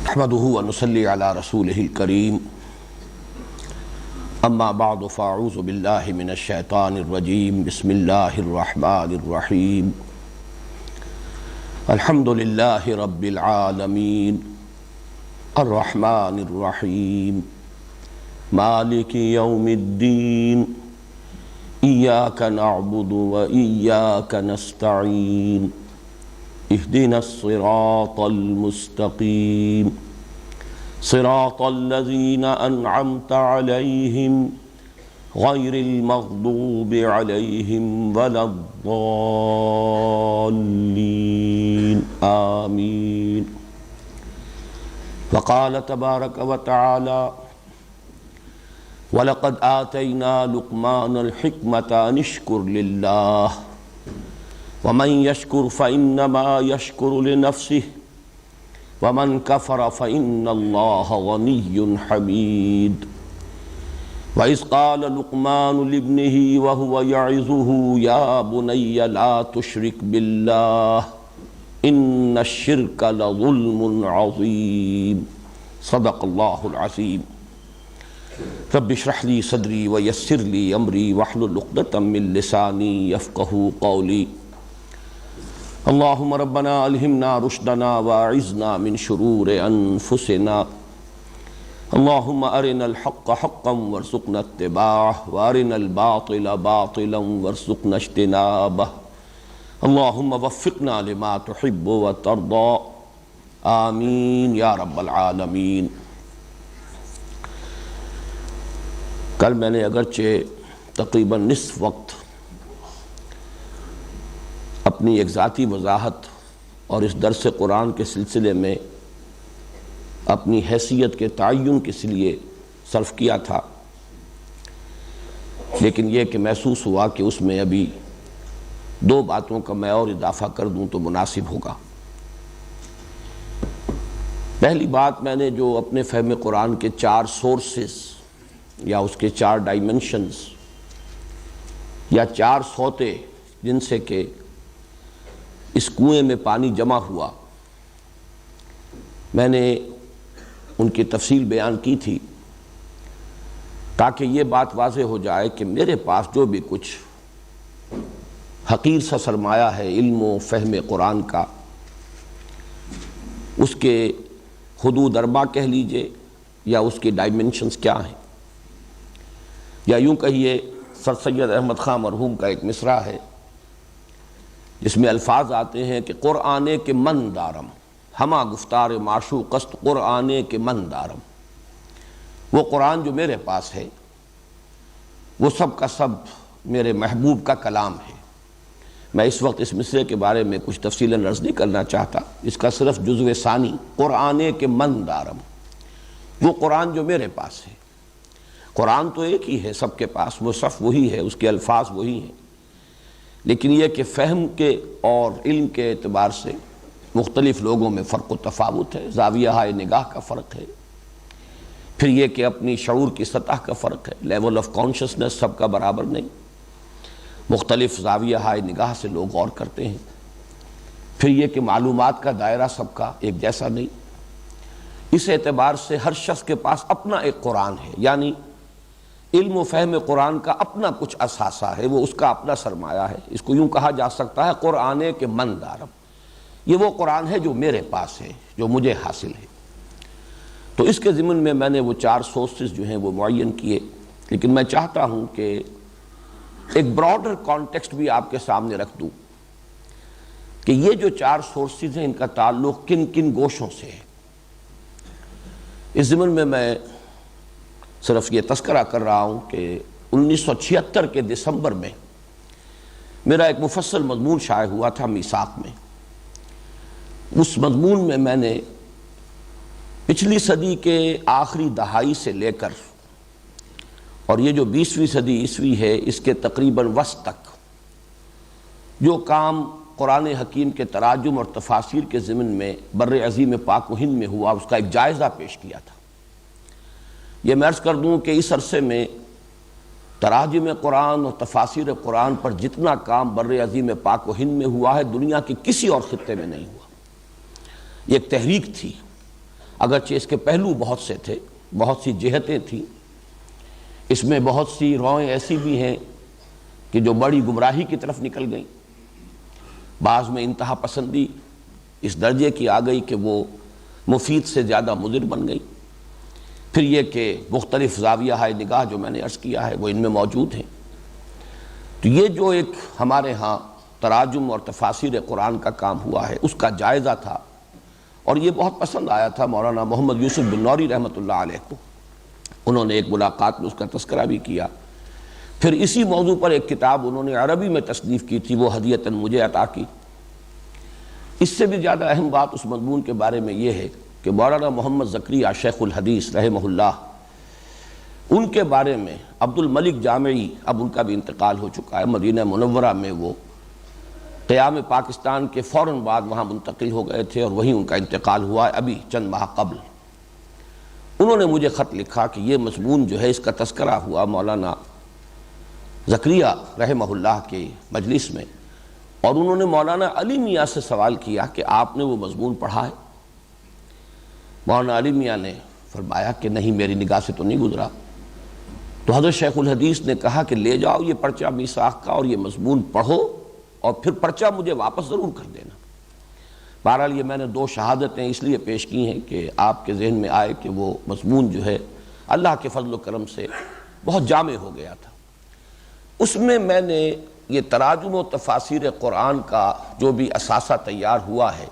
نحمده ونصلي على رسوله الكريم اما بعد فاعوذ بالله من الشيطان الرجيم بسم الله الرحمن الرحيم الحمد لله رب العالمين الرحمن الرحيم مالك يوم الدين إياك نعبد وإياك نستعين اهدنا الصراط المستقيم صراط الذين أنعمت عليهم غير المغضوب عليهم ولا الضالين آمين. وقال تبارك وتعالى وَلَقَدْ آتَيْنَا لُقْمَانَ الْحِكْمَةَ أَنِ اشْكُرْ لِلَّهِ وَمَنْ يَشْكُرْ فَإِنَّمَا يَشْكُرُ لِنَفْسِهِ وَمَنْ كَفَرَ فَإِنَّ اللَّهَ غَنِيٌّ حَمِيدٌ. وَإِذْ قَالَ لُقْمَانُ لِابْنِهِ وَهُوَ يَعِظُهُ يَا بُنَيَّ لَا تُشْرِكْ بِاللَّهِ إِنَّ الشِّرْكَ لَظُلْمٌ عَظِيمٌ. صدق اللہ العظیم. رب اشرح لي صدری ویسر لي امری واحلل عقدۃ من لسانی یفقہوا قولی. اللہم ربنا الہمنا رشدنا واعذنا من شرور انفسنا. اللہم ارنا الحق حقا وارزقنا اتباعہ وارنا الباطل باطلا وارزقنا اجتنابہ. اللہم وفقنا لما تحب وترضى آمین یا رب العالمین. کل میں نے اگرچہ تقریباً نصف وقت اپنی ایک ذاتی وضاحت اور اس درس قرآن کے سلسلے میں اپنی حیثیت کے تعین کے لیے صرف کیا تھا، لیکن یہ کہ محسوس ہوا کہ اس میں ابھی دو باتوں کا میں اور اضافہ کر دوں تو مناسب ہوگا. پہلی بات، میں نے جو اپنے فہم قرآن کے 4 سورسز یا اس کے 4 ڈائمنشنز یا 4 سوتے جن سے کہ اس کنویں میں پانی جمع ہوا، میں نے ان کی تفصیل بیان کی تھی تاکہ یہ بات واضح ہو جائے کہ میرے پاس جو بھی کچھ حقیر سا سرمایہ ہے علم و فہم قرآن کا، اس کے حدود 4 کہہ لیجئے یا اس کی ڈائمنشنز کیا ہیں، یا یوں کہیے سر سید احمد خان مرحوم کا ایک مصرع ہے جس میں الفاظ آتے ہیں کہ قرآن کے من دارم ہما گفتار معشوق است قرآن کے من دارم. وہ قرآن جو میرے پاس ہے وہ سب کا سب میرے محبوب کا کلام ہے. میں اس وقت اس مصرعے کے بارے میں کچھ تفصیلاً عرض نہیں کرنا چاہتا، اس کا صرف جزو ثانی قرآن کے من دارم، وہ قرآن جو میرے پاس ہے. قرآن تو ایک ہی ہے سب کے پاس، وہ صف وہی ہے، اس کے الفاظ وہی ہیں، لیکن یہ کہ فہم کے اور علم کے اعتبار سے مختلف لوگوں میں فرق و تفاوت ہے، زاویہ نگاہ کا فرق ہے، پھر یہ کہ اپنی شعور کی سطح کا فرق ہے، لیول آف کانشسنس سب کا برابر نہیں، مختلف زاویہ نگاہ سے لوگ غور کرتے ہیں، پھر یہ کہ معلومات کا دائرہ سب کا ایک جیسا نہیں. اس اعتبار سے ہر شخص کے پاس اپنا ایک قرآن ہے، یعنی علم و فہم قرآن کا اپنا کچھ اثاثہ ہے، وہ اس کا اپنا سرمایہ ہے. اس کو یوں کہا جا سکتا ہے قرآن کے من دارم، یہ وہ قرآن ہے جو میرے پاس ہے، جو مجھے حاصل ہے. تو اس کے ضمن میں نے وہ 4 سورسز جو ہیں وہ معین کیے، لیکن میں چاہتا ہوں کہ ایک براڈر کانٹیکسٹ بھی آپ کے سامنے رکھ دوں کہ یہ جو 4 سورسز ہیں ان کا تعلق کن کن گوشوں سے ہے. اس ضمن میں صرف یہ تذکرہ کر رہا ہوں کہ 1976 کے دسمبر میں میرا ایک مفصل مضمون شائع ہوا تھا میثاق میں. اس مضمون میں نے پچھلی صدی کے آخری دہائی سے لے کر اور یہ جو 20ویں صدی عیسوی ہے اس کے تقریباً وسط تک جو کام قرآن حکیم کے تراجم اور تفاسیر کے ضمن میں بر عظیم پاک و ہند میں ہوا، اس کا ایک جائزہ پیش کیا تھا. یہ میں عرض کر دوں کہ اس عرصے میں تراجم قرآن اور تفاسیر قرآن پر جتنا کام بر عظیم پاک و ہند میں ہوا ہے دنیا کے کسی اور خطے میں نہیں ہوا. یہ ایک تحریک تھی، اگرچہ اس کے پہلو بہت سے تھے، بہت سی جہتیں تھیں، اس میں بہت سی روئیں ایسی بھی ہیں کہ جو بڑی گمراہی کی طرف نکل گئیں، بعض میں انتہا پسندی اس درجے کی آ گئی کہ وہ مفید سے زیادہ مضر بن گئی، پھر یہ کہ مختلف زاویہ نگاہ جو میں نے عرض کیا ہے وہ ان میں موجود ہیں۔ تو یہ جو ایک ہمارے ہاں تراجم اور تفاسیر قرآن کا کام ہوا ہے اس کا جائزہ تھا، اور یہ بہت پسند آیا تھا مولانا محمد یوسف بن نوری رحمۃ اللہ علیہ کو، انہوں نے ایک ملاقات میں اس کا تذکرہ بھی کیا۔ پھر اسی موضوع پر ایک کتاب انہوں نے عربی میں تصنیف کی تھی، وہ ہدیۃً مجھے عطا کی۔ اس سے بھی زیادہ اہم بات اس مضمون کے بارے میں یہ ہے کہ مولانا محمد زکریا شیخ الحدیث رحمہ اللہ، ان کے بارے میں عبد الملک جامعی، اب ان کا بھی انتقال ہو چکا ہے، مدینہ منورہ میں وہ قیام پاکستان کے فوراً بعد وہاں منتقل ہو گئے تھے اور وہیں ان کا انتقال ہوا ہے ابھی چند ماہ قبل۔ انہوں نے مجھے خط لکھا کہ یہ مضمون جو ہے اس کا تذکرہ ہوا مولانا زکریا رحمہ اللہ کے مجلس میں، اور انہوں نے مولانا علی میاں سے سوال کیا کہ آپ نے وہ مضمون پڑھا ہے؟ مولانا علی میاں نے فرمایا کہ نہیں، میری نگاہ سے تو نہیں گزرا۔ تو حضرت شیخ الحدیث نے کہا کہ لے جاؤ یہ پرچہ میثاق کا اور یہ مضمون پڑھو، اور پھر پرچہ مجھے واپس ضرور کر دینا۔ بہرحال یہ میں نے دو شہادتیں اس لیے پیش کی ہیں کہ آپ کے ذہن میں آئے کہ وہ مضمون جو ہے اللہ کے فضل و کرم سے بہت جامع ہو گیا تھا۔ اس میں نے یہ تراجم و تفاسیر قرآن کا جو بھی اثاثہ تیار ہوا ہے،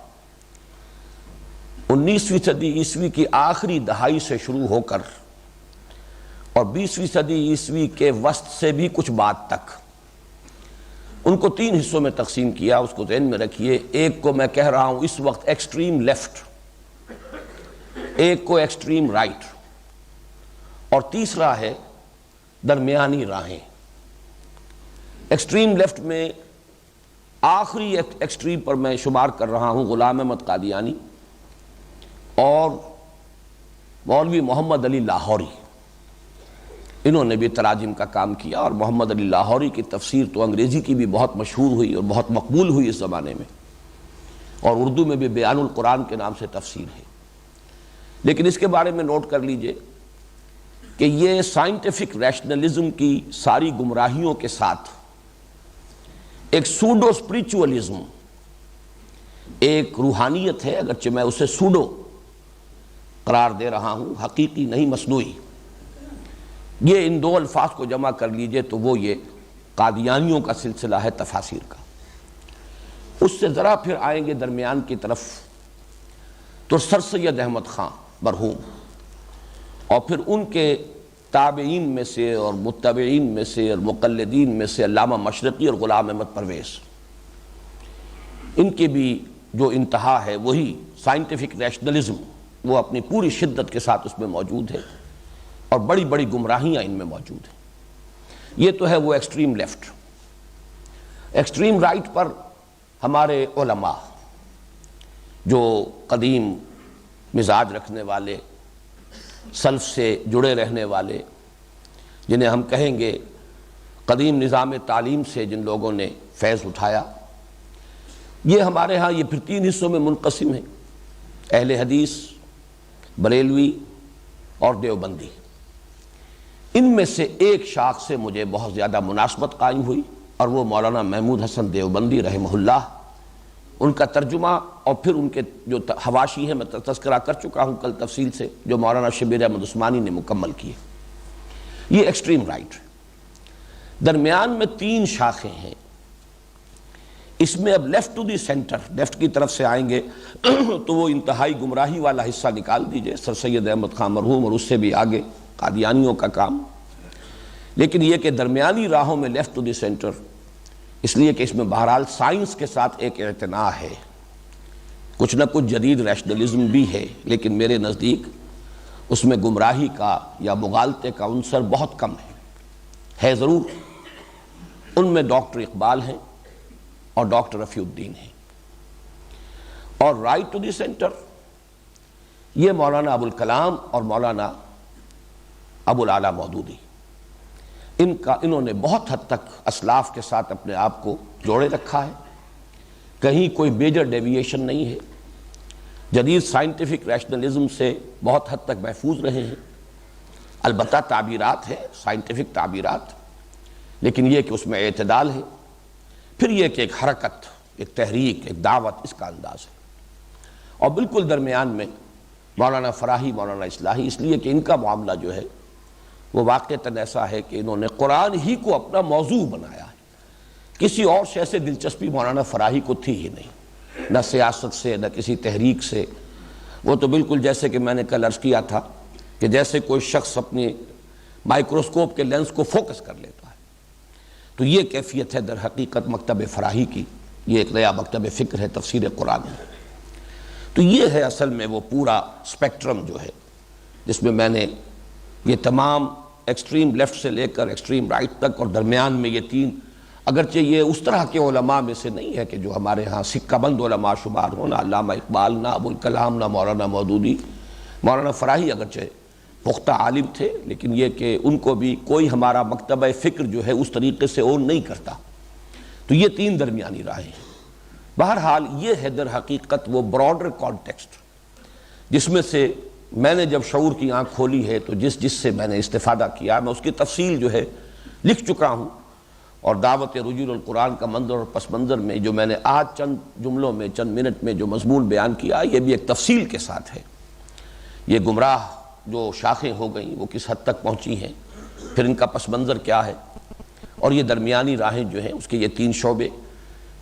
19ویں صدی عیسوی کی آخری دہائی سے شروع ہو کر اور 20ویں صدی عیسوی کے وسط سے بھی کچھ بعد تک، ان کو 3 حصوں میں تقسیم کیا۔ اس کو ذہن میں رکھیے، ایک کو میں کہہ رہا ہوں اس وقت ایکسٹریم لیفٹ، ایک کو ایکسٹریم رائٹ، اور تیسرا ہے درمیانی راہیں۔ ایکسٹریم لیفٹ میں آخری ایکسٹریم پر میں شمار کر رہا ہوں غلام احمد قادیانی اور مولوی محمد علی لاہوری، انہوں نے بھی تراجم کا کام کیا، اور محمد علی لاہوری کی تفسیر تو انگریزی کی بھی بہت مشہور ہوئی اور بہت مقبول ہوئی اس زمانے میں، اور اردو میں بھی بیان القرآن کے نام سے تفسیر ہے۔ لیکن اس کے بارے میں نوٹ کر لیجئے کہ یہ سائنٹیفک ریشنلزم کی ساری گمراہیوں کے ساتھ ایک سوڈو اسپریچولزم، ایک روحانیت ہے، اگرچہ میں اسے سوڈو قرار دے رہا ہوں، حقیقی نہیں، مصنوعی۔ یہ ان دو الفاظ کو جمع کر لیجئے تو وہ یہ قادیانیوں کا سلسلہ ہے تفاسیر کا۔ اس سے ذرا پھر آئیں گے درمیان کی طرف تو سر سید احمد خان مرحوم، اور پھر ان کے تابعین میں سے اور متبعین میں سے اور مقلدین میں سے علامہ مشرقی اور غلام احمد پرویز، ان کی بھی جو انتہا ہے وہی سائنٹیفک ریشنلزم، وہ اپنی پوری شدت کے ساتھ اس میں موجود ہے، اور بڑی بڑی گمراہیاں ان میں موجود ہیں۔ یہ تو ہے وہ ایکسٹریم لیفٹ۔ ایکسٹریم رائٹ پر ہمارے علماء جو قدیم مزاج رکھنے والے، سلف سے جڑے رہنے والے، جنہیں ہم کہیں گے قدیم نظام تعلیم سے جن لوگوں نے فیض اٹھایا، یہ ہمارے ہاں یہ پھر 3 حصوں میں منقسم ہیں، اہل حدیث، بریلوی اور دیوبندی۔ ان میں سے ایک شاخ سے مجھے بہت زیادہ مناسبت قائم ہوئی، اور وہ مولانا محمود حسن دیوبندی رحمہ اللہ، ان کا ترجمہ اور پھر ان کے جو حواشی ہیں میں تذکرہ کر چکا ہوں کل تفصیل سے، جو مولانا شبیر احمد عثمانی نے مکمل کیے۔ یہ ایکسٹریم رائٹ۔ درمیان میں 3 شاخیں ہیں، اس میں اب left to the centre, left کی طرف سے آئیں گے تو وہ انتہائی گمراہی والا حصہ نکال دیجئے، سر سید احمد خان مرحوم اور اس سے بھی آگے قادیانیوں کا کام۔ لیکن یہ کہ درمیانی راہوں میں لیفٹ ٹو دی سینٹر، اس لیے کہ اس میں بہرحال سائنس کے ساتھ ایک اعتناء ہے، کچھ نہ کچھ جدید ریشنلزم بھی ہے، لیکن میرے نزدیک اس میں گمراہی کا یا مغالطے کا عنصر بہت کم ہے ضرور۔ ان میں ڈاکٹر اقبال ہیں اور ڈاکٹر رفیع الدین ہیں، اور رائٹ ٹو دی سینٹر یہ مولانا ابوالکلام اور مولانا ابو الاعلیٰ مودودی، انہوں نے بہت حد تک اسلاف کے ساتھ اپنے آپ کو جوڑے رکھا ہے، کہیں کوئی میجر ڈیویشن نہیں ہے، جدید سائنٹیفک ریشنلزم سے بہت حد تک محفوظ رہے ہیں، البتہ تعبیرات ہیں، سائنٹیفک تعبیرات، لیکن یہ کہ اس میں اعتدال ہے، پھر یہ کہ ایک حرکت، ایک تحریک، ایک دعوت، اس کا انداز ہے۔ اور بالکل درمیان میں مولانا فراہی، مولانا اصلاحی، اس لیے کہ ان کا معاملہ جو ہے وہ واقعتاً ایسا ہے کہ انہوں نے قرآن ہی کو اپنا موضوع بنایا ہے۔ کسی اور شے سے دلچسپی مولانا فراہی کو تھی ہی نہیں، نہ سیاست سے، نہ کسی تحریک سے۔ وہ تو بالکل جیسے کہ میں نے کل عرض کیا تھا کہ جیسے کوئی شخص اپنی مائکروسکوپ کے لینس کو فوکس کر لیتا ہے، تو یہ کیفیت ہے در حقیقت مکتب فراہی کی۔ یہ ایک نیا مکتب فکر ہے تفسیر قرآن میں۔ تو یہ ہے اصل میں وہ پورا اسپیکٹرم جو ہے جس میں نے یہ تمام ایکسٹریم لیفٹ سے لے کر ایکسٹریم رائٹ تک، اور درمیان میں یہ تین، اگرچہ یہ اس طرح کے علماء میں سے نہیں ہے کہ جو ہمارے ہاں سکہ بند علماء شمار ہوں، نہ علامہ اقبال، نہ ابوالکلام، نہ مولانا مودودی۔ مولانا فراہی اگرچہ پختہ عالم تھے، لیکن یہ کہ ان کو بھی کوئی ہمارا مکتبہ فکر جو ہے اس طریقے سے اون نہیں کرتا۔ تو یہ تین درمیانی راہیں ہیں۔ بہرحال یہ ہے در حقیقت وہ براڈر کانٹیکسٹ جس میں سے میں نے جب شعور کی آنکھ کھولی ہے تو جس سے میں نے استفادہ کیا، میں اس کی تفصیل جو ہے لکھ چکا ہوں، اور دعوت رجوع القرآن کا منظر اور پس منظر میں جو میں نے آج چند جملوں میں، چند منٹ میں جو مضمون بیان کیا، یہ بھی ایک تفصیل کے ساتھ ہے۔ یہ گمراہ جو شاخیں ہو گئیں وہ کس حد تک پہنچی ہیں، پھر ان کا پس منظر کیا ہے، اور یہ درمیانی راہیں جو ہیں اس کے یہ تین شعبے۔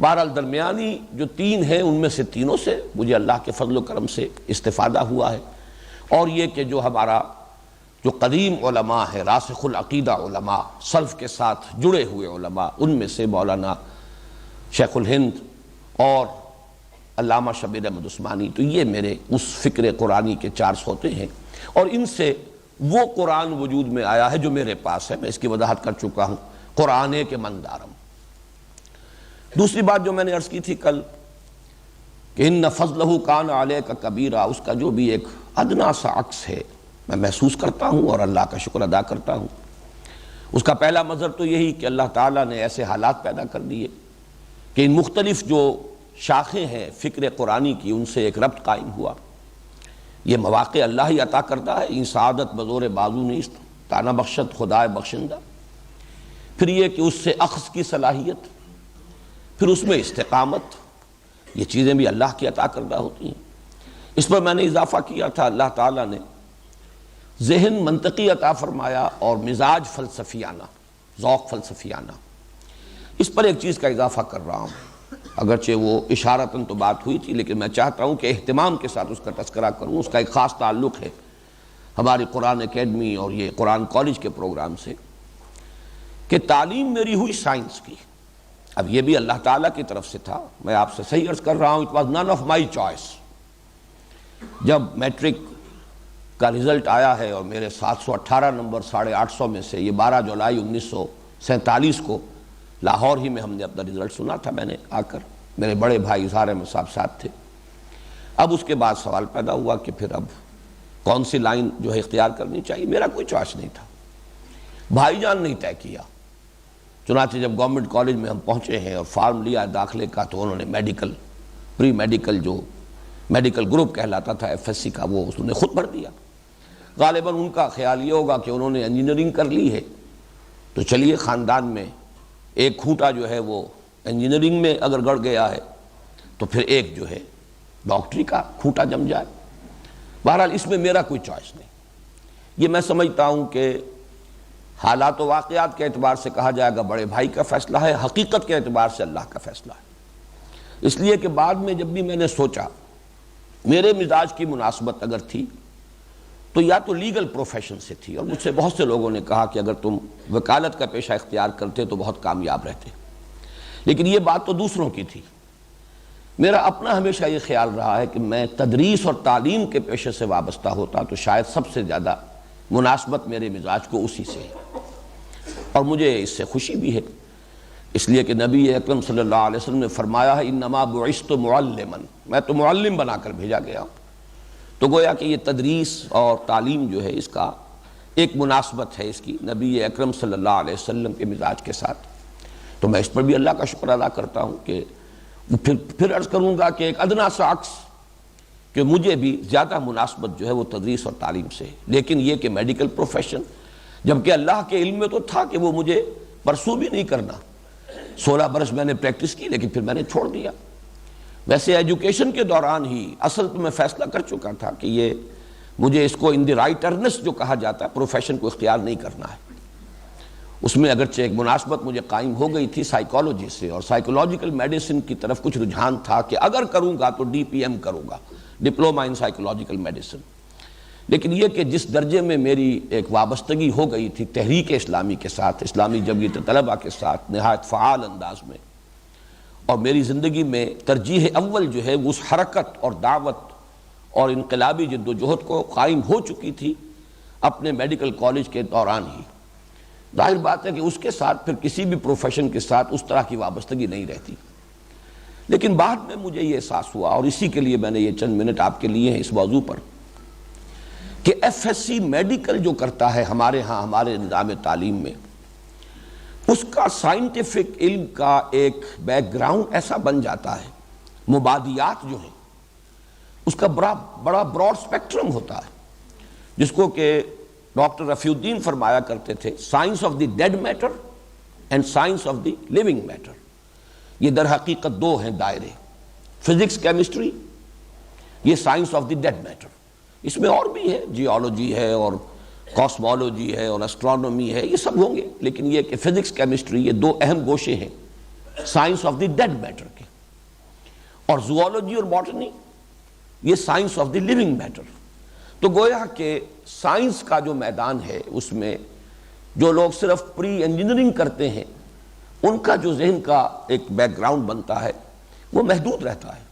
بہرحال درمیانی جو تین ہیں ان میں سے تینوں سے مجھے اللہ کے فضل و کرم سے استفادہ ہوا ہے، اور یہ کہ جو ہمارا جو قدیم علماء ہے، راسخ العقیدہ علماء، سلف کے ساتھ جڑے ہوئے علماء، ان میں سے مولانا شیخ الہند اور علامہ شبیر احمد عثمانی، تو یہ میرے اس فکر قرآنی کے چار سوتے ہیں، اور ان سے وہ قرآن وجود میں آیا ہے جو میرے پاس ہے۔ میں اس کی وضاحت کر چکا ہوں، قرآن کے من دارم۔ دوسری بات جو میں نے عرض کی تھی کل کہ ان فضلہ کان علیک کبیرہ، اس کا جو بھی ایک ادنا سا عکس ہے میں محسوس کرتا ہوں اور اللہ کا شکر ادا کرتا ہوں۔ اس کا پہلا منظر تو یہی کہ اللہ تعالیٰ نے ایسے حالات پیدا کر دیے کہ ان مختلف جو شاخیں ہیں فکر قرآنی کی، ان سے ایک ربط قائم ہوا۔ یہ مواقع اللہ ہی عطا کرتا ہے، این سعادت بزور بازو نیست، تانا بخشت خدائے بخشندہ۔ پھر یہ کہ اس سے اخذ کی صلاحیت، پھر اس میں استقامت، یہ چیزیں بھی اللہ کی عطا کردہ ہوتی ہیں۔ اس پر میں نے اضافہ کیا تھا، اللہ تعالیٰ نے ذہن منطقی عطا فرمایا اور مزاج فلسفیانہ، ذوق فلسفیانہ۔ اس پر ایک چیز کا اضافہ کر رہا ہوں، اگرچہ وہ اشارتاً تو بات ہوئی تھی، لیکن میں چاہتا ہوں کہ اہتمام کے ساتھ اس کا تذکرہ کروں۔ اس کا ایک خاص تعلق ہے ہماری قرآن اکیڈمی اور یہ قرآن کالج کے پروگرام سے، کہ تعلیم میری ہوئی سائنس کی۔ اب یہ بھی اللہ تعالیٰ کی طرف سے تھا، میں آپ سے صحیح عرض کر رہا ہوں، it was none of my choice. جب میٹرک کا رزلٹ آیا ہے اور میرے 718 نمبر 850 میں سے، یہ 12 جولائی 1947 کو لاہور ہی میں ہم نے اپنا رزلٹ سنا تھا، میں نے آ کر، میرے بڑے بھائی اظہار احمد صاحب ساتھ تھے۔ اب اس کے بعد سوال پیدا ہوا کہ پھر اب کون سی لائن جو ہے اختیار کرنی چاہیے۔ میرا کوئی چوائس نہیں تھا، بھائی جان نہیں طے کیا۔ چنانچہ جب گورنمنٹ کالج میں ہم پہنچے ہیں اور فارم لیا داخلے کا، تو انہوں نے میڈیکل، پری میڈیکل جو میڈیکل گروپ کہلاتا تھا ایف ایس سی کا، وہ انہوں نے خود بھر دیا۔ غالباً ان کا خیال یہ ہوگا کہ انہوں نے انجینئرنگ کر لی ہے، تو چلیے خاندان میں ایک کھوٹا جو ہے وہ انجینئرنگ میں اگر گڑ گیا ہے تو پھر ایک جو ہے ڈاکٹری کا کھوٹا جم جائے۔ بہرحال اس میں میرا کوئی چوائس نہیں۔ یہ میں سمجھتا ہوں کہ حالات و واقعات کے اعتبار سے کہا جائے گا بڑے بھائی کا فیصلہ ہے، حقیقت کے اعتبار سے اللہ کا فیصلہ ہے۔ اس لیے کہ بعد میں جب بھی میں نے سوچا میرے مزاج کی مناسبت اگر تھی تو یا تو لیگل پروفیشن سے تھی، اور مجھ سے بہت سے لوگوں نے کہا کہ اگر تم وکالت کا پیشہ اختیار کرتے تو بہت کامیاب رہتے، لیکن یہ بات تو دوسروں کی تھی۔ میرا اپنا ہمیشہ یہ خیال رہا ہے کہ میں تدریس اور تعلیم کے پیشے سے وابستہ ہوتا تو شاید سب سے زیادہ مناسبت میرے مزاج کو اسی سے ہے، اور مجھے اس سے خوشی بھی ہے، اس لیے کہ نبی اکرم صلی اللہ علیہ وسلم نے فرمایا ہے انما بعثت معلما، میں تو معلم بنا کر بھیجا گیا ہوں۔ تو گویا کہ یہ تدریس اور تعلیم جو ہے اس کا ایک مناسبت ہے اس کی نبی اکرم صلی اللہ علیہ وسلم کے مزاج کے ساتھ۔ تو میں اس پر بھی اللہ کا شکر ادا کرتا ہوں کہ پھر عرض کروں گا کہ ایک ادنا سا عکس کہ مجھے بھی زیادہ مناسبت جو ہے وہ تدریس اور تعلیم سے ہے، لیکن یہ کہ میڈیکل پروفیشن، جبکہ اللہ کے علم میں تو تھا کہ وہ مجھے پرسو بھی نہیں کرنا، 16 برس میں نے پریکٹس کی لیکن پھر میں نے چھوڑ دیا۔ ویسے ایجوکیشن کے دوران ہی اصل تو میں فیصلہ کر چکا تھا کہ یہ مجھے اس کو ان دی رائٹ ارنسٹ جو کہا جاتا ہے پروفیشن کو اختیار نہیں کرنا ہے۔ اس میں اگرچہ ایک مناسبت مجھے قائم ہو گئی تھی سائیکالوجی سے، اور سائیکولوجیکل میڈیسن کی طرف کچھ رجحان تھا کہ اگر کروں گا تو ڈی پی ایم کروں گا، ڈپلومہ ان سائیکولوجیکل میڈیسن۔ لیکن یہ کہ جس درجے میں میری ایک وابستگی ہو گئی تھی تحریک اسلامی کے ساتھ، اسلامی جمعیت طلبہ کے ساتھ نہایت فعال انداز میں، اور میری زندگی میں ترجیح اول جو ہے اس حرکت اور دعوت اور انقلابی جد و جہد کو قائم ہو چکی تھی اپنے میڈیکل کالج کے دوران ہی، ظاہر بات ہے کہ اس کے ساتھ پھر کسی بھی پروفیشن کے ساتھ اس طرح کی وابستگی نہیں رہتی۔ لیکن بعد میں مجھے یہ احساس ہوا، اور اسی کے لیے میں نے یہ چند منٹ آپ کے لیے ہیں اس موضوع پر، کہ ایف ایس سی میڈیکل جو کرتا ہے ہمارے ہاں ہمارے نظام تعلیم میں، اس کا سائنٹیفک علم کا ایک بیک گراؤنڈ ایسا بن جاتا ہے، مبادیات جو ہیں اس کا بڑا براڈ سپیکٹرم ہوتا ہے، جس کو کہ ڈاکٹر رفیع الدین فرمایا کرتے تھے، science of the dead matter and science of the living matter. یہ در حقیقت دو ہیں دائرے، فزکس کیمسٹری، یہ science of the dead matter. اس میں اور بھی ہے، جیولوجی ہے اور کاسمولوجی ہے اور اسٹرانومی ہے، یہ سب ہوں گے، لیکن یہ کہ فزکس کیمسٹری یہ دو اہم گوشے ہیں science of the dead matter کے، اور زوالوجی اور باٹنی یہ science of the living matter. تو گویا کہ سائنس کا جو میدان ہے اس میں جو لوگ صرف پری انجینئرنگ کرتے ہیں، ان کا جو ذہن کا ایک بیک گراؤنڈ بنتا ہے وہ محدود رہتا ہے،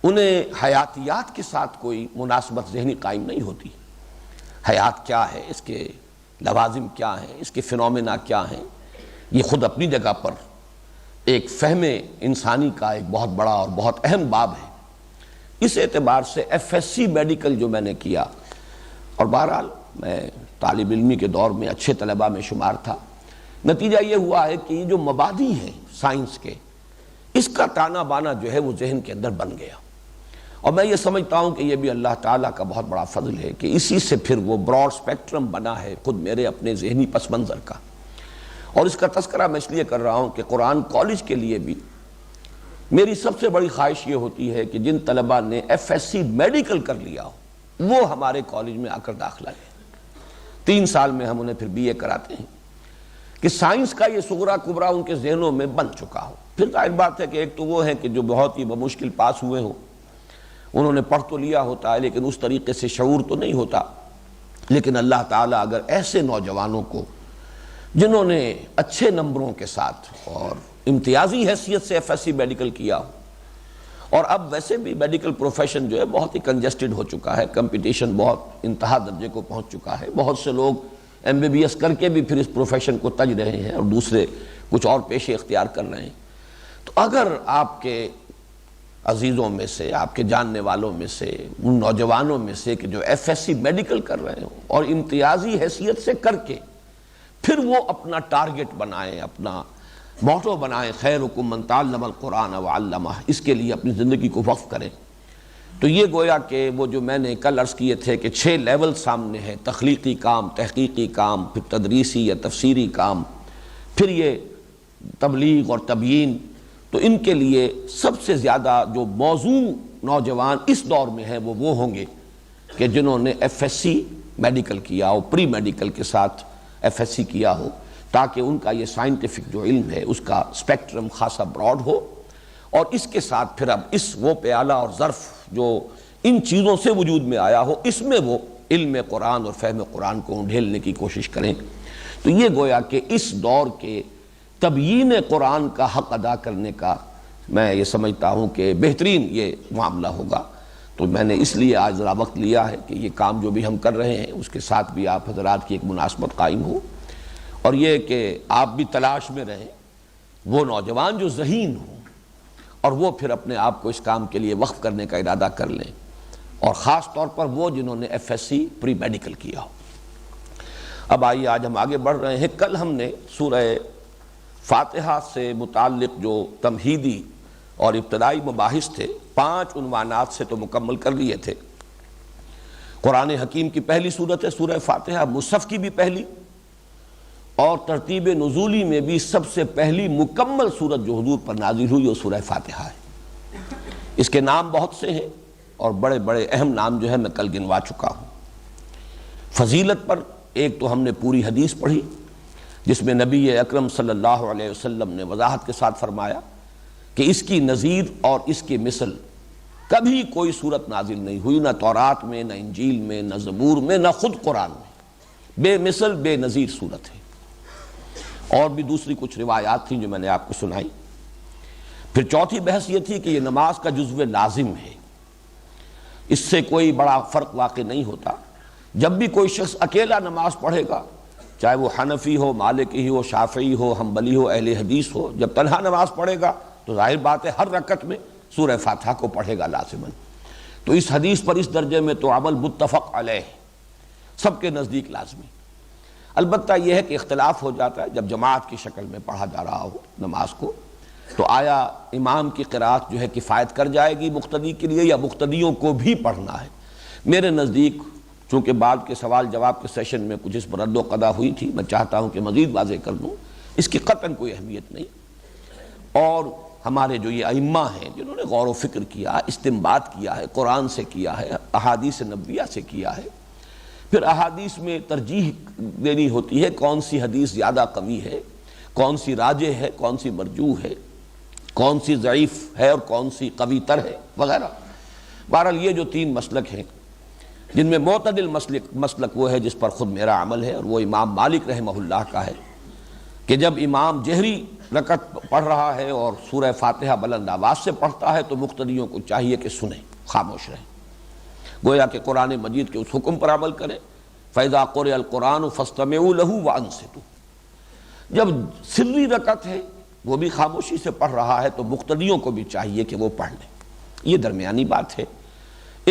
انہیں حیاتیات کے ساتھ کوئی مناسبت ذہنی قائم نہیں ہوتی۔ حیات کیا ہے، اس کے لوازم کیا ہیں، اس کے فینومینا کیا ہیں، یہ خود اپنی جگہ پر ایک فہم انسانی کا ایک بہت بڑا اور بہت اہم باب ہے۔ اس اعتبار سے ایف ایس سی میڈیکل جو میں نے کیا، اور بہرحال میں طالب علمی کے دور میں اچھے طلباء میں شمار تھا، نتیجہ یہ ہوا ہے کہ یہ جو مبادی ہیں سائنس کے، اس کا تانا بانا جو ہے وہ ذہن کے اندر بن گیا، اور میں یہ سمجھتا ہوں کہ یہ بھی اللہ تعالیٰ کا بہت بڑا فضل ہے کہ اسی سے پھر وہ براڈ سپیکٹرم بنا ہے خود میرے اپنے ذہنی پس منظر کا۔ اور اس کا تذکرہ میں اس لیے کر رہا ہوں کہ قرآن کالج کے لیے بھی میری سب سے بڑی خواہش یہ ہوتی ہے کہ جن طلباء نے ایف ایس سی میڈیکل کر لیا ہو وہ ہمارے کالج میں آ کر داخلہ لیں۔ 3 سال میں ہم انہیں پھر بی اے کراتے ہیں کہ سائنس کا یہ صغرا کبرا ان کے ذہنوں میں بن چکا ہو۔ پھر ظاہر بات ہے کہ ایک تو وہ ہے کہ جو بہت ہی بمشکل پاس ہوئے ہوں، انہوں نے پڑھ تو لیا ہوتا ہے لیکن اس طریقے سے شعور تو نہیں ہوتا، لیکن اللہ تعالیٰ اگر ایسے نوجوانوں کو جنہوں نے اچھے نمبروں کے ساتھ اور امتیازی حیثیت سے ایف ایس سی میڈیکل کیا ہو، اور اب ویسے بھی میڈیکل پروفیشن جو ہے بہت ہی کنجسٹڈ ہو چکا ہے، کمپٹیشن بہت انتہا درجے کو پہنچ چکا ہے، بہت سے لوگ ایم بی بی ایس کر کے بھی پھر اس پروفیشن کو تج رہے ہیں اور دوسرے کچھ اور پیشے اختیار کر رہے ہیں۔ تو اگر آپ کے عزیزوں میں سے، آپ کے جاننے والوں میں سے، ان نوجوانوں میں سے کہ جو ایف ایس سی میڈیکل کر رہے ہوں اور امتیازی حیثیت سے کر کے پھر وہ اپنا ٹارگٹ بنائیں، اپنا موٹو بنائیں، خیرکم من تعلم القرآن وعلمہ، اس کے لیے اپنی زندگی کو وقف کریں، تو یہ گویا کہ وہ جو میں نے کل عرض کیے تھے کہ 6 لیول سامنے ہیں، تخلیقی کام، تحقیقی کام، پھر تدریسی یا تفسیری کام، پھر یہ تبلیغ اور تبیین، تو ان کے لیے سب سے زیادہ جو موزوں نوجوان اس دور میں ہیں وہ ہوں گے کہ جنہوں نے ایف ایس سی میڈیکل کیا ہو، پری میڈیکل کے ساتھ ایف ایس سی کیا ہو، تاکہ ان کا یہ سائنٹیفک جو علم ہے اس کا سپیکٹرم خاصا براڈ ہو، اور اس کے ساتھ پھر اب اس وہ پیالہ اور ظرف جو ان چیزوں سے وجود میں آیا ہو، اس میں وہ علم قرآن اور فہم قرآن کو ڈھیلنے کی کوشش کریں۔ تو یہ گویا کہ اس دور کے تبیین قرآن کا حق ادا کرنے کا میں یہ سمجھتا ہوں کہ بہترین یہ معاملہ ہوگا۔ تو میں نے اس لیے آج ذرا وقت لیا ہے کہ یہ کام جو بھی ہم کر رہے ہیں اس کے ساتھ بھی آپ حضرات کی ایک مناسبت قائم ہو، اور یہ کہ آپ بھی تلاش میں رہیں، وہ نوجوان جو ذہین ہوں اور وہ پھر اپنے آپ کو اس کام کے لیے وقف کرنے کا ارادہ کر لیں، اور خاص طور پر وہ جنہوں نے F S C pre medical کیا ہو۔ اب آئیے آج ہم آگے بڑھ رہے ہیں۔ کل ہم نے سورہ فاتحہ سے متعلق جو تمہیدی اور ابتدائی مباحث تھے 5 عنوانات سے تو مکمل کر لیے تھے۔ قرآن حکیم کی پہلی سورت ہے سورہ فاتحہ، مصحف کی بھی پہلی، اور ترتیب نزولی میں بھی سب سے پہلی مکمل سورت جو حضور پر نازل ہوئی وہ سورہ فاتحہ ہے۔ اس کے نام بہت سے ہیں اور بڑے بڑے اہم نام جو ہے میں کل گنوا چکا ہوں۔ فضیلت پر ایک تو ہم نے پوری حدیث پڑھی جس میں نبی اکرم صلی اللہ علیہ وسلم نے وضاحت کے ساتھ فرمایا کہ اس کی نظیر اور اس کی مثل کبھی کوئی صورت نازل نہیں ہوئی، نہ تورات میں، نہ انجیل میں، نہ زبور میں، نہ خود قرآن میں۔ بے مثل بے نظیر صورت ہے۔ اور بھی دوسری کچھ روایات تھیں جو میں نے آپ کو سنائی۔ پھر چوتھی بحث یہ تھی کہ یہ نماز کا جزو لازم ہے، اس سے کوئی بڑا فرق واقع نہیں ہوتا۔ جب بھی کوئی شخص اکیلا نماز پڑھے گا، چاہے وہ حنفی ہو، مالکی ہو، شافعی ہو، حنبلی ہو، اہل حدیث ہو، جب تنہا نماز پڑھے گا تو ظاہر بات ہے ہر رکعت میں سورہ فاتحہ کو پڑھے گا لازماً۔ تو اس حدیث پر اس درجے میں تو عمل متفق علیہ، سب کے نزدیک لازمی۔ البتہ یہ ہے کہ اختلاف ہو جاتا ہے جب جماعت کی شکل میں پڑھا جا رہا ہو نماز کو، تو آیا امام کی قرات جو ہے کفایت کر جائے گی مقتدی کے لیے یا مقتدیوں کو بھی پڑھنا ہے؟ میرے نزدیک چونکہ بعد کے سوال جواب کے سیشن میں کچھ اس پر رد و قضا ہوئی تھی، میں چاہتا ہوں کہ مزید واضح کر دوں، اس کی قطعاً کوئی اہمیت نہیں۔ اور ہمارے جو یہ ائمہ ہیں جنہوں نے غور و فکر کیا، استنباط کیا ہے، قرآن سے کیا ہے، احادیث نبویہ سے کیا ہے، پھر احادیث میں ترجیح دینی ہوتی ہے کون سی حدیث زیادہ قوی ہے، کون سی راجح ہے، کون سی مرجوح ہے، کون سی ضعیف ہے اور کون سی قوی تر ہے وغیرہ۔ بہرحال یہ جو 3 مسلک ہیں جن میں معتدل مسلک وہ ہے جس پر خود میرا عمل ہے، اور وہ امام مالک رحمہ اللہ کا ہے کہ جب امام جہری رکعت پڑھ رہا ہے اور سورہ فاتحہ بلند آواز سے پڑھتا ہے تو مقتدیوں کو چاہیے کہ سنیں، خاموش رہیں، گویا کہ قرآن مجید کے اس حکم پر عمل کریں، فَإِذَا قُرِئَ الْقُرْآنُ فَاسْتَمِعُوا لَهُ وَأَنصِتُوا۔ جب سری رکعت ہے وہ بھی خاموشی سے پڑھ رہا ہے تو مقتدیوں کو بھی چاہیے کہ وہ پڑھ لیں۔ یہ درمیانی بات ہے۔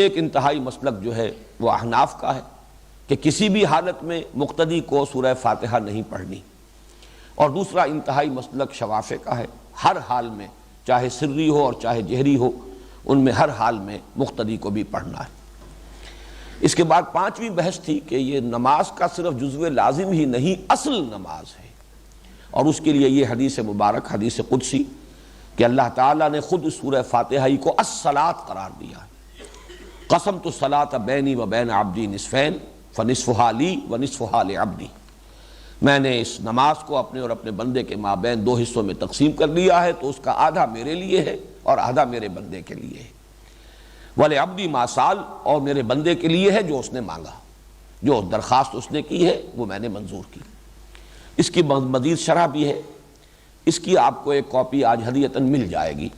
ایک انتہائی مسلک جو ہے وہ احناف کا ہے کہ کسی بھی حالت میں مقتدی کو سورہ فاتحہ نہیں پڑھنی، اور دوسرا انتہائی مسلک شوافع کا ہے، ہر حال میں چاہے سری ہو اور چاہے جہری ہو ان میں ہر حال میں مقتدی کو بھی پڑھنا ہے۔ اس کے بعد 5ویں بحث تھی کہ یہ نماز کا صرف جزو لازم ہی نہیں، اصل نماز ہے، اور اس کے لیے یہ حدیث مبارک، حدیث قدسی، کہ اللہ تعالیٰ نے خود اس سورہ فاتحہ ہی کو الصلاۃ قرار دیا ہے۔ قسمت الصلاۃ بینی و بین عبدی نصفین فنصفھا لی و نصفھا لعبدی۔ میں نے اس نماز کو اپنے اور اپنے بندے کے مابین 2 حصوں میں تقسیم کر لیا ہے، تو اس کا آدھا میرے لیے ہے اور آدھا میرے بندے کے لیے ہے۔ وَلِعَبْدِي مَا سَأَلَ، اور میرے بندے کے لیے ہے جو اس نے مانگا، جو درخواست اس نے کی ہے وہ میں نے منظور کی۔ اس کی مزید شرح بھی ہے، اس کی آپ کو ایک کاپی آج ہدیۃً مل جائے گی،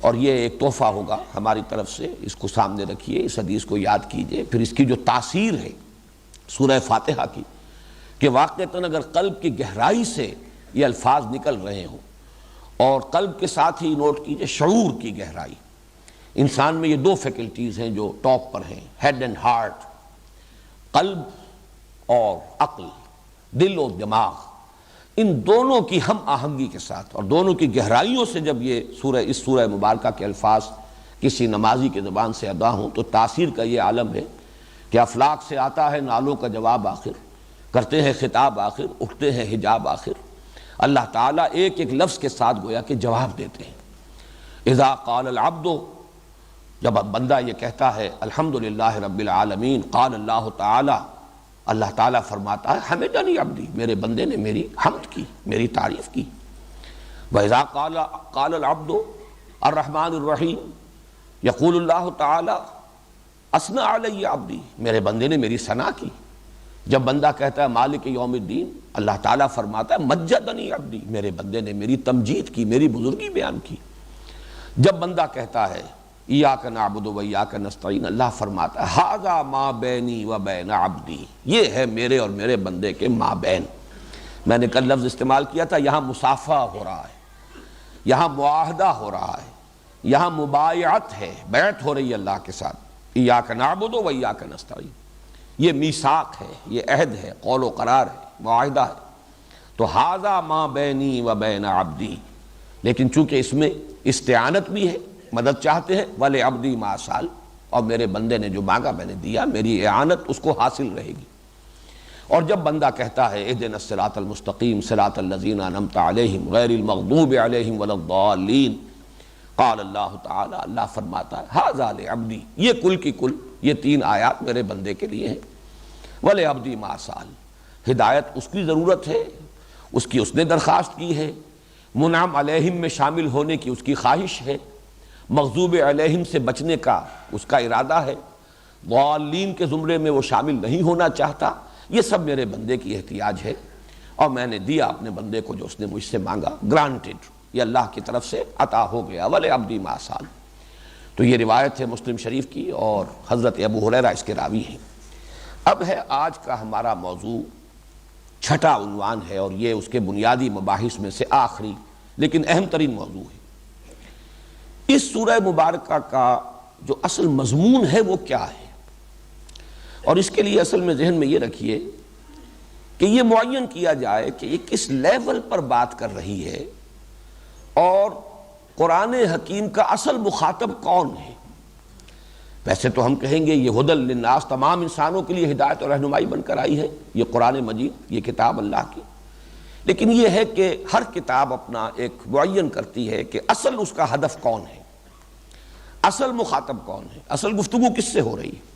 اور یہ ایک تحفہ ہوگا ہماری طرف سے، اس کو سامنے رکھیے، اس حدیث کو یاد کیجئے۔ پھر اس کی جو تاثیر ہے سورہ فاتحہ کی، کہ واقعتاً اگر قلب کی گہرائی سے یہ الفاظ نکل رہے ہوں، اور قلب کے ساتھ ہی نوٹ کیجئے شعور کی گہرائی۔ انسان میں یہ 2 فیکلٹیز ہیں جو ٹاپ پر ہیں، ہیڈ اینڈ ہارٹ، قلب اور عقل، دل و دماغ، ان دونوں کی ہم آہنگی کے ساتھ اور دونوں کی گہرائیوں سے جب یہ اس سورہ مبارکہ کے الفاظ کسی نمازی کے زبان سے ادا ہوں تو تاثیر کا یہ عالم ہے کہ افلاک سے آتا ہے نالوں کا جواب آخر، کرتے ہیں خطاب آخر، اٹھتے ہیں حجاب آخر۔ اللہ تعالیٰ ایک ایک لفظ کے ساتھ گویا کہ جواب دیتے ہیں۔ اذا قال العبد، جب بندہ یہ کہتا ہے الحمدللہ رب العالمین، قال اللہ تعالیٰ، اللہ تعالیٰ فرماتا ہے حمدنی عبدی، میرے بندے نے میری حمد کی، میری تعریف کی۔ وَإِذَا قَالَ الْعَبْدُ الرحمن الرحیم، یقول اللہ تعالیٰ اثنى علی عبدی، میرے بندے نے میری ثنا کی۔ جب بندہ کہتا ہے مالک یوم الدین، اللہ تعالیٰ فرماتا ہے مجدنی عبدی، میرے بندے نے میری تمجید کی، میری بزرگی بیان کی۔ جب بندہ کہتا ہے ایاک نعبد و ایاک نستعین، اللہ فرماتا ہے ھذا ما بینی و بین عبدی، یہ ہے میرے اور میرے بندے کے مابین۔ میں نے کل لفظ استعمال کیا تھا، یہاں مصافحہ ہو رہا ہے، یہاں معاہدہ ہو رہا ہے، یہاں مبایعت ہے، بیعت ہو رہی ہے اللہ کے ساتھ۔ ایاک نعبد و ایاک نستعین، یہ میثاق ہے، یہ عہد ہے، قول و قرار ہے، معاہدہ ہے۔ تو ھذا ما بینی و بین عبدی، لیکن چونکہ اس میں استعانت بھی ہے، مدد چاہتے ہیں، وَلِعَبْدِي مَا سَأَلَ، اور میرے بندے نے جو مانگا میں نے دیا، میری اعانت اس کو حاصل رہے گی۔ اور جب بندہ کہتا ہے اہدنا الصراط المستقیم صراط الذین انعمت علیہم غیر المغضوب علیہم ولا الضالین، قال اللہ تعالی، اللہ فرماتا ہے ھذا لعبدی، یہ کل کی کل یہ 3 آیات میرے بندے کے لیے ہیں۔ وَلِعَبْدِي مَا سَأَلَ، ہدایت اس کی ضرورت ہے، اس نے درخواست کی ہے، منعم علیہم میں شامل ہونے کی اس کی خواہش ہے، مغضوب علیہم سے بچنے کا اس کا ارادہ ہے، ضالین کے زمرے میں وہ شامل نہیں ہونا چاہتا۔ یہ سب میرے بندے کی احتیاج ہے، اور میں نے دیا اپنے بندے کو جو اس نے مجھ سے مانگا، گرانٹڈ، یہ اللہ کی طرف سے عطا ہو گیا۔ وَلِعَبْدِي مَا سَأَلَ، تو یہ روایت ہے مسلم شریف کی، اور حضرت ابو ہریرہ اس کے راوی ہیں۔ اب ہے آج کا ہمارا موضوع، چھٹا عنوان ہے، اور یہ اس کے بنیادی مباحث میں سے آخری لیکن اہم ترین موضوع ہے۔ اس سورہ مبارکہ کا جو اصل مضمون ہے وہ کیا ہے، اور اس کے لیے اصل میں ذہن میں یہ رکھیے کہ یہ معین کیا جائے کہ یہ کس لیول پر بات کر رہی ہے، اور قرآن حکیم کا اصل مخاطب کون ہے۔ ویسے تو ہم کہیں گے یہ ھدی للناس، تمام انسانوں کے لیے ہدایت اور رہنمائی بن کر آئی ہے یہ قرآن مجید، یہ کتاب اللہ کی، لیکن یہ ہے کہ ہر کتاب اپنا ایک معین کرتی ہے کہ اصل اس کا ہدف کون ہے، اصل مخاطب کون ہے، اصل گفتگو کس سے ہو رہی ہے۔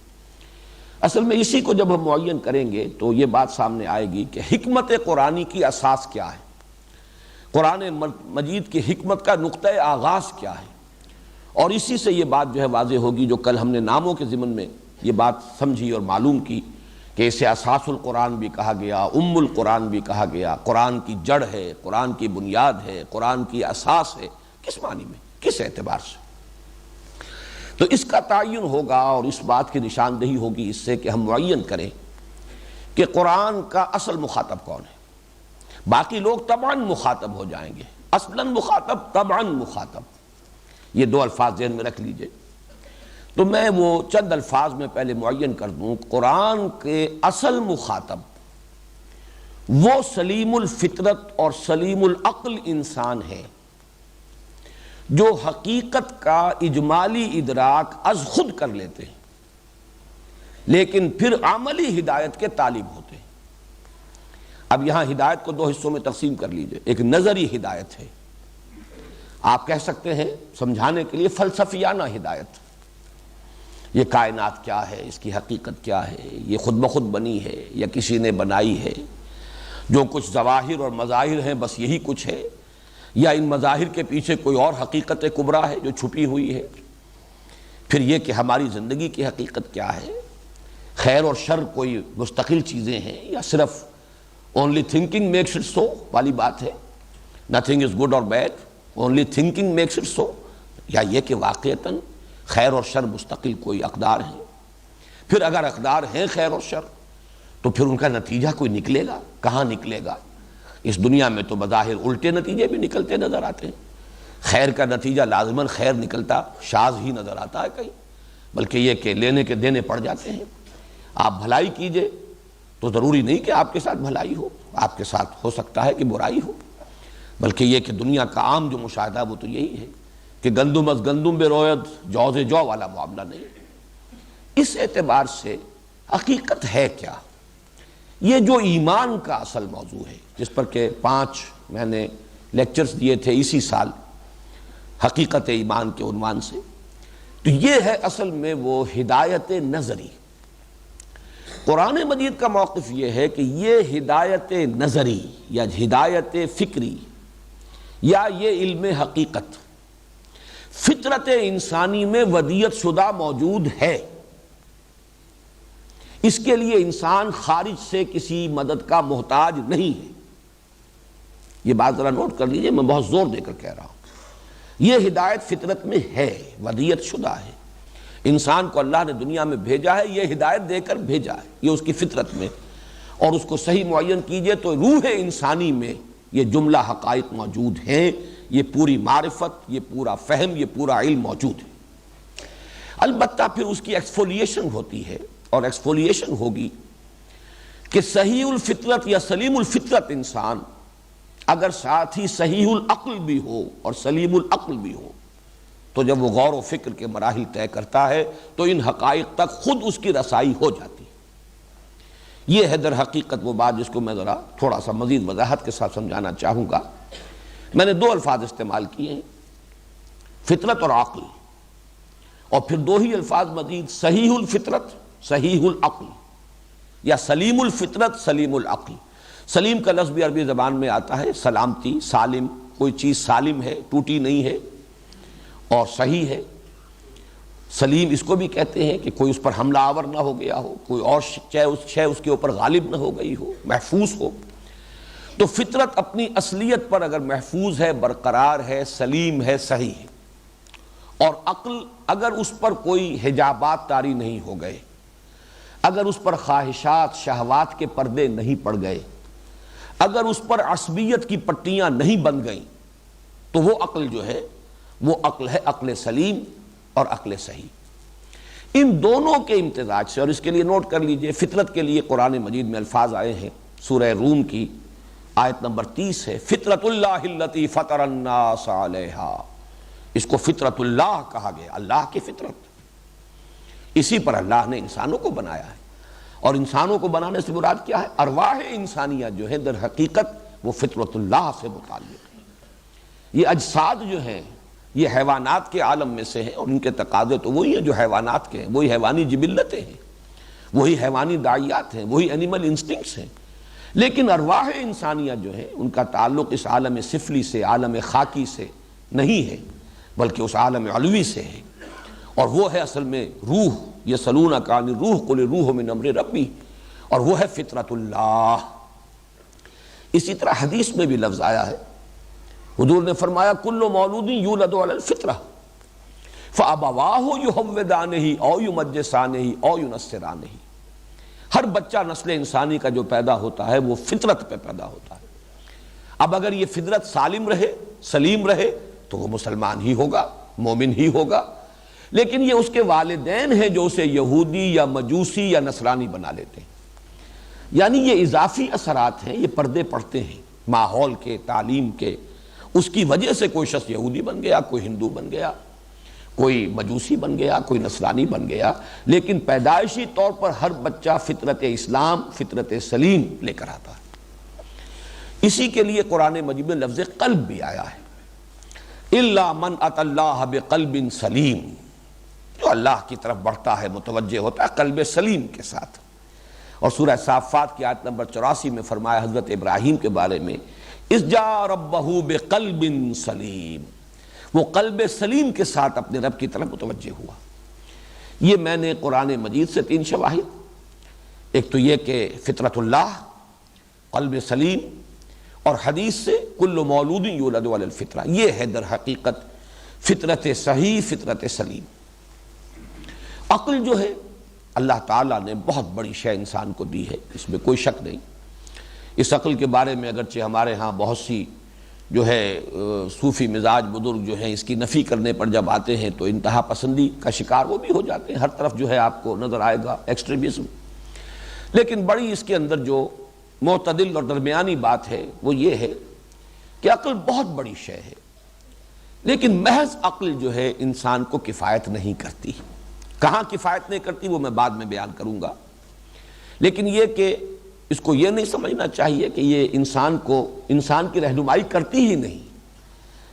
اصل میں اسی کو جب ہم معین کریں گے تو یہ بات سامنے آئے گی کہ حکمت قرآنی کی اساس کیا ہے، قرآن مجید کی حکمت کا نقطہ آغاز کیا ہے، اور اسی سے یہ بات جو ہے واضح ہوگی جو کل ہم نے ناموں کے ضمن میں یہ بات سمجھی اور معلوم کی کہ اسے اساس القرآن بھی کہا گیا، ام القرآن بھی کہا گیا، قرآن کی جڑ ہے، قرآن کی بنیاد ہے، قرآن کی اساس ہے۔ کس معنی میں، کس اعتبار سے؟ تو اس کا تعین ہوگا، اور اس بات کی نشاندہی ہوگی اس سے کہ ہم معین کریں کہ قرآن کا اصل مخاطب کون ہے۔ باقی لوگ طبعاً مخاطب ہو جائیں گے، اصلاً مخاطب، طبعاً مخاطب، یہ 2 الفاظ ذہن میں رکھ لیجئے۔ تو میں وہ چند الفاظ میں پہلے معین کر دوں، قرآن کے اصل مخاطب وہ سلیم الفطرت اور سلیم العقل انسان ہے جو حقیقت کا اجمالی ادراک از خود کر لیتے ہیں، لیکن پھر عملی ہدایت کے طالب ہوتے ہیں۔ اب یہاں ہدایت کو 2 حصوں میں تقسیم کر لیجئے، ایک نظری ہدایت ہے، آپ کہہ سکتے ہیں سمجھانے کے لیے فلسفیانہ ہدایت، یہ کائنات کیا ہے، اس کی حقیقت کیا ہے، یہ خود بخود بنی ہے یا کسی نے بنائی ہے، جو کچھ ظواہر اور مظاہر ہیں بس یہی کچھ ہے، یا ان مظاہر کے پیچھے کوئی اور حقیقت کبریٰ ہے جو چھپی ہوئی ہے۔ پھر یہ کہ ہماری زندگی کی حقیقت کیا ہے، خیر اور شر کوئی مستقل چیزیں ہیں یا صرف only thinking makes it so والی بات ہے، nothing is good or bad, only thinking makes it so، یا یہ کہ واقعتاً خیر اور شر مستقل کوئی اقدار ہیں۔ پھر اگر اقدار ہیں خیر اور شر تو پھر ان کا نتیجہ کوئی نکلے گا، کہاں نکلے گا؟ اس دنیا میں تو بظاہر الٹے نتیجے بھی نکلتے نظر آتے ہیں، خیر کا نتیجہ لازماً خیر نکلتا شاذ ہی نظر آتا ہے کہیں، بلکہ یہ کہ لینے کے دینے پڑ جاتے ہیں۔ آپ بھلائی کیجئے تو ضروری نہیں کہ آپ کے ساتھ بھلائی ہو، آپ کے ساتھ ہو سکتا ہے کہ برائی ہو، بلکہ یہ کہ دنیا کا عام جو مشاہدہ وہ تو یہی ہے کہ گندم از گندم بے روید جو سے جو والا معاملہ نہیں۔ اس اعتبار سے حقیقت ہے کیا، یہ جو ایمان کا اصل موضوع ہے، جس پر کہ 5 میں نے لیکچرز دیے تھے اسی سال حقیقت ایمان کے عنوان سے، تو یہ ہے اصل میں وہ ہدایت نظری۔ قرآن مجید کا موقف یہ ہے کہ یہ ہدایت نظری یا ہدایت فکری یا یہ علم حقیقت فطرت انسانی میں ودیت شدہ موجود ہے، اس کے لیے انسان خارج سے کسی مدد کا محتاج نہیں ہے۔ یہ بات ذرا نوٹ کر لیجئے، میں بہت زور دے کر کہہ رہا ہوں، یہ ہدایت فطرت میں ہے، ودیت شدہ ہے، انسان کو اللہ نے دنیا میں بھیجا ہے، یہ ہدایت دے کر بھیجا ہے، یہ اس کی فطرت میں، اور اس کو صحیح معین کیجئے تو روح انسانی میں یہ جملہ حقائق موجود ہیں، یہ پوری معرفت، یہ پورا فہم، یہ پورا علم موجود ہے۔ البتہ پھر اس کی ایکسفولیشن ہوتی ہے، اور ایکسفولیشن ہوگی کہ صحیح الفطرت یا سلیم الفطرت انسان اگر ساتھ ہی صحیح العقل بھی ہو اور سلیم العقل بھی ہو تو جب وہ غور و فکر کے مراحل طے کرتا ہے تو ان حقائق تک خود اس کی رسائی ہو جاتی ہے۔ یہ ہے در حقیقت وہ بات جس کو میں ذرا تھوڑا سا مزید وضاحت کے ساتھ سمجھانا چاہوں گا۔ میں نے دو الفاظ استعمال کیے ہیں، فطرت اور عقل، اور پھر دو ہی الفاظ مزید، صحیح الفطرت صحیح العقل، یا سلیم الفطرت سلیم العقل۔ سلیم کا لفظ بھی عربی زبان میں آتا ہے سلامتی، سالم، کوئی چیز سالم ہے، ٹوٹی نہیں ہے، اور صحیح ہے۔ سلیم اس کو بھی کہتے ہیں کہ کوئی اس پر حملہ آور نہ ہو گیا ہو، کوئی اور شے اس کے اوپر غالب نہ ہو گئی ہو، محفوظ ہو۔ تو فطرت اپنی اصلیت پر اگر محفوظ ہے، برقرار ہے، سلیم ہے، صحیح ہے، اور عقل اگر اس پر کوئی حجابات طاری نہیں ہو گئے، اگر اس پر خواہشات شہوات کے پردے نہیں پڑ گئے، اگر اس پر عصبیت کی پٹیاں نہیں بن گئیں، تو وہ عقل جو ہے وہ عقل ہے عقل سلیم اور عقل صحیح۔ ان دونوں کے امتزاج سے، اور اس کے لیے نوٹ کر لیجئے، فطرت کے لیے قرآن مجید میں الفاظ آئے ہیں، سورہ روم کی آیت نمبر 30 ہے، فطرت اللہ التی فطر الناس علیہا۔ اس کو فطرت اللہ کہا گیا، اللہ کی فطرت، اسی پر اللہ نے انسانوں کو بنایا ہے۔ اور انسانوں کو بنانے سے مراد کیا ہے؟ ارواح انسانیہ جو ہے در حقیقت وہ فطرت اللہ سے متعلق ہے۔ یہ اجساد جو ہیں یہ حیوانات کے عالم میں سے ہیں، اور ان کے تقاضے تو وہی ہیں جو حیوانات کے ہیں، وہی حیوانی جبلتیں ہیں، وہی حیوانی داعیات ہیں، وہی اینیمل انسٹنکٹس ہیں۔ لیکن ارواح انسانیہ جو ہیں ان کا تعلق اس عالم سفلی سے، عالم خاکی سے نہیں ہے، بلکہ اس عالم علوی سے ہے، اور وہ ہے اصل میں روح۔ یسألونک عن الروح قل الروح من امر ربی، اور وہ ہے فطرت اللہ۔ اسی طرح حدیث میں بھی لفظ آیا ہے، حضور نے فرمایا کل مولود یولد علی الفطرہ فابواہ یہودانہ او یمجسانہ او ینصرانہ۔ ہر بچہ نسل انسانی کا جو پیدا ہوتا ہے وہ فطرت پہ پیدا ہوتا ہے۔ اب اگر یہ فطرت سالم رہے، سلیم رہے، تو وہ مسلمان ہی ہوگا، مومن ہی ہوگا۔ لیکن یہ اس کے والدین ہیں جو اسے یہودی یا مجوسی یا نصرانی بنا لیتے ہیں۔ یعنی یہ اضافی اثرات ہیں، یہ پردے پڑتے ہیں ماحول کے، تعلیم کے۔ اس کی وجہ سے کوئی شخص یہودی بن گیا، کوئی ہندو بن گیا، کوئی مجوسی بن گیا، کوئی نصرانی بن گیا، لیکن پیدائشی طور پر ہر بچہ فطرت اسلام، فطرت سلیم لے کر آتا ہے۔ اسی کے لیے قرآن مجید میں لفظ قلب بھی آیا ہے، الا من اتى اللہ بقلب سلیم، جو اللہ کی طرف بڑھتا ہے، متوجہ ہوتا ہے قلب سلیم کے ساتھ۔ اور سورہ صافات کی آیت نمبر 84 میں فرمایا حضرت ابراہیم کے بارے میں، اذ جاء ربہ بقلب سلیم، وہ قلب سلیم کے ساتھ اپنے رب کی طرف متوجہ ہوا۔ یہ میں نے قرآن مجید سے 3 شواہد، ایک تو یہ کہ فطرت اللہ، قلب سلیم، اور حدیث سے کل مولود یولد علی الفطرہ، یہ ہے در حقیقت فطرت صحیح، فطرت سلیم۔ عقل جو ہے اللہ تعالیٰ نے بہت بڑی شے انسان کو دی ہے، اس میں کوئی شک نہیں۔ اس عقل کے بارے میں اگرچہ ہمارے ہاں بہت سی جو ہے صوفی مزاج بزرگ جو ہیں اس کی نفی کرنے پر جب آتے ہیں تو انتہا پسندی کا شکار وہ بھی ہو جاتے ہیں، ہر طرف جو ہے آپ کو نظر آئے گا ایکسٹریمزم۔ لیکن بڑی اس کے اندر جو معتدل اور درمیانی بات ہے وہ یہ ہے کہ عقل بہت بڑی شے ہے، لیکن محض عقل جو ہے انسان کو کفایت نہیں کرتی۔ کہاں کفایت نہیں کرتی وہ میں بعد میں بیان کروں گا، لیکن یہ کہ اس کو یہ نہیں سمجھنا چاہیے کہ یہ انسان کی رہنمائی کرتی ہی نہیں۔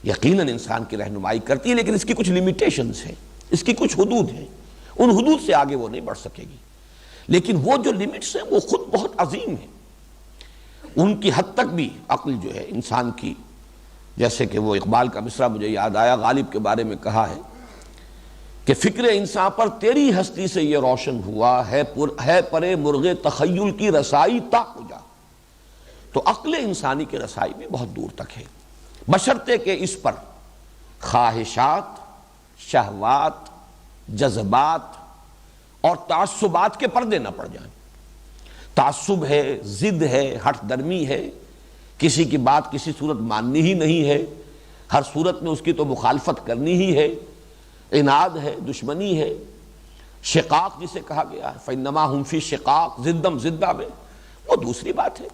یقیناً انسان کی رہنمائی کرتی ہے، لیکن اس کی کچھ لیمیٹیشنز ہیں، اس کی کچھ حدود ہیں، ان حدود سے آگے وہ نہیں بڑھ سکے گی۔ لیکن وہ جو لمٹس ہیں وہ خود بہت عظیم ہیں، ان کی حد تک بھی عقل جو ہے انسان کی، جیسے کہ وہ اقبال کا مصرع مجھے یاد آیا، غالب کے بارے میں کہا ہے کہ فکر انسان پر تیری ہستی سے یہ روشن ہوا ہے پرے مرغ تخیل کی رسائی تا کجا۔ تو عقل انسانی کی رسائی بھی بہت دور تک ہے، بشرطے کہ اس پر خواہشات، شہوات، جذبات اور تعصبات کے پردے نہ پڑ جائیں۔ تعصب ہے، ضد ہے، ہٹ درمی ہے، کسی کی بات کسی صورت ماننی ہی نہیں ہے، ہر صورت میں اس کی تو مخالفت کرنی ہی ہے، عناد ہے، دشمنی ہے، شقاق جسے کہا گیا ہے، فَإِنَّمَا هُمْ فِي شِقَاقٍ، زدم زدہ میں، وہ دوسری بات ہے۔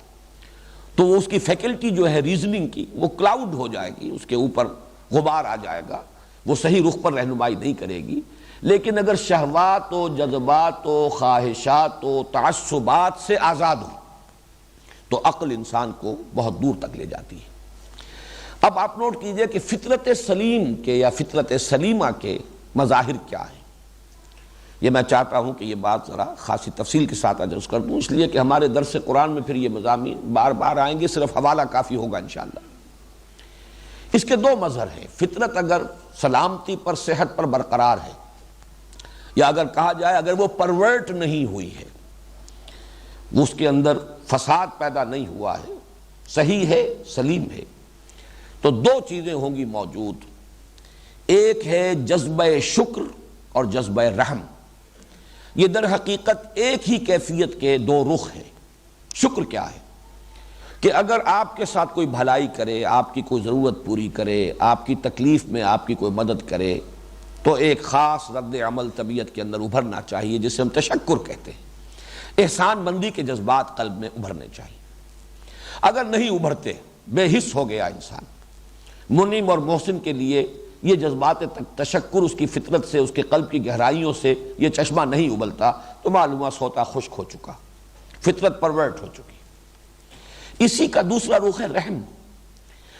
تو اس کی فیکلٹی جو ہے ریزننگ کی وہ کلاؤڈ ہو جائے گی، اس کے اوپر غبار آ جائے گا، وہ صحیح رخ پر رہنمائی نہیں کرے گی۔ لیکن اگر شہوات و جذبات و خواہشات و تعصبات سے آزاد ہو تو عقل انسان کو بہت دور تک لے جاتی ہے۔ اب آپ نوٹ کیجئے کہ فطرت سلیم کے یا فطرت سلیمہ کے مظاہر کیا ہیں۔ یہ میں چاہتا ہوں کہ یہ بات ذرا خاصی تفصیل کے ساتھ عرض کر دوں، اس لیے کہ ہمارے درس قرآن میں پھر یہ مضامین بار بار آئیں گے، صرف حوالہ کافی ہوگا انشاءاللہ۔ اس کے دو مظہر ہیں۔ فطرت اگر سلامتی پر، صحت پر برقرار ہے، یا اگر کہا جائے اگر وہ پرورٹ نہیں ہوئی ہے، اس کے اندر فساد پیدا نہیں ہوا ہے، صحیح ہے، سلیم ہے، تو دو چیزیں ہوں گی موجود۔ ایک ہے جذبہ شکر اور جذبہ رحم۔ یہ در حقیقت ایک ہی کیفیت کے دو رخ ہیں۔ شکر کیا ہے؟ کہ اگر آپ کے ساتھ کوئی بھلائی کرے، آپ کی کوئی ضرورت پوری کرے، آپ کی تکلیف میں آپ کی کوئی مدد کرے، تو ایک خاص رد عمل طبیعت کے اندر ابھرنا چاہیے، جسے ہم تشکر کہتے ہیں۔ احسان مندی کے جذبات قلب میں ابھرنے چاہیے۔ اگر نہیں ابھرتے، بے حس ہو گیا انسان، منعم اور محسن کے لیے یہ جذبات تشکر اس کی فطرت سے، اس کے قلب کی گہرائیوں سے یہ چشمہ نہیں ابلتا، تو معلومہ سوتا خشک ہو چکا، فطرت پرورٹ ہو چکی۔ اسی کا دوسرا رخ ہے رحم۔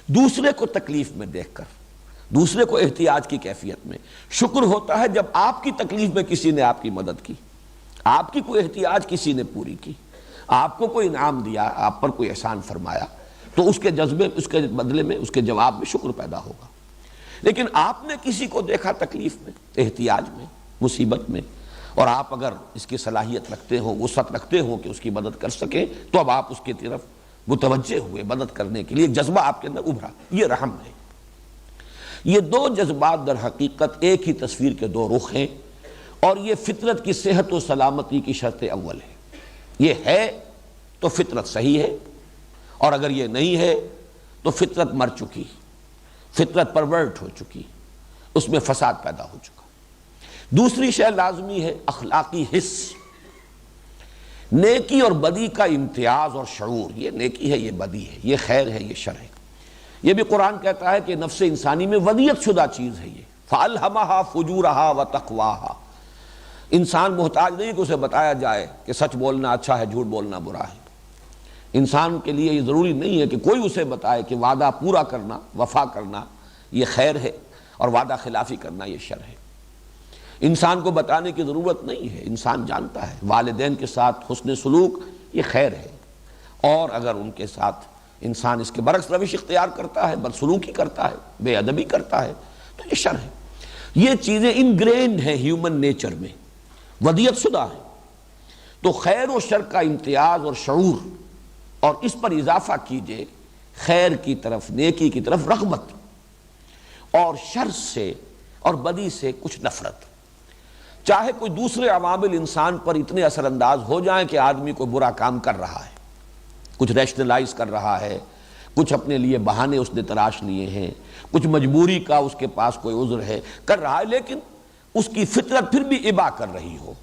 دوسرے کو تکلیف میں دیکھ کر، دوسرے کو احتیاج کی کیفیت میں۔ شکر ہوتا ہے جب آپ کی تکلیف میں کسی نے آپ کی مدد کی، آپ کی کوئی احتیاج کسی نے پوری کی، آپ کو کوئی انعام دیا، آپ پر کوئی احسان فرمایا، تو اس کے جذبے، اس کے بدلے میں، اس کے جواب میں شکر پیدا ہوگا۔ لیکن آپ نے کسی کو دیکھا تکلیف میں، احتیاج میں، مصیبت میں، اور آپ اگر اس کی صلاحیت رکھتے ہو، وسعت رکھتے ہو کہ اس کی مدد کر سکیں، تو اب آپ اس کی طرف متوجہ ہوئے، مدد کرنے کے لیے ایک جذبہ آپ کے اندر ابھرا۔ یہ رحم ہے۔ یہ دو جذبات در حقیقت ایک ہی تصویر کے دو رخ ہیں، اور یہ فطرت کی صحت و سلامتی کی شرط اول ہے۔ یہ ہے تو فطرت صحیح ہے، اور اگر یہ نہیں ہے تو فطرت مر چکی، فطرت پرورٹ ہو چکی، اس میں فساد پیدا ہو چکا۔ دوسری شے لازمی ہے اخلاقی حس، نیکی اور بدی کا امتیاز اور شعور۔ یہ نیکی ہے، یہ بدی ہے، یہ خیر ہے، یہ شر ہے۔ یہ بھی قرآن کہتا ہے کہ نفس انسانی میں ودیت شدہ چیز ہے یہ، فَأَلْهَمَهَا فُجُورَهَا وَتَقْوَاهَا۔ انسان محتاج نہیں کہ اسے بتایا جائے کہ سچ بولنا اچھا ہے، جھوٹ بولنا برا ہے۔ انسان کے لیے یہ ضروری نہیں ہے کہ کوئی اسے بتائے کہ وعدہ پورا کرنا، وفا کرنا یہ خیر ہے، اور وعدہ خلافی کرنا یہ شر ہے۔ انسان کو بتانے کی ضرورت نہیں ہے، انسان جانتا ہے۔ والدین کے ساتھ حسن سلوک یہ خیر ہے، اور اگر ان کے ساتھ انسان اس کے برعکس روش اختیار کرتا ہے، بدسلوکی کرتا ہے، بے ادبی کرتا ہے، تو یہ شر ہے۔ یہ چیزیں انگرینڈ ہیں ہیومن نیچر میں، ودیت شدہ ہیں۔ تو خیر و شر کا امتیاز اور شعور، اور اس پر اضافہ کیجئے خیر کی طرف، نیکی کی طرف رغبت، اور شر سے اور بدی سے کچھ نفرت۔ چاہے کوئی دوسرے عوامل انسان پر اتنے اثر انداز ہو جائیں کہ آدمی کوئی برا کام کر رہا ہے، کچھ ریشنلائز کر رہا ہے، کچھ اپنے لیے بہانے اس نے تراش لیے ہیں، کچھ مجبوری کا اس کے پاس کوئی عذر ہے، کر رہا ہے، لیکن اس کی فطرت پھر بھی ابا کر رہی ہو،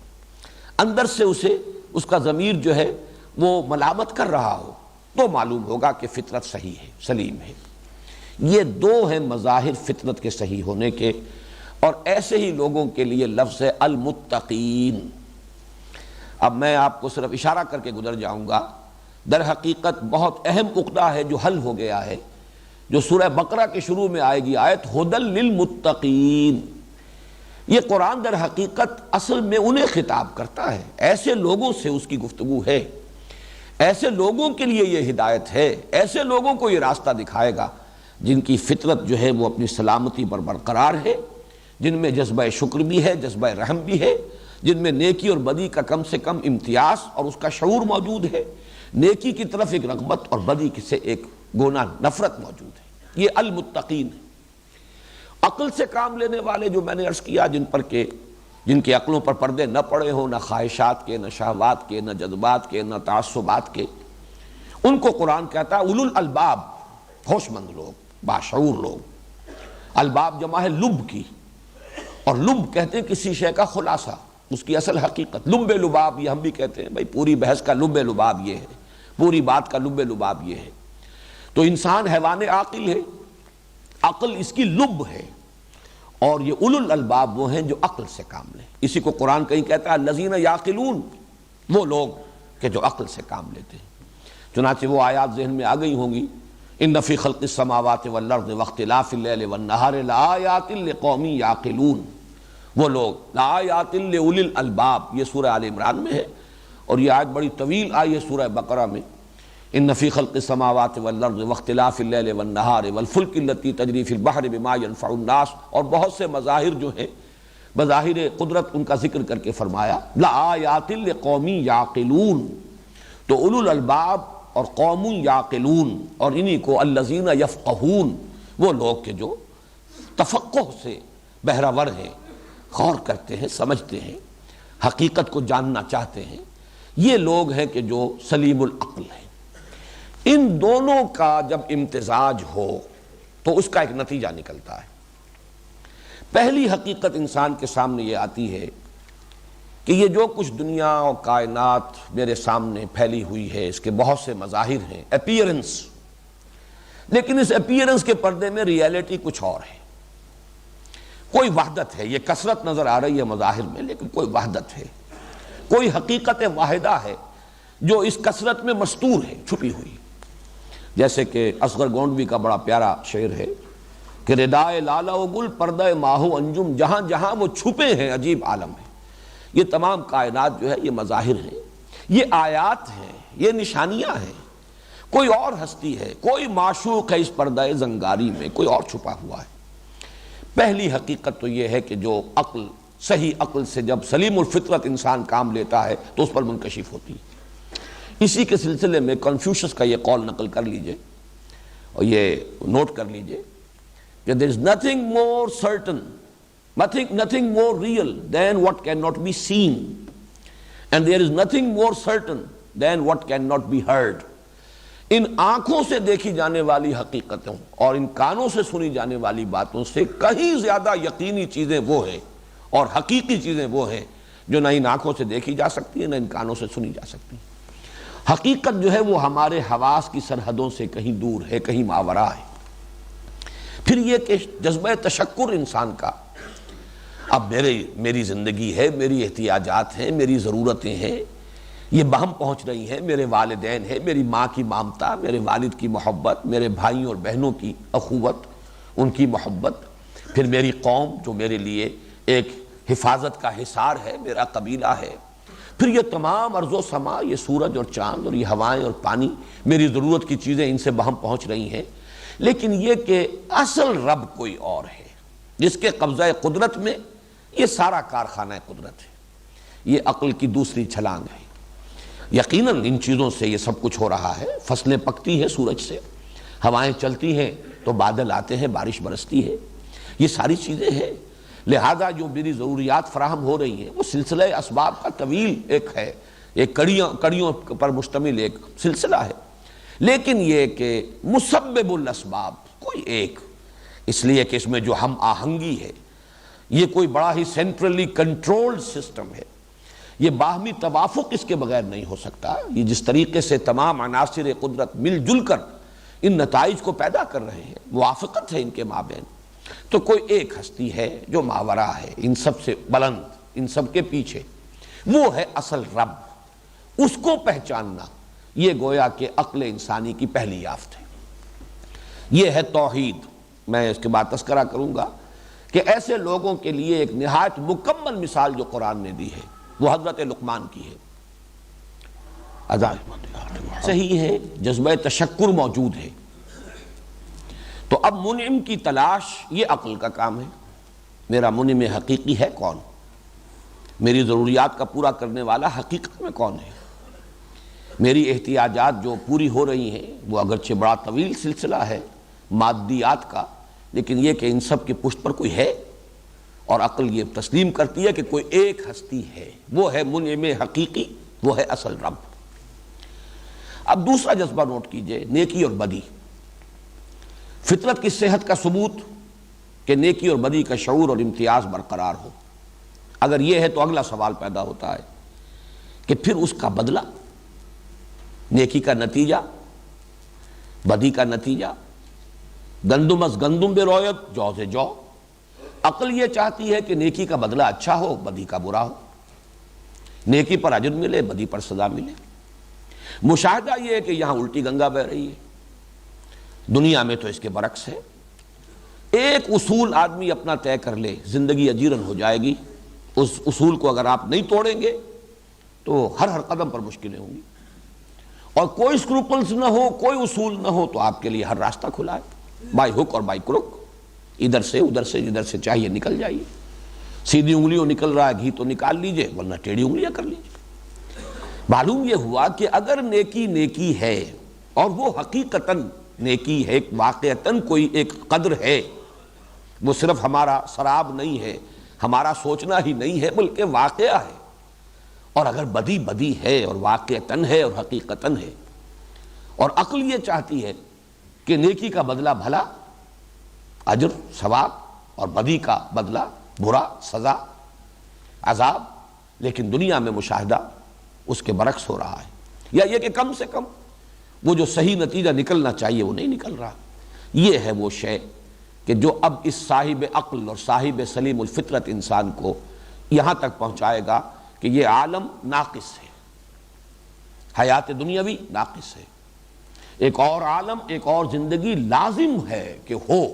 اندر سے اسے اس کا ضمیر جو ہے وہ ملامت کر رہا ہو، تو معلوم ہوگا کہ فطرت صحیح ہے، سلیم ہے۔ یہ دو ہیں مظاہر فطرت کے صحیح ہونے کے، اور ایسے ہی لوگوں کے لیے لفظ ہے المتقین۔ اب میں آپ کو صرف اشارہ کر کے گزر جاؤں گا، در حقیقت بہت اہم عقدہ ہے جو حل ہو گیا ہے، جو سورہ بقرہ کے شروع میں آئے گی آیت ھدی للمتقین۔ یہ قرآن در حقیقت اصل میں انہیں خطاب کرتا ہے، ایسے لوگوں سے اس کی گفتگو ہے، ایسے لوگوں کے لیے یہ ہدایت ہے، ایسے لوگوں کو یہ راستہ دکھائے گا جن کی فطرت جو ہے وہ اپنی سلامتی پر برقرار ہے، جن میں جذبہ شکر بھی ہے، جذبہ رحم بھی ہے، جن میں نیکی اور بدی کا کم سے کم امتیاز اور اس کا شعور موجود ہے، نیکی کی طرف ایک رغبت اور بدی سے ایک گونا نفرت موجود ہے۔ یہ المتقین ہے۔ عقل سے کام لینے والے جو میں نے عرض کیا، جن کے عقلوں پر پردے نہ پڑے ہوں، نہ خواہشات کے، نہ شہوات کے، نہ جذبات کے، نہ تعصبات کے، ان کو قرآن کہتا ہے اولو الالباب، ہوش مند لوگ، باشعور لوگ۔ الباب جمع ہے لب کی، اور لب کہتے ہیں کسی شے کا خلاصہ، اس کی اصل حقیقت۔ لب لباب یہ ہم بھی کہتے ہیں، بھائی پوری بحث کا لب لباب یہ ہے، پوری بات کا لب لباب یہ ہے۔ تو انسان حیوان عاقل ہے، عقل اس کی لب ہے، اور یہ اولو الالباب وہ ہیں جو عقل سے کام لیں۔ اسی کو قرآن کہیں کہتا ہے الذین یعقلون، وہ لوگ کہ جو عقل سے کام لیتے ہیں۔ چنانچہ وہ آیات ذہن میں آ گئی ہوں گی، ان فی خلق السماوات والارض واختلاف اللیل والنہار لآیات لقوم یعقلون، وہ لوگ لآیات لأولی الالباب، یہ سورہ آل عمران میں ہے، اور یہ آیت بڑی طویل آئی ہے سورہ بقرہ میں، ان فی خلق السماوات والارض واختلاف اللیل والنہار والفلک التی تجری فی البحر بما ینفع الناس، اور بہت سے مظاہر جو ہیں بظاہر قدرت ان کا ذکر کر کے فرمایا لآیات لقوم یعقلون، تو اولو الالباب اور قوم یعقلون، اور انہی کو الذین یفقہون، وہ لوگ کہ جو تفقہ سے بہرہ ور ہیں، غور کرتے ہیں، سمجھتے ہیں، حقیقت کو جاننا چاہتے ہیں، یہ لوگ ہیں کہ جو سلیم العقل ہیں۔ ان دونوں کا جب امتزاج ہو تو اس کا ایک نتیجہ نکلتا ہے۔ پہلی حقیقت انسان کے سامنے یہ آتی ہے کہ یہ جو کچھ دنیا اور کائنات میرے سامنے پھیلی ہوئی ہے، اس کے بہت سے مظاہر ہیں، اپیئرنس، لیکن اس اپیئرنس کے پردے میں ریئلٹی کچھ اور ہے۔ کوئی وحدت ہے، یہ کثرت نظر آ رہی ہے مظاہر میں، لیکن کوئی وحدت ہے، کوئی حقیقت واحدہ ہے جو اس کثرت میں مستور ہے، چھپی ہوئی۔ جیسے کہ اصغر گونڈوی کا بڑا پیارا شعر ہے کہ ردائے لالہ و گل پردہ ماہو انجم، جہاں جہاں وہ چھپے ہیں عجیب عالم ہے۔ یہ تمام کائنات جو ہے یہ مظاہر ہیں، یہ آیات ہیں، یہ نشانیاں ہیں۔ کوئی اور ہستی ہے، کوئی معشوق ہے اس پردہ زنگاری میں، کوئی اور چھپا ہوا ہے۔ پہلی حقیقت تو یہ ہے کہ جو عقل، صحیح عقل سے جب سلیم الفطرت انسان کام لیتا ہے تو اس پر منکشف ہوتی ہے۔ اسی کے سلسلے میں کنفیوشس کا یہ قول نقل کر لیجئے اور یہ نوٹ کر لیجئے کہ there is nothing more certain, nothing more real than what cannot be seen, and there is nothing more certain than what cannot be heard۔ ان آنکھوں سے دیکھی جانے والی حقیقتوں اور ان کانوں سے سنی جانے والی باتوں سے کہیں زیادہ یقینی چیزیں وہ ہیں اور حقیقی چیزیں وہ ہیں جو نہ ان آنکھوں سے دیکھی جا سکتی ہیں نہ ان کانوں سے سنی جا سکتی ہیں۔ حقیقت جو ہے وہ ہمارے حواس کی سرحدوں سے کہیں دور ہے، کہیں ماوراء ہے۔ پھر یہ کہ جذبہ تشکر انسان کا، اب میری زندگی ہے، میری احتیاجات ہیں، میری ضرورتیں ہیں، یہ بہم پہنچ رہی ہیں، میرے والدین ہیں، میری ماں کی مامتا، میرے والد کی محبت، میرے بھائیوں اور بہنوں کی اخوت، ان کی محبت، پھر میری قوم جو میرے لیے ایک حفاظت کا حصار ہے، میرا قبیلہ ہے، پھر یہ تمام ارض و سما، یہ سورج اور چاند اور یہ ہوائیں اور پانی، میری ضرورت کی چیزیں ان سے بہم پہنچ رہی ہیں۔ لیکن یہ کہ اصل رب کوئی اور ہے جس کے قبضہ قدرت میں یہ سارا کارخانہ قدرت ہے، یہ عقل کی دوسری چھلانگ ہے۔ یقیناً ان چیزوں سے یہ سب کچھ ہو رہا ہے، فصلیں پکتی ہیں سورج سے، ہوائیں چلتی ہیں تو بادل آتے ہیں، بارش برستی ہے، یہ ساری چیزیں ہیں۔ لہذا جو میری ضروریات فراہم ہو رہی ہیں وہ سلسلہ اسباب کا طویل ایک ہے، ایک کڑیوں پر مشتمل ایک سلسلہ ہے۔ لیکن یہ کہ مسبب الاسباب کوئی ایک، اس لیے کہ اس میں جو ہم آہنگی ہے، یہ کوئی بڑا ہی سینٹرلی کنٹرولڈ سسٹم ہے، یہ باہمی توافق اس کے بغیر نہیں ہو سکتا۔ یہ جس طریقے سے تمام عناصر قدرت مل جل کر ان نتائج کو پیدا کر رہے ہیں، موافقت ہے ان کے مابین، تو کوئی ایک ہستی ہے جو ماوراء ہے، ان سب سے بلند، ان سب کے پیچھے، وہ ہے اصل رب۔ اس کو پہچاننا یہ گویا کہ عقل انسانی کی پہلی یافت ہے، یہ ہے توحید۔ میں اس کے بعد تذکرہ کروں گا کہ ایسے لوگوں کے لیے ایک نہایت مکمل مثال جو قرآن نے دی ہے وہ حضرت لقمان کی ہے۔ صحیح ہے، جذبہ تشکر موجود ہے، تو اب منعم کی تلاش یہ عقل کا کام ہے۔ میرا منعم حقیقی ہے کون؟ میری ضروریات کا پورا کرنے والا حقیقت میں کون ہے؟ میری احتیاجات جو پوری ہو رہی ہیں وہ اگرچہ بڑا طویل سلسلہ ہے مادیات کا، لیکن یہ کہ ان سب کی پشت پر کوئی ہے، اور عقل یہ تسلیم کرتی ہے کہ کوئی ایک ہستی ہے، وہ ہے منعم حقیقی، وہ ہے اصل رب۔ اب دوسرا جذبہ نوٹ کیجئے، نیکی اور بدی۔ فطرت کی صحت کا ثبوت کہ نیکی اور بدی کا شعور اور امتیاز برقرار ہو۔ اگر یہ ہے تو اگلا سوال پیدا ہوتا ہے کہ پھر اس کا بدلہ، نیکی کا نتیجہ، بدی کا نتیجہ گندم از گندم بے رویت جو سے جو. عقل یہ چاہتی ہے کہ نیکی کا بدلہ اچھا ہو، بدی کا برا ہو، نیکی پر اجر ملے، بدی پر سزا ملے. مشاہدہ یہ ہے کہ یہاں الٹی گنگا بہہ رہی ہے. دنیا میں تو اس کے برعکس ہے. ایک اصول آدمی اپنا طے کر لے، زندگی اجیرن ہو جائے گی. اس اصول کو اگر آپ نہیں توڑیں گے تو ہر قدم پر مشکلیں ہوں گی. اور کوئی اسکروپلز نہ ہو، کوئی اصول نہ ہو تو آپ کے لیے ہر راستہ کھلا ہے، بائی ہک اور بائی کروک. ادھر سے ادھر سے جدھر سے چاہیے نکل جائیے. سیدھی انگلیوں نکل رہا ہے گھی تو نکال لیجئے، ورنہ ٹیڑھی انگلیاں کر لیجئے. معلوم یہ ہوا کہ اگر نیکی نیکی ہے اور وہ حقیقتاً نیکی ہے، واقعتاً کوئی ایک قدر ہے، وہ صرف ہمارا سراب نہیں ہے، ہمارا سوچنا ہی نہیں ہے، بلکہ واقعہ ہے. اور اگر بدی بدی ہے اور واقعتاً ہے اور حقیقتاً ہے، اور عقل یہ چاہتی ہے کہ نیکی کا بدلہ بھلا، اجر ثواب، اور بدی کا بدلہ برا، سزا، عذاب، لیکن دنیا میں مشاہدہ اس کے برعکس ہو رہا ہے. یا یہ کہ کم سے کم وہ جو صحیح نتیجہ نکلنا چاہیے وہ نہیں نکل رہا. یہ ہے وہ شے کہ جو اب اس صاحب عقل اور صاحب سلیم الفطرت انسان کو یہاں تک پہنچائے گا کہ یہ عالم ناقص ہے، حیات دنیاوی ناقص ہے. ایک اور عالم، ایک اور زندگی لازم ہے کہ ہو،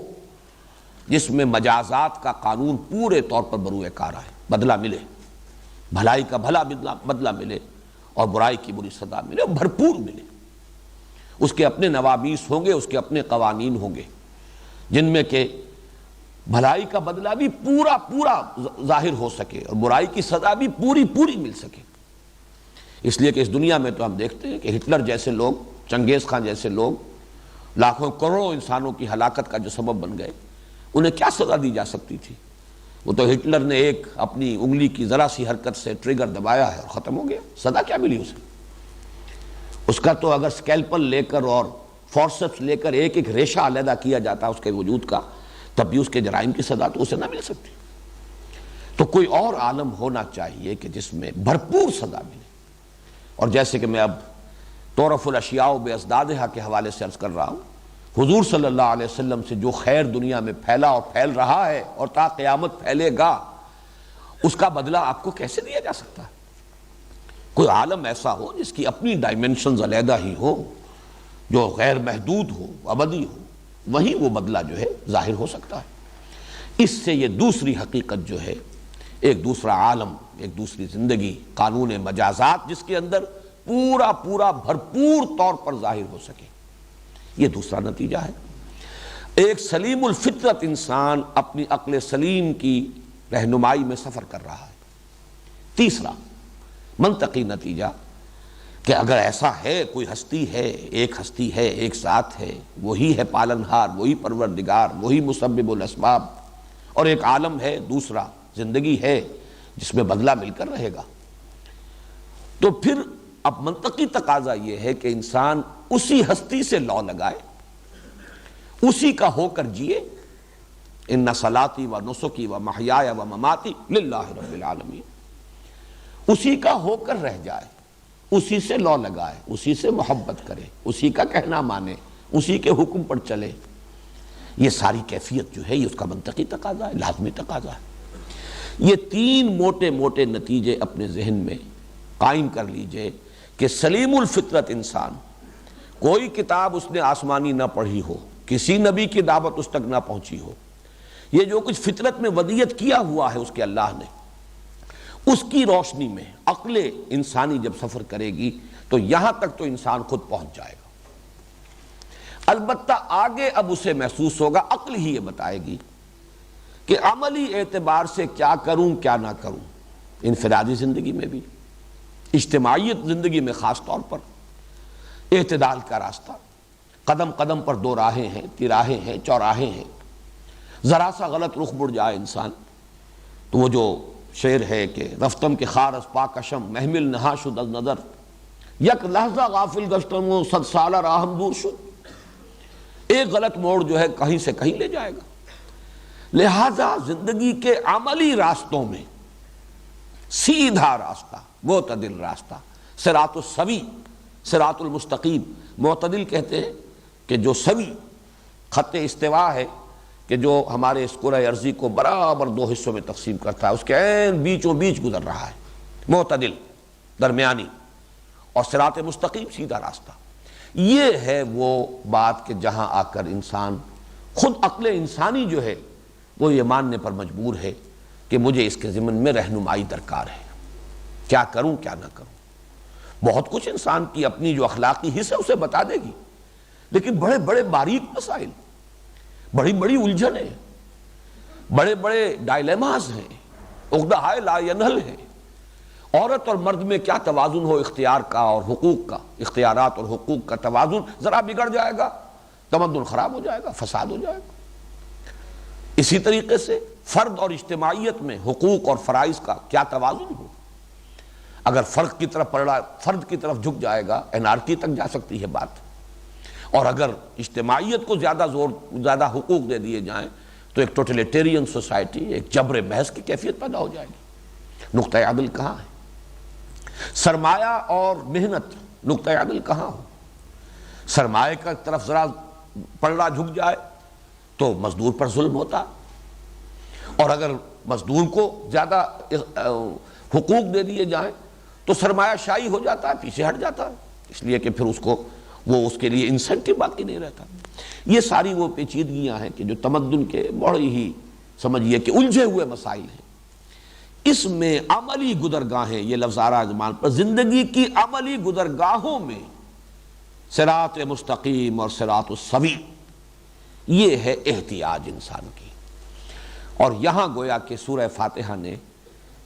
جس میں مجازات کا قانون پورے طور پر بروئے کار آئے، بدلہ ملے، بھلائی کا بھلا بدلہ ملے اور برائی کی بری سزا ملے، اور بھرپور ملے. اس کے اپنے نوامیس ہوں گے، اس کے اپنے قوانین ہوں گے، جن میں کہ بھلائی کا بدلہ بھی پورا پورا ظاہر ہو سکے اور برائی کی سزا بھی پوری پوری مل سکے. اس لیے کہ اس دنیا میں تو ہم دیکھتے ہیں کہ ہٹلر جیسے لوگ، چنگیز خان جیسے لوگ لاکھوں کروڑوں انسانوں کی ہلاکت کا جو سبب بن گئے، انہیں کیا سزا دی جا سکتی تھی؟ وہ تو ہٹلر نے ایک اپنی انگلی کی ذرا سی حرکت سے ٹریگر دبایا ہے اور ختم ہو گیا. سزا کیا ملی اسے؟ اس کا تو اگر سکیلپل لے کر اور فورسپس لے کر ایک ایک ریشہ علیحدہ کیا جاتا اس کے وجود کا، تب بھی اس کے جرائم کی سزا تو اسے نہ مل سکتی. تو کوئی اور عالم ہونا چاہیے کہ جس میں بھرپور سزا ملے. اور جیسے کہ میں اب تعرف الاشیاء بازدادہا کے حوالے سے عرض کر رہا ہوں، حضور صلی اللہ علیہ وسلم سے جو خیر دنیا میں پھیلا اور پھیل رہا ہے اور تا قیامت پھیلے گا، اس کا بدلہ آپ کو کیسے دیا جا سکتا ہے؟ کوئی عالم ایسا ہو جس کی اپنی ڈائمنشنز علیحدہ ہی ہو، جو غیر محدود ہو، ابدی ہو، وہیں وہ بدلہ جو ہے ظاہر ہو سکتا ہے. اس سے یہ دوسری حقیقت جو ہے، ایک دوسرا عالم، ایک دوسری زندگی، قانون مجازات جس کے اندر پورا پورا بھرپور طور پر ظاہر ہو سکے، یہ دوسرا نتیجہ ہے. ایک سلیم الفطرت انسان اپنی عقل سلیم کی رہنمائی میں سفر کر رہا ہے. تیسرا منطقی نتیجہ کہ اگر ایسا ہے، کوئی ہستی ہے، ایک ہستی ہے، ایک ذات ہے، وہی ہے پالنہار، وہی پروردگار، وہی مسبب الاسباب، اور ایک عالم ہے، دوسرا زندگی ہے جس میں بدلہ مل کر رہے گا، تو پھر اب منطقی تقاضا یہ ہے کہ انسان اسی ہستی سے لو لگائے، اسی کا ہو کر جیے. ان صلاتی و نسکی و محیایا و مماتی للہ رب العالمین، اسی کا ہو کر رہ جائے، اسی سے لو لگائے، اسی سے محبت کرے، اسی کا کہنا مانے، اسی کے حکم پر چلے. یہ ساری کیفیت جو ہے یہ اس کا منطقی تقاضا ہے، لازمی تقاضا ہے. یہ تین موٹے موٹے نتیجے اپنے ذہن میں قائم کر لیجئے کہ سلیم الفطرت انسان، کوئی کتاب اس نے آسمانی نہ پڑھی ہو، کسی نبی کی دعوت اس تک نہ پہنچی ہو، یہ جو کچھ فطرت میں ودیت کیا ہوا ہے اس کے اللہ نے، اس کی روشنی میں عقل انسانی جب سفر کرے گی تو یہاں تک تو انسان خود پہنچ جائے گا. البتہ آگے اب اسے محسوس ہوگا، عقل ہی یہ بتائے گی کہ عملی اعتبار سے کیا کروں کیا نہ کروں، انفرادی زندگی میں بھی، اجتماعیت زندگی میں خاص طور پر. اعتدال کا راستہ، قدم قدم پر دو راہیں ہیں، تراہیں ہیں، چوراہے ہیں. ذرا سا غلط رخ مڑ جائے انسان تو وہ جو شعر ہے کہ رفتم کے خار از پاکشم محمل نہا شد از نظر، یک لحظہ غافل گشتم و صد سالہ راہم دور شد. ایک غلط موڑ جو ہے کہیں سے کہیں لے جائے گا. لہذا زندگی کے عملی راستوں میں سیدھا راستہ، معتدل راستہ، صراط السوی، صراط المستقیم، معتدل کہتے ہیں کہ جو سوی خط استوا ہے کہ جو ہمارے اس کرۂ ارضی کو برابر دو حصوں میں تقسیم کرتا ہے، اس کے عین بیچوں بیچ گزر رہا ہے، معتدل، درمیانی، اور صراط مستقیم سیدھا راستہ۔ یہ ہے وہ بات کہ جہاں آ کر انسان خود عقل انسانی جو ہے وہ یہ ماننے پر مجبور ہے کہ مجھے اس کے ضمن میں رہنمائی درکار ہے، کیا کروں کیا نہ کروں۔ بہت کچھ انسان کی اپنی جو اخلاقی حص ہے اسے بتا دے گی، لیکن بڑے بڑے باریک مسائل، بڑی بڑی الجھنیں، بڑے بڑے ڈائلیماز ہیں، عقدہائے لا ینحل ہیں۔ عورت اور مرد میں کیا توازن ہو اختیار کا اور حقوق کا، اختیارات اور حقوق کا توازن ذرا بگڑ جائے گا، تمدن خراب ہو جائے گا، فساد ہو جائے گا۔ اسی طریقے سے فرد اور اجتماعیت میں حقوق اور فرائض کا کیا توازن ہو، اگر فرد کی طرف جھک جائے گا انارکی تک جا سکتی ہے بات، اور اگر اجتماعیت کو زیادہ حقوق دے دیے جائیں تو ایک ٹوٹلیٹیرین سوسائٹی، ایک جبر محض کی کیفیت پیدا ہو جائے گی۔ نقطہ عدل کہاں ہے؟ سرمایہ اور محنت، نقطہ عدل کہاں ہو؟ سرمایہ کا طرف ذرا پلڑا جھک جائے تو مزدور پر ظلم ہوتا، اور اگر مزدور کو زیادہ حقوق دے دیے جائیں تو سرمایہ شاہی ہو جاتا ہے، پیچھے ہٹ جاتا ہے، اس لیے کہ پھر اس کے لیے انسینٹیو باقی نہیں رہتا۔ یہ ساری وہ پیچیدگیاں ہیں کہ جو تمدن کے بڑے ہی سمجھیے کہ الجھے ہوئے مسائل ہیں۔ اس میں عملی گزرگاہیں، یہ لفظ آ رہا ہے زبان پر، زندگی کی عملی گزرگاہوں میں صراط مستقیم اور صراط السوی، یہ ہے احتیاج انسان کی۔ اور یہاں گویا کہ سورہ فاتحہ نے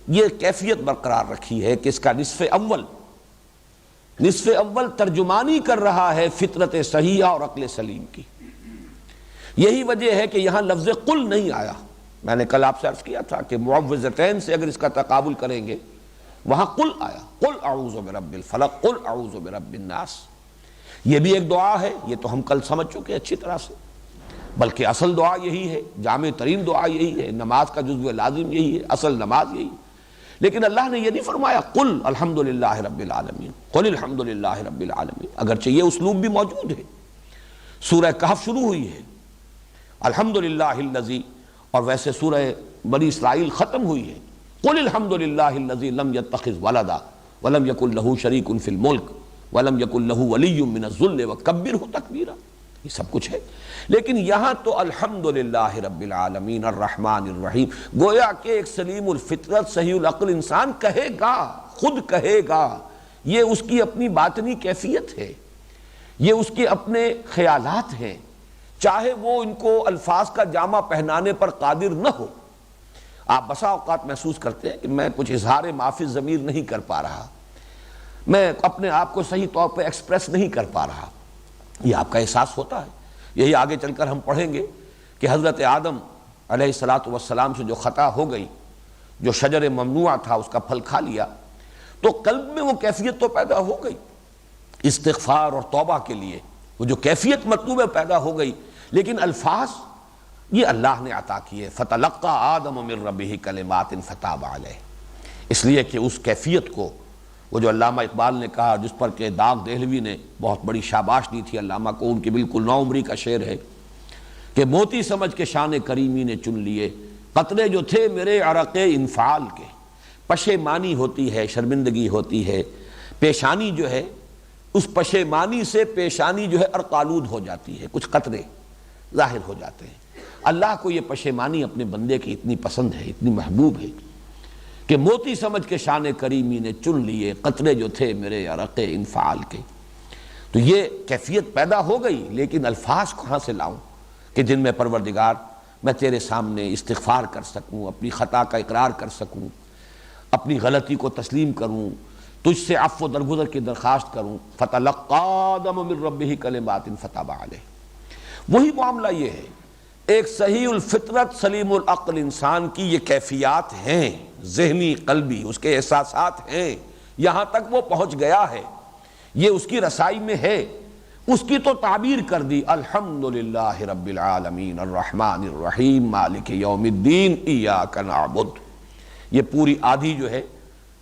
یہ کیفیت برقرار رکھی ہے کہ اس کا نصف اول ترجمانی کر رہا ہے فطرت صحیحہ اور عقل سلیم کی۔ یہی وجہ ہے کہ یہاں لفظ قل نہیں آیا۔ میں نے کل آپ سے عرض کیا تھا کہ معوذتین سے اگر اس کا تقابل کریں گے، وہاں قل آیا، قل اعوذ برب الفلق، قل اعوذ برب الناس۔ یہ بھی ایک دعا ہے، یہ تو ہم کل سمجھ چکے اچھی طرح سے، بلکہ اصل دعا یہی ہے، جامع ترین دعا یہی ہے، نماز کا جزو لازم یہی ہے، اصل نماز یہی ہے۔ لیکن اللہ نے یہ نہیں فرمایا قل الحمدللہ رب العالمین، قل الحمدللہ رب العالمین، اگرچہ یہ اسلوب بھی موجود ہے۔ سورہ کہف شروع ہوئی ہے الحمدللہ الذی، اور ویسے سورہ بنی اسرائیل ختم ہوئی ہے قل الحمدللہ الذی لم یتخذ ولدا ولم یکن لہ شریک فی الملک ولم یکن لہ ولی من الذل وکبرہ تکبیرا، یہ سب کچھ ہے۔ لیکن یہاں تو الحمدللہ رب العالمین الرحمن الرحیم، گویا کہ ایک سلیم الفطرت صحیح العقل انسان کہے گا، خود کہے گا، یہ اس کی اپنی باطنی کیفیت ہے، یہ اس کے اپنے خیالات ہیں، چاہے وہ ان کو الفاظ کا جامہ پہنانے پر قادر نہ ہو۔ آپ بسا اوقات محسوس کرتے ہیں کہ میں کچھ اظہار معافی ضمیر نہیں کر پا رہا، میں اپنے آپ کو صحیح طور پہ ایکسپریس نہیں کر پا رہا، یہ آپ کا احساس ہوتا ہے۔ یہی آگے چل کر ہم پڑھیں گے کہ حضرت آدم علیہ السلام سے جو خطا ہو گئی، جو شجر ممنوع تھا اس کا پھل کھا لیا، تو قلب میں وہ کیفیت تو پیدا ہو گئی استغفار اور توبہ کے لیے، وہ جو کیفیت مطلوب ہے پیدا ہو گئی، لیکن الفاظ یہ اللہ نے عطا کیے، فَتَلَقَّى آدَمُ مِن رَبِّهِ كَلِمَاتٍ فَتَابَ عَلَيْهِ، اس لیے کہ اس کیفیت کو، وہ جو علامہ اقبال نے کہا، جس پر کہ داغ دہلوی نے بہت بڑی شاباش دی تھی علامہ کو، ان کی بالکل نو عمری کا شعر ہے کہ موتی سمجھ کے شان کریمی نے چن لیے، قطرے جو تھے میرے عرق انفعال کے۔ پشیمانی ہوتی ہے، شرمندگی ہوتی ہے، پیشانی جو ہے، اس پشیمانی سے پیشانی جو ہے ارقالود ہو جاتی ہے، کچھ قطرے ظاہر ہو جاتے ہیں۔ اللہ کو یہ پشیمانی اپنے بندے کی اتنی پسند ہے، اتنی محبوب ہے کہ موتی سمجھ کے شان کریمی نے چن لیے، قطرے جو تھے میرے عرق انفعال کے۔ تو یہ کیفیت پیدا ہو گئی، لیکن الفاظ کہاں سے لاؤں کہ جن میں پروردگار میں تیرے سامنے استغفار کر سکوں، اپنی خطا کا اقرار کر سکوں، اپنی غلطی کو تسلیم کروں، تجھ سے عفو و درگزر کی درخواست کروں۔ فَتَلَقَّى آدَمُ مِن رَبِّهِ كَلِمَاتٍ فَتَابَ عَلَيْهِ۔ وہی معاملہ یہ ہے، ایک صحیح الفطرت سلیم العقل انسان کی یہ کیفیات ہیں، ذہنی قلبی اس کے احساسات ہیں، یہاں تک وہ پہنچ گیا ہے، یہ اس کی رسائی میں ہے، اس کی تو تعبیر کر دی الحمدللہ رب العالمین الرحمن الرحیم مالک یوم الدین ایاک نعبد۔ یہ پوری آدھی جو ہے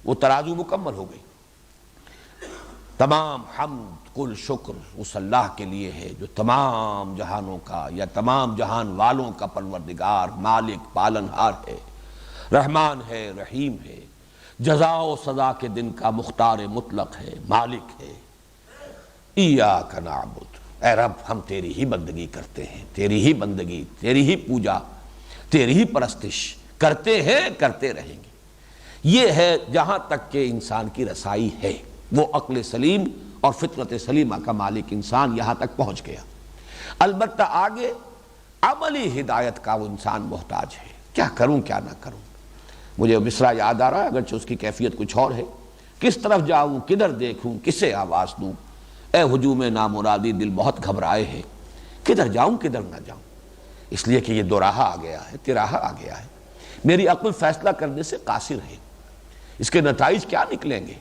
وہ ترازو مکمل ہو گئی۔ تمام حمد کل شکر اس اللہ کے لیے ہے جو تمام جہانوں کا یا تمام جہان والوں کا پروردگار، مالک، پالنہار ہے، رحمان ہے، رحیم ہے، جزا و سزا کے دن کا مختار مطلق ہے، مالک ہے۔ ایاک نعبد، اے رب ہم تیری ہی بندگی کرتے ہیں، تیری ہی بندگی، تیری ہی پوجا، تیری ہی پرستش کرتے ہیں، کرتے رہیں گے۔ یہ ہے جہاں تک کہ انسان کی رسائی ہے، وہ عقل سلیم اور فطرت سلیمہ کا مالک انسان یہاں تک پہنچ گیا۔ البتہ آگے عملی ہدایت کا وہ انسان محتاج ہے، کیا کروں کیا نہ کروں۔ مجھے مصرع یاد آ رہا ہے اگرچہ اس کی کیفیت کچھ اور ہے، کس طرف جاؤں کدھر دیکھوں کسے آواز دوں، اے ہجوم نامرادی دل بہت گھبرائے ہے، کدھر جاؤں کدھر نہ جاؤں، اس لیے کہ یہ دوراہا آ گیا ہے، تراہا آ گیا ہے، میری عقل فیصلہ کرنے سے قاصر ہے، اس کے نتائج کیا نکلیں گے۔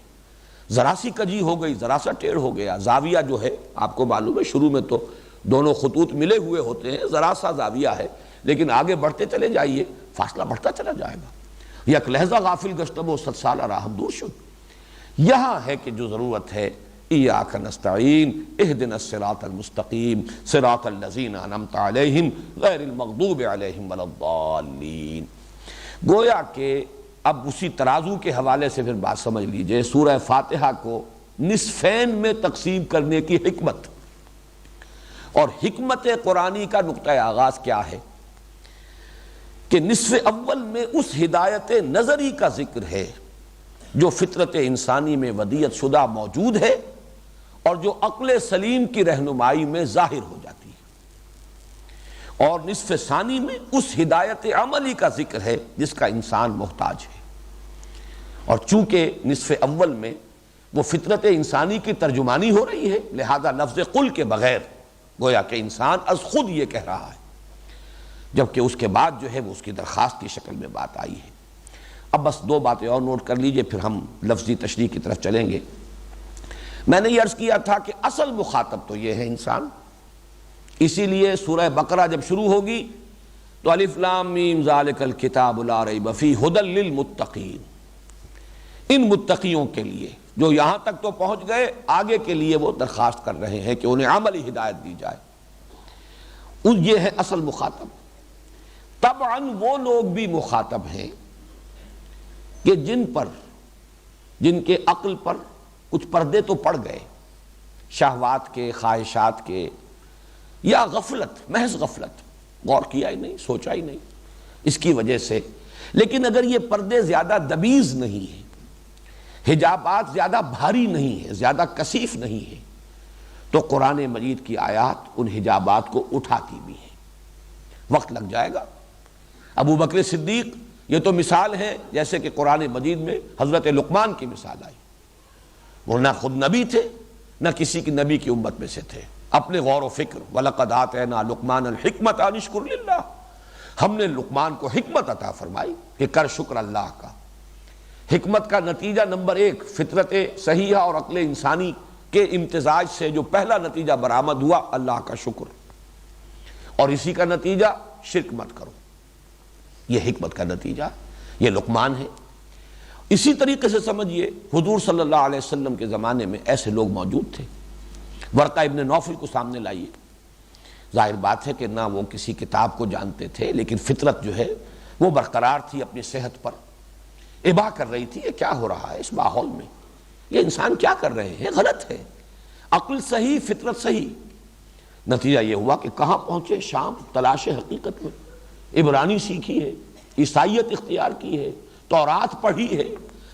ذرا سی کجی ہو گئی، ذرا سا ٹیڑھ ہو گیا، زاویہ جو ہے آپ کو معلوم ہے شروع میں تو دونوں خطوط ملے ہوئے ہوتے ہیں، ذرا سا زاویہ ہے، لیکن آگے بڑھتے چلے جائیے فاصلہ بڑھتا چلا جائے گا۔ یک لحظہ غافل گشتم و 100 سالہ راہم دور شد۔ یہاں ہے کہ جو ضرورت ہے، ایاک نستعین اہدنا الصراط المستقیم صراط الذین انعمت علیہم غیر المغضوب علیہم ولا الضالین۔ گویا کہ اب اسی ترازو کے حوالے سے پھر بات سمجھ لیجئے، سورہ فاتحہ کو نصفین میں تقسیم کرنے کی حکمت اور حکمت قرآنی کا نقطہ آغاز کیا ہے کہ نصف اول میں اس ہدایت نظری کا ذکر ہے جو فطرت انسانی میں ودیعت شدہ موجود ہے اور جو عقل سلیم کی رہنمائی میں ظاہر ہو جاتی ہے، اور نصف ثانی میں اس ہدایت عملی کا ذکر ہے جس کا انسان محتاج ہے۔ اور چونکہ نصف اول میں وہ فطرت انسانی کی ترجمانی ہو رہی ہے، لہذا لفظ قل کے بغیر گویا کہ انسان از خود یہ کہہ رہا ہے، جبکہ اس کے بعد جو ہے وہ اس کی درخواست کی شکل میں بات آئی ہے۔ اب بس 2 باتیں اور نوٹ کر لیجئے پھر ہم لفظی تشریح کی طرف چلیں گے۔ میں نے یہ عرض کیا تھا کہ اصل مخاطب تو یہ ہے انسان، اسی لیے سورہ بقرہ جب شروع ہوگی تو الف لام میم ذالک الکتاب لا ریب فیہ ھدی للمتقین، ان متقیوں کے لیے جو یہاں تک تو پہنچ گئے، آگے کے لیے وہ درخواست کر رہے ہیں کہ انہیں عملی ہدایت دی جائے، یہ ہے اصل مخاطب۔ طبعاً وہ لوگ بھی مخاطب ہیں کہ جن کے عقل پر کچھ پردے تو پڑ گئے، شہوات کے، خواہشات کے، یا غفلت، محض غفلت، غور کیا ہی نہیں، سوچا ہی نہیں اس کی وجہ سے۔ لیکن اگر یہ پردے زیادہ دبیز نہیں ہیں، حجابات زیادہ بھاری نہیں ہیں، زیادہ کثیف نہیں ہیں، تو قرآن مجید کی آیات ان حجابات کو اٹھاتی بھی ہیں۔ وقت لگ جائے گا۔ ابو بکر صدیق یہ تو مثال ہے، جیسے کہ قرآن مجید میں حضرت لقمان کی مثال آئی، وہ نہ خود نبی تھے نہ کسی کی نبی کی امت میں سے تھے، اپنے غور و فکر وَلَقَدْ آتَيْنَا لُقْمَانَ الْحِكْمَةَ أَنِ اشْكُرْ لِلَّهِ، ہم نے لقمان کو حکمت عطا فرمائی کہ کر شکر اللہ کا۔ حکمت کا نتیجہ نمبر 1 فطرت صحیحہ اور عقل انسانی کے امتزاج سے جو پہلا نتیجہ برآمد ہوا، اللہ کا شکر، اور اسی کا نتیجہ شرک مت کرو، یہ حکمت کا نتیجہ، یہ لقمان ہے۔ اسی طریقے سے سمجھیے حضور صلی اللہ علیہ وسلم کے زمانے میں ایسے لوگ موجود تھے۔ ورقہ ابن نوفل کو سامنے لائیے، ظاہر بات ہے کہ نہ وہ کسی کتاب کو جانتے تھے، لیکن فطرت جو ہے وہ برقرار تھی اپنی صحت پر، ابا کر رہی تھی یہ کیا ہو رہا ہے اس ماحول میں، یہ انسان کیا کر رہے ہیں، غلط ہے، عقل صحیح فطرت صحیح۔ نتیجہ یہ ہوا کہ کہاں پہنچے، شام، تلاش حقیقت میں، عبرانی سیکھی ہے، عیسائیت اختیار کی ہے، تورات پڑھی ہے۔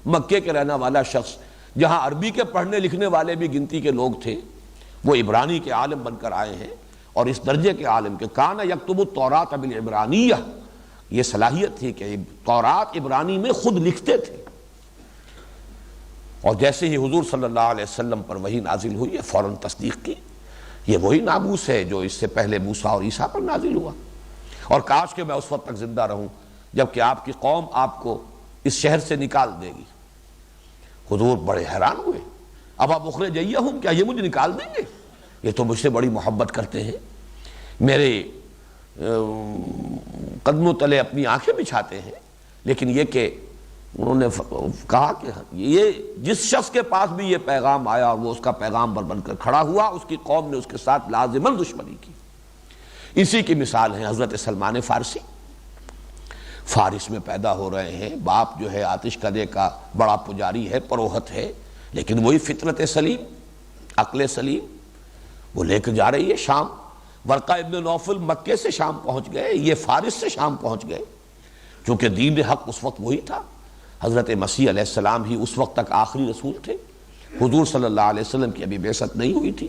مکے کے رہنے والا شخص جہاں عربی کے پڑھنے لکھنے والے بھی گنتی کے لوگ تھے، وہ عبرانی کے عالم بن کر آئے ہیں، اور اس درجے کے عالم کہ کان یکتب التوراۃ بالعبرانیہ، یہ صلاحیت تھی کہ تورات عبرانی میں خود لکھتے تھے۔ اور جیسے ہی حضور صلی اللہ علیہ وسلم پر وحی نازل ہوئی ہے فوراً تصدیق کی، یہ وہی ناموس ہے جو اس سے پہلے موسیٰ اور عیسیٰ پر نازل ہوا، اور کاش کہ میں اس وقت تک زندہ رہوں جبکہ آپ کی قوم آپ کو اس شہر سے نکال دے گی۔ حضور بڑے حیران ہوئے، اب آپ اخرجیہم، کیا یہ مجھے نکال دیں گے؟ یہ تو مجھ سے بڑی محبت کرتے ہیں، میرے قدموں تلے اپنی آنکھیں بچھاتے ہیں، لیکن یہ کہ انہوں نے کہا کہ یہ جس شخص کے پاس بھی یہ پیغام آیا اور وہ اس کا پیغامبر بن کر کھڑا ہوا، اس کی قوم نے اس کے ساتھ لازماً دشمنی کی۔ اسی کی مثال ہے حضرت سلمان فارسی، فارس میں پیدا ہو رہے ہیں، باپ جو ہے آتش کدے کا بڑا پجاری ہے، پروہت ہے، لیکن وہی فطرت سلیم، عقل سلیم وہ لے کے جا رہی ہے شام۔ ورقہ ابن نوفل مکے سے شام پہنچ گئے، یہ فارس سے شام پہنچ گئے، چونکہ دین حق اس وقت وہی تھا۔ حضرت مسیح علیہ السلام ہی اس وقت تک آخری رسول تھے، حضور صلی اللہ علیہ وسلم کی ابھی بعثت نہیں ہوئی تھی،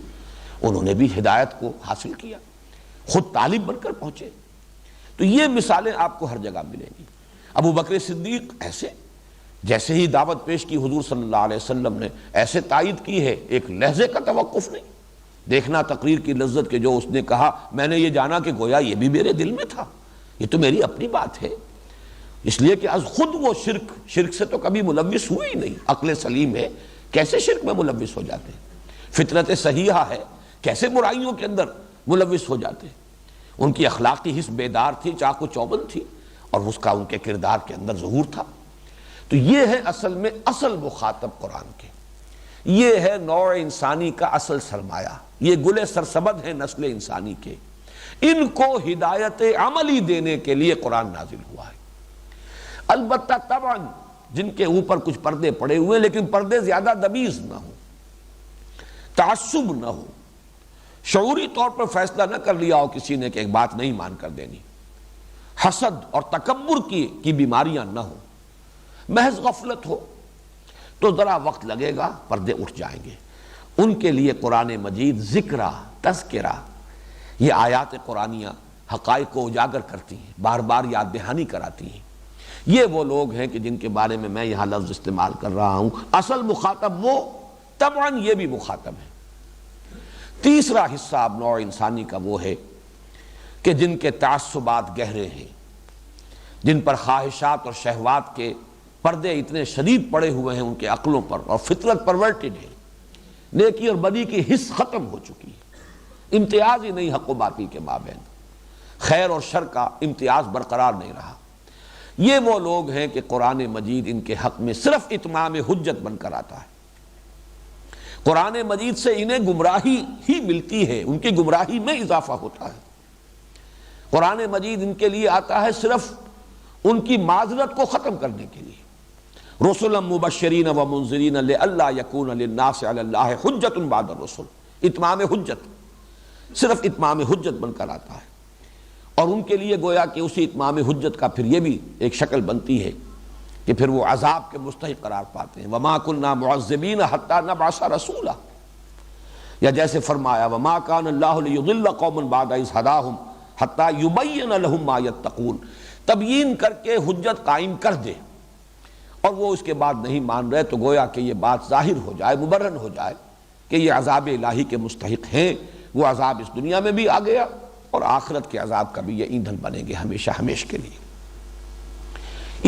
انہوں نے بھی ہدایت کو حاصل کیا، خود طالب بن کر پہنچے۔ تو یہ مثالیں آپ کو ہر جگہ ملیں گی۔ ابو بکر صدیق ایسے، جیسے ہی دعوت پیش کی حضور صلی اللہ علیہ وسلم نے ایسے تائید کی ہے، ایک لحظے کا توقف نہیں۔ دیکھنا تقریر کی لذت کہ جو اس نے کہا، میں نے یہ جانا کہ گویا یہ بھی میرے دل میں تھا، یہ تو میری اپنی بات ہے، اس لیے کہ از خود وہ شرک سے تو کبھی ملوث ہوئی نہیں، عقل سلیم ہے، کیسے شرک میں ملوث ہو جاتے ہیں؟ فطرت صحیحہ ہے، کیسے برائیوں کے اندر ملوث ہو جاتے ہیں؟ ان کی اخلاقی حس بیدار تھی، چاق و چوبند تھی، اور اس کا ان کے کردار کے اندر ظہور تھا۔ تو یہ ہے اصل میں اصل مخاطب قرآن کے، یہ ہے نوع انسانی کا اصل سرمایہ، یہ گل سرسبد ہے نسل انسانی کے، ان کو ہدایت عملی دینے کے لیے قرآن نازل ہوا ہے۔ البتہ طبعاً جن کے اوپر کچھ پردے پڑے ہوئے، لیکن پردے زیادہ دبیز نہ ہو، تعصب نہ ہو، شعوری طور پر فیصلہ نہ کر لیا ہو کسی نے کہ ایک بات نہیں مان کر دینی، حسد اور تکبر کی بیماریاں نہ ہو، محض غفلت ہو، تو ذرا وقت لگے گا، پردے اٹھ جائیں گے۔ ان کے لیے قرآن مجید ذکرہ، تذکرہ، یہ آیات قرآنیہ حقائق کو اجاگر کرتی ہیں، بار بار یاد دہانی کراتی ہیں۔ یہ وہ لوگ ہیں کہ جن کے بارے میں یہاں لفظ استعمال کر رہا ہوں، اصل مخاطب وہ، طبعاً یہ بھی مخاطب ہے۔ تیسرا حصہ اب نوع انسانی کا وہ ہے کہ جن کے تعصبات گہرے ہیں، جن پر خواہشات اور شہوات کے پردے اتنے شدید پڑے ہوئے ہیں ان کے عقلوں پر، اور فطرت پرورٹڈ ہے، نیکی اور بدی کی حس ختم ہو چکی ہے، امتیاز ہی نہیں حق و باطل کے مابین، خیر اور شر کا امتیاز برقرار نہیں رہا۔ یہ وہ لوگ ہیں کہ قرآن مجید ان کے حق میں صرف اتمام حجت بن کر آتا ہے۔ قرآن مجید سے انہیں گمراہی ہی ملتی ہے، ان کی گمراہی میں اضافہ ہوتا ہے۔ قرآن مجید ان کے لیے آتا ہے صرف ان کی معذرت کو ختم کرنے کے لیے، رسلا مبشرین و منذرین لئلا یکون للناس علی اللہ حجت بعد الرسل، اتمام حجت، صرف اتمام حجت بن کر آتا ہے۔ اور ان کے لیے گویا کہ اسی اتمام حجت کا پھر یہ بھی ایک شکل بنتی ہے کہ پھر وہ عذاب کے مستحق قرار پاتے ہیں۔ وما كنا معذبین حتی نبعث رسولا، یا جیسے فرمایا وما كان اللہ لیضل قوما بعد اذ ہداہم حتی یبین لہم ما یتقون، تبیین کر کے حجت قائم کر دے، اور وہ اس کے بعد نہیں مان رہے، تو گویا کہ یہ بات ظاہر ہو جائے، مبرہن ہو جائے کہ یہ عذاب الہی کے مستحق ہیں۔ وہ عذاب اس دنیا میں بھی آ گیا، اور آخرت کے عذاب کا بھی یہ ایندھن بنیں گے ہمیشہ ہمیش کے لیے۔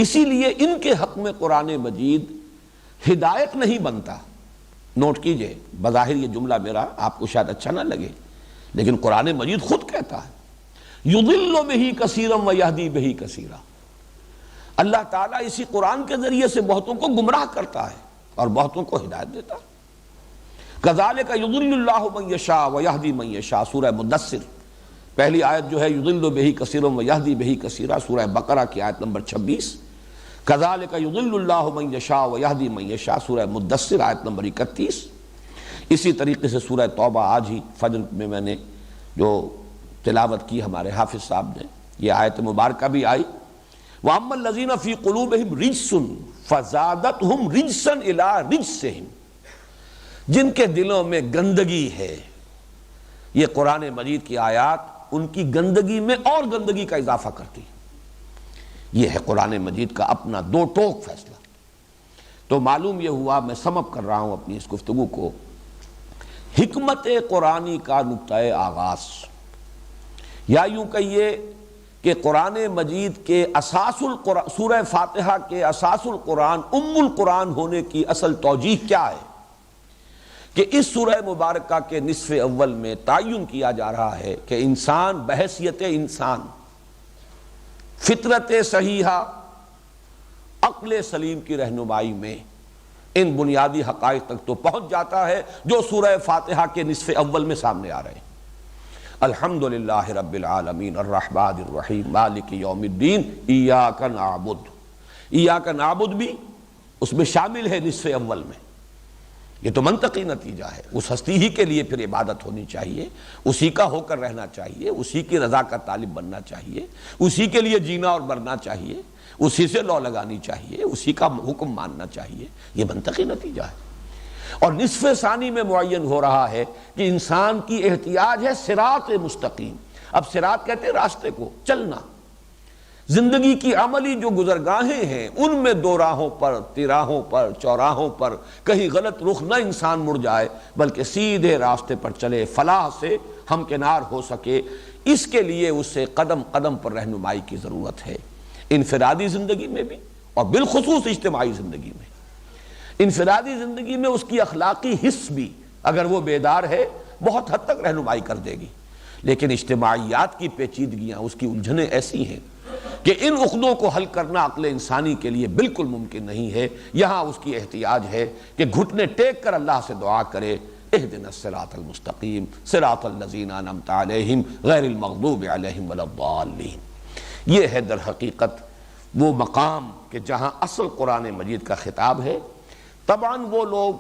اسی لیے ان کے حق میں قرآن مجید ہدایت نہیں بنتا۔ نوٹ کیجئے، بظاہر یہ جملہ میرا آپ کو شاید اچھا نہ لگے، لیکن قرآن مجید خود کہتا ہے یضل بہ کثیرا ویہدی بہ کثیرا، اللہ تعالیٰ اسی قرآن کے ذریعے سے بہتوں کو گمراہ کرتا ہے اور بہتوں کو ہدایت دیتا ہے۔ کذالک یضل اللہ من یشاء ویہدی من یشاء، سورہ مدثر پہلی آیت جو ہے یضل بہ کثیرا ویہدی بہ کثیرا، سورہ بقرہ کی آیت نمبر 26، کذالک یضل اللہ من یشاء ویہدی من یشاء، سورہ مدثر آیت نمبر 31۔ اسی طریقے سے سورہ توبہ آج ہی فجر میں میں نے جو تلاوت کی ہمارے حافظ صاحب نے، یہ آیت مبارکہ بھی آئی وَأَمَّا الَّذِينَ فِي قُلُوبِهِمْ رِجْسٌ فَزَادَتْهُمْ رِجْسًا إِلَىٰ رِجْسِهِمْ، جن کے دلوں میں گندگی ہے، یہ قرآن مجید کی آیات ان کی گندگی میں اور گندگی کا اضافہ کرتی ہے۔ یہ ہے قرآن مجید کا اپنا دو ٹوک فیصلہ۔ تو معلوم یہ ہوا، میں سم اپ کر رہا ہوں اپنی اس گفتگو کو، حکمت قرآنی کا نقطۂ آغاز، یا یوں کہیے کہ قرآن مجید کے اساس القرآن، سورہ فاتحہ کے اساس القرآن، ام القرآن ہونے کی اصل توجیہ کیا ہے کہ اس سورہ مبارکہ کے نصف اول میں تعین کیا جا رہا ہے کہ انسان بحیثیت انسان، فطرت صحیحہ، عقل سلیم کی رہنمائی میں ان بنیادی حقائق تک تو پہنچ جاتا ہے جو سورہ فاتحہ کے نصف اول میں سامنے آ رہے ہیں۔ الحمدللہ رب العالمین الرحمن الرحیم مالک یوم الدین ایاک نعبد، ایاک نعبد بھی اس میں شامل ہے نصف اول میں۔ یہ تو منطقی نتیجہ ہے، اس ہستی ہی کے لیے پھر عبادت ہونی چاہیے، اسی کا ہو کر رہنا چاہیے، اسی کی رضا کا طالب بننا چاہیے، اسی کے لیے جینا اور مرنا چاہیے، اسی سے لو لگانی چاہیے، اسی کا حکم ماننا چاہیے۔ یہ منطقی نتیجہ ہے۔ اور نصف ثانی میں معین ہو رہا ہے کہ انسان کی احتیاج ہے صراط مستقیم۔ اب صراط کہتے ہیں راستے کو، چلنا۔ زندگی کی عملی جو گزرگاہیں ہیں ان میں دو راہوں پر، تراہوں پر، چوراہوں پر کہیں غلط رخ نہ انسان مڑ جائے، بلکہ سیدھے راستے پر چلے، فلاح سے ہمکنار ہو سکے۔ اس کے لیے اسے قدم قدم پر رہنمائی کی ضرورت ہے، انفرادی زندگی میں بھی اور بالخصوص اجتماعی زندگی میں۔ انفرادی زندگی میں اس کی اخلاقی حس بھی اگر وہ بیدار ہے بہت حد تک رہنمائی کر دے گی، لیکن اجتماعیات کی پیچیدگیاں، اس کی الجھنیں ایسی ہیں کہ ان عقدوں کو حل کرنا عقل انسانی کے لیے بالکل ممکن نہیں ہے۔ یہاں اس کی احتیاج ہے کہ گھٹنے ٹیک کر اللہ سے دعا کرے، اہدنا الصراط المستقیم صراط الذین انعمت علیہم غیر المغضوب علیہم ولا الضالین۔ یہ ہے در حقیقت وہ مقام کہ جہاں اصل قرآن مجید کا خطاب ہے۔ طبعاً وہ لوگ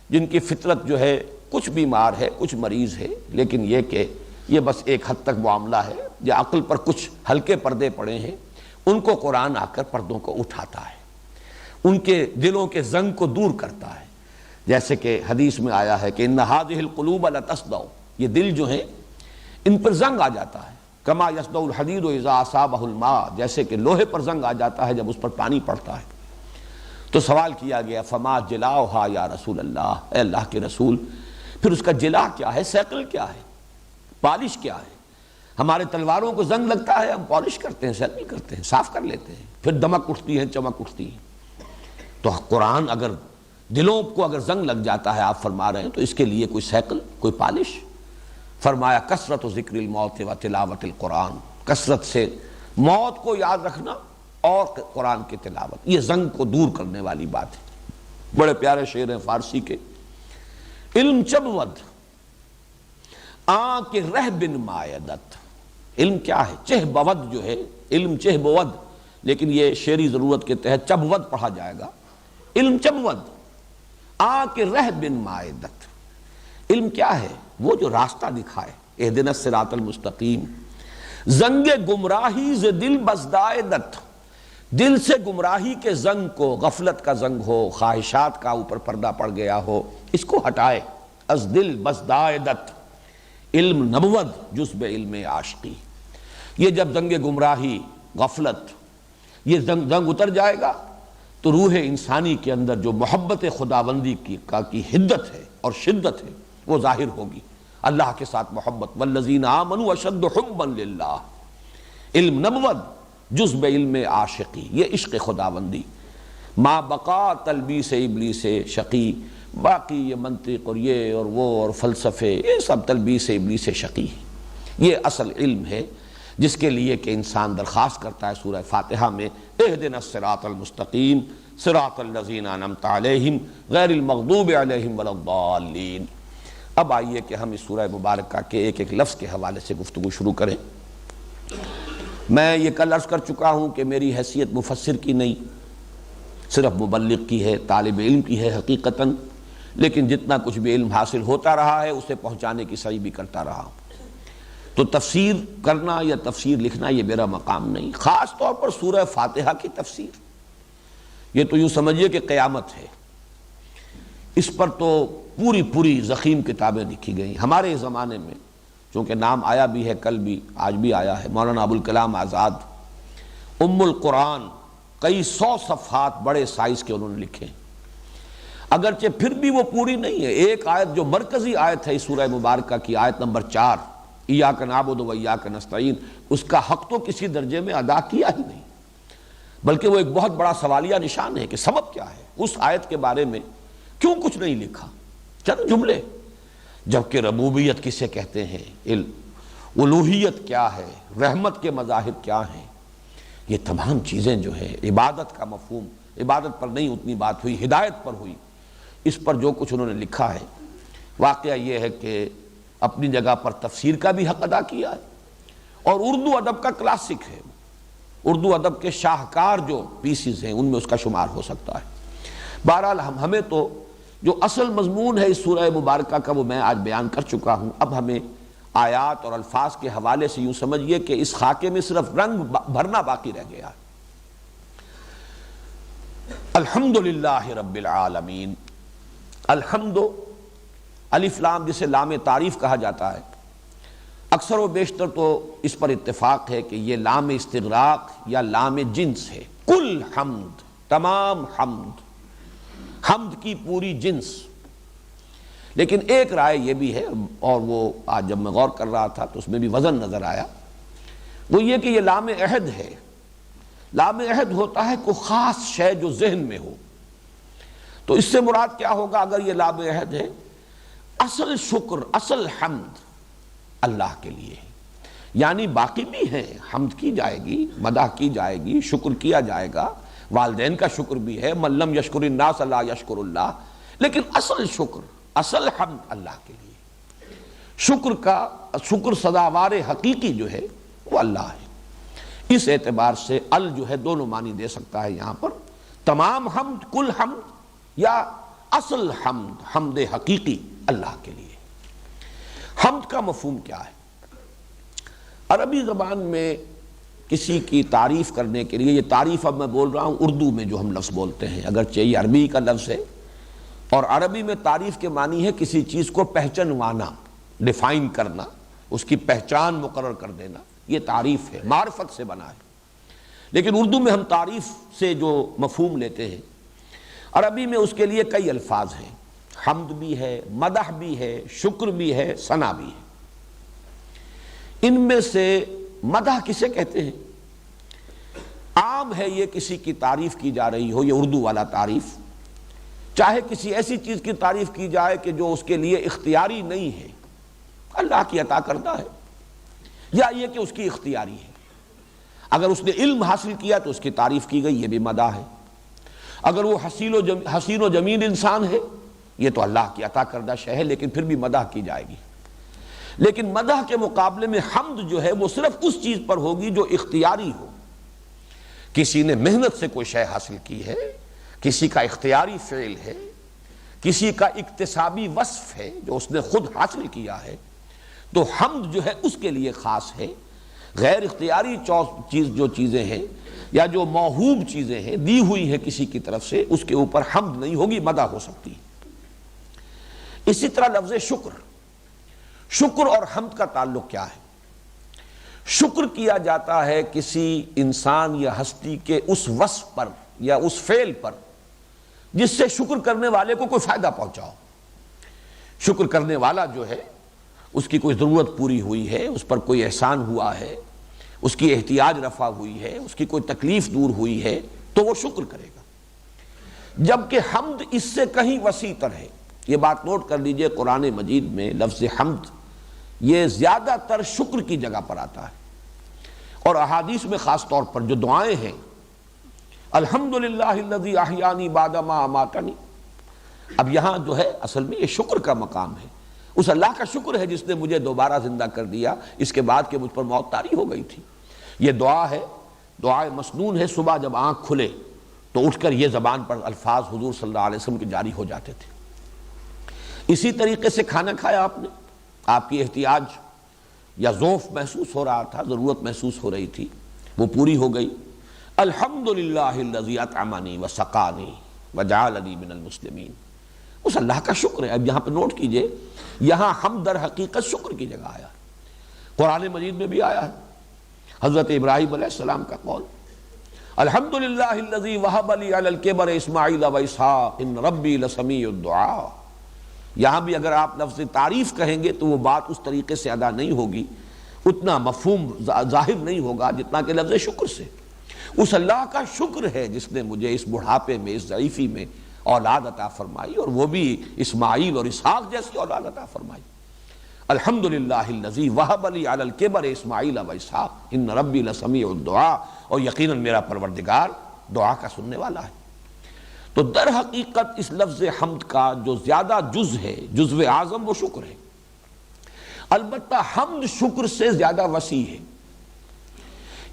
جن کی فطرت جو ہے کچھ بیمار ہے، کچھ مریض ہے، لیکن یہ کہ یہ بس ایک حد تک معاملہ ہے، یا عقل پر کچھ ہلکے پردے پڑے ہیں، ان کو قرآن آ کر پردوں کو اٹھاتا ہے، ان کے دلوں کے زنگ کو دور کرتا ہے۔ جیسے کہ حدیث میں آیا ہے کہ ان هذه القلوب لتصدع، یہ دل جو ہیں ان پر زنگ آ جاتا ہے، کما یصدع الحدید اذا اصابہ الماء، جیسے کہ لوہے پر زنگ آ جاتا ہے جب اس پر پانی پڑتا ہے۔ تو سوال کیا گیا فما جلاؤہا یا رسول اللہ، اے اللہ کے رسول پھر اس کا جلا کیا ہے، سیکل کیا ہے، پالش کیا ہے؟ ہمارے تلواروں کو زنگ لگتا ہے، ہم پالش کرتے ہیں، سیکل کرتے ہیں، صاف کر لیتے ہیں، پھر دمک اٹھتی ہیں، چمک اٹھتی ہیں۔ تو قرآن اگر دلوں کو اگر زنگ لگ جاتا ہے، آپ فرما رہے ہیں، تو اس کے لیے کوئی سیکل، کوئی پالش؟ فرمایا کثرت ذکر الموت و تلاوت القرآن، کثرت سے موت کو یاد رکھنا اور قرآن کی تلاوت، یہ زنگ کو دور کرنے والی بات ہے۔ بڑے پیارے شعر ہیں فارسی کے، علم چبود آنکھ رہ بن مایدت۔ علم کیا ہے؟ چہ بود جو ہے، علم چہ بود، لیکن یہ شعری ضرورت کے تحت چبود پڑھا جائے گا۔ علم چبود آنکھ رہ بن مایدت۔ علم کیا ہے؟ وہ جو راستہ دکھائے، اہدنا الصراط المستقیم۔ زنگ گمراہی ز دل بزدائدت، دل سے گمراہی کے زنگ کو، غفلت کا زنگ ہو، خواہشات کا اوپر پردہ پڑ گیا ہو، اس کو ہٹائے۔ از دل بزدائدت علم نبوت جزب علم عاشقی۔ یہ جب زنگ گمراہی، غفلت، یہ زنگ اتر جائے گا تو روح انسانی کے اندر جو محبت خداوندی کی حدت ہے اور شدت ہے وہ ظاہر ہوگی۔ اللہ کے ساتھ محبت، والذین آمنوا اشد حبا للہ۔ علم نبوت جزب علم عاشقی، یہ عشق خداوندی۔ ما بقا تلبیس ابلیس شقی، باقی یہ منطق اور یہ اور وہ اور فلسفے، یہ سب تلبیس ابلیس شقی۔ یہ اصل علم ہے جس کے لیے کہ انسان درخواست کرتا ہے سورہ فاتحہ میں اہدنا الصراط المستقیم صراط الذین انعمت علیہم غیر المغضوب علیہم ولا الضالین۔ اب آئیے کہ ہم اس سورہ مبارکہ کے ایک ایک لفظ کے حوالے سے گفتگو شروع کریں۔ میں یہ کل عرض کر چکا ہوں کہ میری حیثیت مفسر کی نہیں، صرف مبلغ کی ہے، طالب علم کی ہے حقیقتاً، لیکن جتنا کچھ بھی علم حاصل ہوتا رہا ہے اسے پہنچانے کی سعی بھی کرتا رہا ہوں۔ تو تفسیر کرنا یا تفسیر لکھنا یہ میرا مقام نہیں، خاص طور پر سورہ فاتحہ کی تفسیر، یہ تو یوں سمجھیے کہ قیامت ہے۔ اس پر تو پوری ضخیم کتابیں لکھی گئیں۔ ہمارے زمانے میں چونکہ نام آیا بھی ہے، کل بھی، آج بھی آیا ہے، مولانا ابوالکلام آزاد ام القرآن، کئی 100 صفحات بڑے سائز کے انہوں نے لکھے، اگرچہ پھر بھی وہ پوری نہیں ہے۔ ایک آیت جو مرکزی آیت ہے اس سورہ مبارکہ کی، آیت نمبر 4، ایاک نعبد و ایاک نستعین، اس کا حق تو کسی درجے میں ادا کیا ہی نہیں، بلکہ وہ ایک بہت بڑا سوالیہ نشان ہے کہ سبب کیا ہے، اس آیت کے بارے میں کیوں کچھ نہیں لکھا، چند جملے۔ جبکہ ربوبیت کسے کہتے ہیں، الوہیت کیا ہے، رحمت کے مظاہر کیا ہیں، یہ تمام چیزیں جو ہیں، عبادت کا مفہوم عبادت پر نہیں اتنی بات ہوئی، ہدایت پر ہوئی۔ اس پر جو کچھ انہوں نے لکھا ہے، واقعہ یہ ہے کہ اپنی جگہ پر تفسیر کا بھی حق ادا کیا ہے، اور اردو ادب کا کلاسک ہے، اردو ادب کے شاہکار جو پیسز ہیں ان میں اس کا شمار ہو سکتا ہے۔ بہرحال ہمیں تو جو اصل مضمون ہے اس سورہ مبارکہ کا وہ میں آج بیان کر چکا ہوں۔ اب ہمیں آیات اور الفاظ کے حوالے سے یوں سمجھیے کہ اس خاکے میں صرف رنگ بھرنا باقی رہ گیا ہے۔ الحمدللہ رب العالمین۔ الحمد الف لام جسے لام تعریف کہا جاتا ہے، اکثر و بیشتر تو اس پر اتفاق ہے کہ یہ لام استغراق یا لام جنس ہے۔ کل حمد، تمام حمد، حمد کی پوری جنس۔ لیکن ایک رائے یہ بھی ہے، اور وہ آج جب میں غور کر رہا تھا تو اس میں بھی وزن نظر آیا، وہ یہ کہ یہ لام عہد ہے۔ لام عہد ہوتا ہے کوئی خاص شے جو ذہن میں ہو، تو اس سے مراد کیا ہوگا اگر یہ لام عہد ہے؟ اصل شکر، اصل حمد اللہ کے لیے ہے، یعنی باقی بھی ہیں، حمد کی جائے گی، مدح کی جائے گی، شکر کیا جائے گا، والدین کا شکر بھی ہے، من لم یشکر الناس لا یشکر اللہ، لیکن اصل شکر، اصل حمد اللہ کے لیے۔ شکر سزاوار حقیقی جو ہے وہ اللہ ہے۔ اس اعتبار سے ال جو ہے دونوں معنی دے سکتا ہے یہاں پر، تمام حمد، کل حمد، یا اصل حمد، حمد حقیقی اللہ کے لیے۔ حمد کا مفہوم کیا ہے؟ عربی زبان میں کسی کی تعریف کرنے کے لیے، یہ تعریف اب میں بول رہا ہوں اردو میں جو ہم لفظ بولتے ہیں، اگرچہ یہ عربی کا لفظ ہے، اور عربی میں تعریف کے معنی ہے کسی چیز کو پہچانوانا، ڈیفائن کرنا، اس کی پہچان مقرر کر دینا، یہ تعریف ہے، معرفت سے بنا ہے۔ لیکن اردو میں ہم تعریف سے جو مفہوم لیتے ہیں، عربی میں اس کے لیے کئی الفاظ ہیں، حمد بھی ہے، مدح بھی ہے، شکر بھی ہے، ثنا بھی ہے۔ ان میں سے مدح کسے کہتے ہیں؟ عام ہے یہ کسی کی تعریف کی جا رہی ہو، یہ اردو والا تعریف، چاہے کسی ایسی چیز کی تعریف کی جائے کہ جو اس کے لیے اختیاری نہیں ہے، اللہ کی عطا کردہ ہے، یا یہ کہ اس کی اختیاری ہے۔ اگر اس نے علم حاصل کیا تو اس کی تعریف کی گئی، یہ بھی مدح ہے۔ اگر وہ حسین و جمیل انسان ہے، یہ تو اللہ کی عطا کردہ شے ہے، لیکن پھر بھی مدح کی جائے گی۔ لیکن مدح کے مقابلے میں حمد جو ہے وہ صرف اس چیز پر ہوگی جو اختیاری ہو۔ کسی نے محنت سے کوئی شے حاصل کی ہے، کسی کا اختیاری فعل ہے، کسی کا اکتسابی وصف ہے جو اس نے خود حاصل کیا ہے، تو حمد جو ہے اس کے لیے خاص ہے۔ غیر اختیاری جو چیزیں ہیں یا جو موہوب چیزیں ہیں، دی ہوئی ہیں کسی کی طرف سے، اس کے اوپر حمد نہیں ہوگی، مدح ہو سکتی ہے۔ اسی طرح لفظ شکر اور حمد کا تعلق کیا ہے؟ شکر کیا جاتا ہے کسی انسان یا ہستی کے اس وصف پر یا اس فعل پر جس سے شکر کرنے والے کو کوئی فائدہ پہنچاؤ۔ شکر کرنے والا جو ہے اس کی کوئی ضرورت پوری ہوئی ہے، اس پر کوئی احسان ہوا ہے، اس کی احتیاج رفع ہوئی ہے، اس کی کوئی تکلیف دور ہوئی ہے، تو وہ شکر کرے گا۔ جبکہ حمد اس سے کہیں وسیع تر ہے۔ یہ بات نوٹ کر لیجئے، قرآن مجید میں لفظ حمد یہ زیادہ تر شکر کی جگہ پر آتا ہے، اور احادیث میں خاص طور پر جو دعائیں ہیں، الحمدللہ الذی احیانی بعد ما اماتنی، اب یہاں جو ہے اصل میں یہ شکر کا مقام ہے، اس اللہ کا شکر ہے جس نے مجھے دوبارہ زندہ کر دیا اس کے بعد کہ مجھ پر موت طاری ہو گئی تھی۔ یہ دعا ہے، دعائے مسنون ہے، صبح جب آنکھ کھلے تو اٹھ کر یہ زبان پر الفاظ حضور صلی اللہ علیہ وسلم کے جاری ہو جاتے تھے۔ اسی طریقے سے کھانا کھایا آپ نے، آپ کی احتیاج یا ذوف محسوس ہو رہا تھا، ضرورت محسوس ہو رہی تھی، وہ پوری ہو گئی۔ الحمدللہ الذی اطعمنی وسقانی وجعلنی من المسلمین، اس اللہ کا شکر ہے۔ اب یہاں پہ نوٹ کیجئے، یہاں حمد در حقیقت شکر کی جگہ آیا، قرآن مجید میں بھی آیا ہے۔ حضرت ابراہیم علیہ السلام کا قول، الحمدللہ الذی وہب لی علی الکبر اسماعیل و اسحاق ان ربی لسمیع الدعاء۔ یہاں بھی اگر آپ لفظ تعریف کہیں گے تو وہ بات اس طریقے سے ادا نہیں ہوگی، اتنا مفہوم ظاہر نہیں ہوگا جتنا کہ لفظ شکر سے۔ اس اللہ کا شکر ہے جس نے مجھے اس بڑھاپے میں، اس ضعیفی میں اولاد عطا فرمائی، اور وہ بھی اسماعیل اور اسحاق جیسی اولاد عطا فرمائی۔ الحمدللہ الذی وہب لی علی الکبر اسماعیل و اسحاق ان ربی لسمیع الدعاء، اور یقیناً میرا پروردگار دعا کا سننے والا ہے۔ تو در حقیقت اس لفظ حمد کا جو زیادہ جز ہے، جزو اعظم، وہ شکر ہے۔ البتہ حمد شکر سے زیادہ وسیع ہے،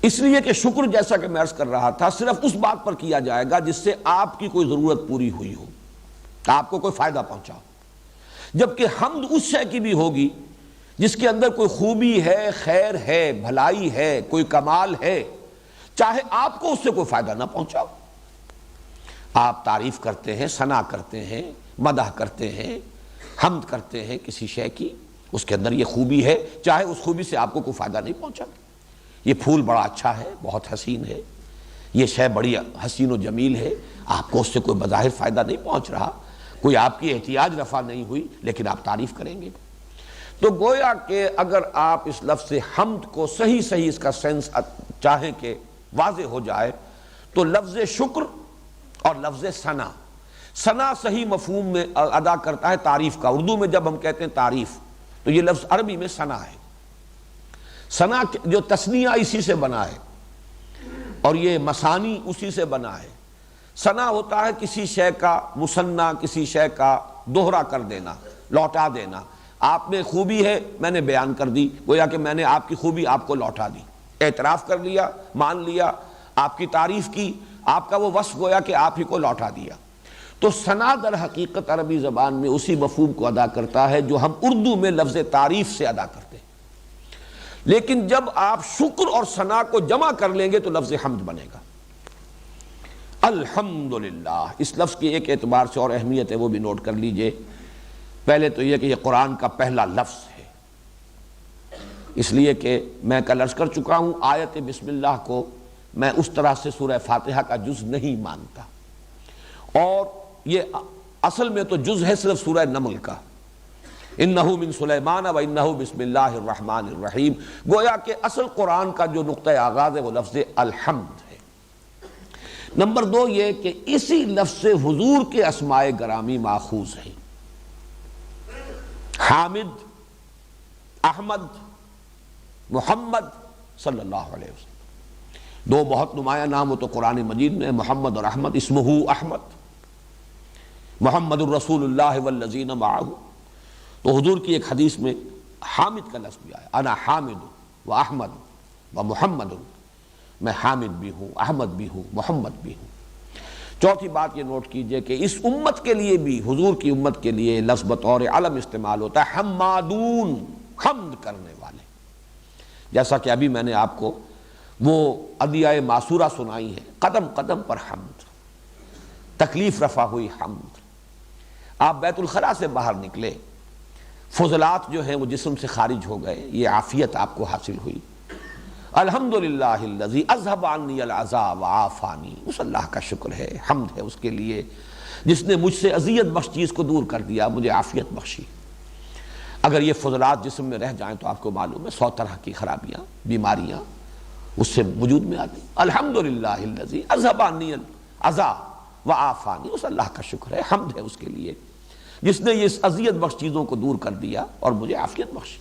اس لیے کہ شکر، جیسا کہ میں عرض کر رہا تھا، صرف اس بات پر کیا جائے گا جس سے آپ کی کوئی ضرورت پوری ہوئی ہو، آپ کو کوئی فائدہ پہنچا ہو، جبکہ حمد اس شے کی بھی ہوگی جس کے اندر کوئی خوبی ہے، خیر ہے، بھلائی ہے، کوئی کمال ہے، چاہے آپ کو اس سے کوئی فائدہ نہ پہنچاؤ۔ آپ تعریف کرتے ہیں، ثنا کرتے ہیں، مدح کرتے ہیں، حمد کرتے ہیں کسی شے کی، اس کے اندر یہ خوبی ہے، چاہے اس خوبی سے آپ کو کوئی فائدہ نہیں پہنچا۔ یہ پھول بڑا اچھا ہے، بہت حسین ہے، یہ شے بڑی حسین و جمیل ہے، آپ کو اس سے کوئی بظاہر فائدہ نہیں پہنچ رہا، کوئی آپ کی احتیاج رفع نہیں ہوئی، لیکن آپ تعریف کریں گے۔ تو گویا کہ اگر آپ اس لفظ حمد کو صحیح اس کا سینس چاہیں کہ واضح ہو جائے، تو لفظ شکر اور لفظ ثنا، ثنا صحیح مفہوم میں ادا کرتا ہے تعریف کا۔ اردو میں جب ہم کہتے ہیں تعریف، تو یہ لفظ عربی میں ثنا ہے۔ ثنا جو تثنیہ اسی سے بنا ہے، اور یہ مثانی اسی سے بنا ہے۔ ثنا ہوتا ہے کسی شے کا مثنیٰ، کسی شے کا دوہرا کر دینا، لوٹا دینا۔ آپ میں خوبی ہے، میں نے بیان کر دی، گویا کہ میں نے آپ کی خوبی آپ کو لوٹا دی، اعتراف کر لیا، مان لیا، آپ کی تعریف کی، آپ کا وہ وصف گویا کہ آپ ہی کو لوٹا دیا۔ تو ثنا در حقیقت عربی زبان میں اسی مفہوم کو ادا کرتا ہے جو ہم اردو میں لفظ تعریف سے ادا کرتے ہیں، لیکن جب آپ شکر اور ثنا کو جمع کر لیں گے تو لفظ حمد بنے گا۔ الحمدللہ، اس لفظ کی ایک اعتبار سے اور اہمیت ہے، وہ بھی نوٹ کر لیجئے۔ پہلے تو یہ کہ یہ قرآن کا پہلا لفظ ہے، اس لیے کہ میں کل عرض کر چکا ہوں، آیت بسم اللہ کو میں اس طرح سے سورہ فاتحہ کا جز نہیں مانتا، اور یہ اصل میں تو جز ہے صرف سورہ نمل کا، انہو من سلیمان و انہو بسم اللہ الرحمن الرحیم۔ گویا کہ اصل قرآن کا جو نقطہ آغاز ہے وہ لفظ الحمد ہے۔ نمبر دو یہ کہ اسی لفظ سے حضور کے اسماء گرامی ماخوذ ہیں، حامد، احمد، محمد صلی اللہ علیہ وسلم۔ دو بہت نمایاں نام وہ تو قرآن مجید میں، محمد اور احمد، اسمہ احمد، محمد الرسول اللہ والذین معہ۔ تو حضور کی ایک حدیث میں حامد کا لفظ بھی آیا، انا حامد و احمد و محمد، میں حامد بھی ہوں، احمد بھی ہوں، محمد بھی ہوں۔ چوتھی بات یہ نوٹ کیجئے کہ اس امت کے لیے بھی، حضور کی امت کے لیے لفظ بطور علم استعمال ہوتا ہے، حمادون، حمد کرنے والے۔ جیسا کہ ابھی میں نے آپ کو وہ ادعیہ معصورہ سنائی ہے، قدم قدم پر حمد، تکلیف رفع ہوئی حمد۔ آپ بیت الخلاء سے باہر نکلے، فضلات جو ہیں وہ جسم سے خارج ہو گئے، یہ عافیت آپ کو حاصل ہوئی۔ الحمدللہ الذی اذھب عنی العذا وعافانی، اس اللہ کا شکر ہے، حمد ہے اس کے لیے جس نے مجھ سے اذیت بخش چیز کو دور کر دیا، مجھے عافیت بخشی۔ اگر یہ فضلات جسم میں رہ جائیں تو آپ کو معلوم ہے 100 طرح کی خرابیاں، بیماریاں اس سے وجود میں آتی۔ الحمدللہ الذی اذھب عنی العذا وعافانی، اس اللہ کا شکر ہے، حمد ہے اس کے لیے جس نے یہ اذیت بخش چیزوں کو دور کر دیا اور مجھے عافیت بخشی۔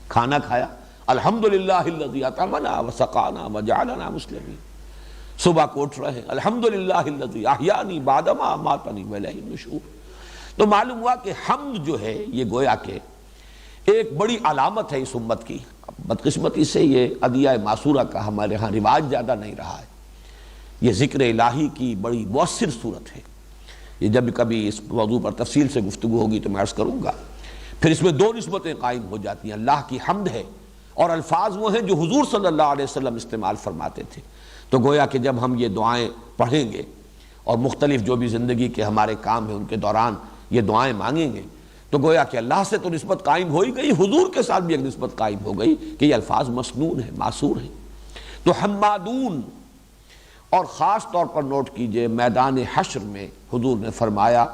کھانا کھایا، الحمدللہ الذی اطعمنا وسقانا وجعلنا مسلمین۔ صبح کو اٹھ رہے ہیں، الحمدللہ الذی احیانی بعدما اماتنی والیہ النشور۔ تو معلوم ہوا کہ حمد جو ہے یہ گویا کہ ایک بڑی علامت ہے اس امت کی۔ بدقسمتی سے یہ ادعیہ معصورہ کا ہمارے ہاں رواج زیادہ نہیں رہا ہے۔ یہ ذکر الہی کی بڑی مؤثر صورت ہے، یہ جب کبھی اس موضوع پر تفصیل سے گفتگو ہوگی تو میں عرض کروں گا۔ پھر اس میں دو نسبتیں قائم ہو جاتی ہیں، اللہ کی حمد ہے اور الفاظ وہ ہیں جو حضور صلی اللہ علیہ وسلم استعمال فرماتے تھے۔ تو گویا کہ جب ہم یہ دعائیں پڑھیں گے اور مختلف جو بھی زندگی کے ہمارے کام ہیں ان کے دوران یہ دعائیں مانگیں گے تو گویا کہ اللہ سے تو نسبت قائم ہو ہی گئی، حضور کے ساتھ بھی ایک نسبت قائم ہو گئی کہ یہ الفاظ مسنون ہیں، معصور ہیں۔ تو حمادون، اور خاص طور پر نوٹ کیجئے میدان حشر میں حضور نے فرمایا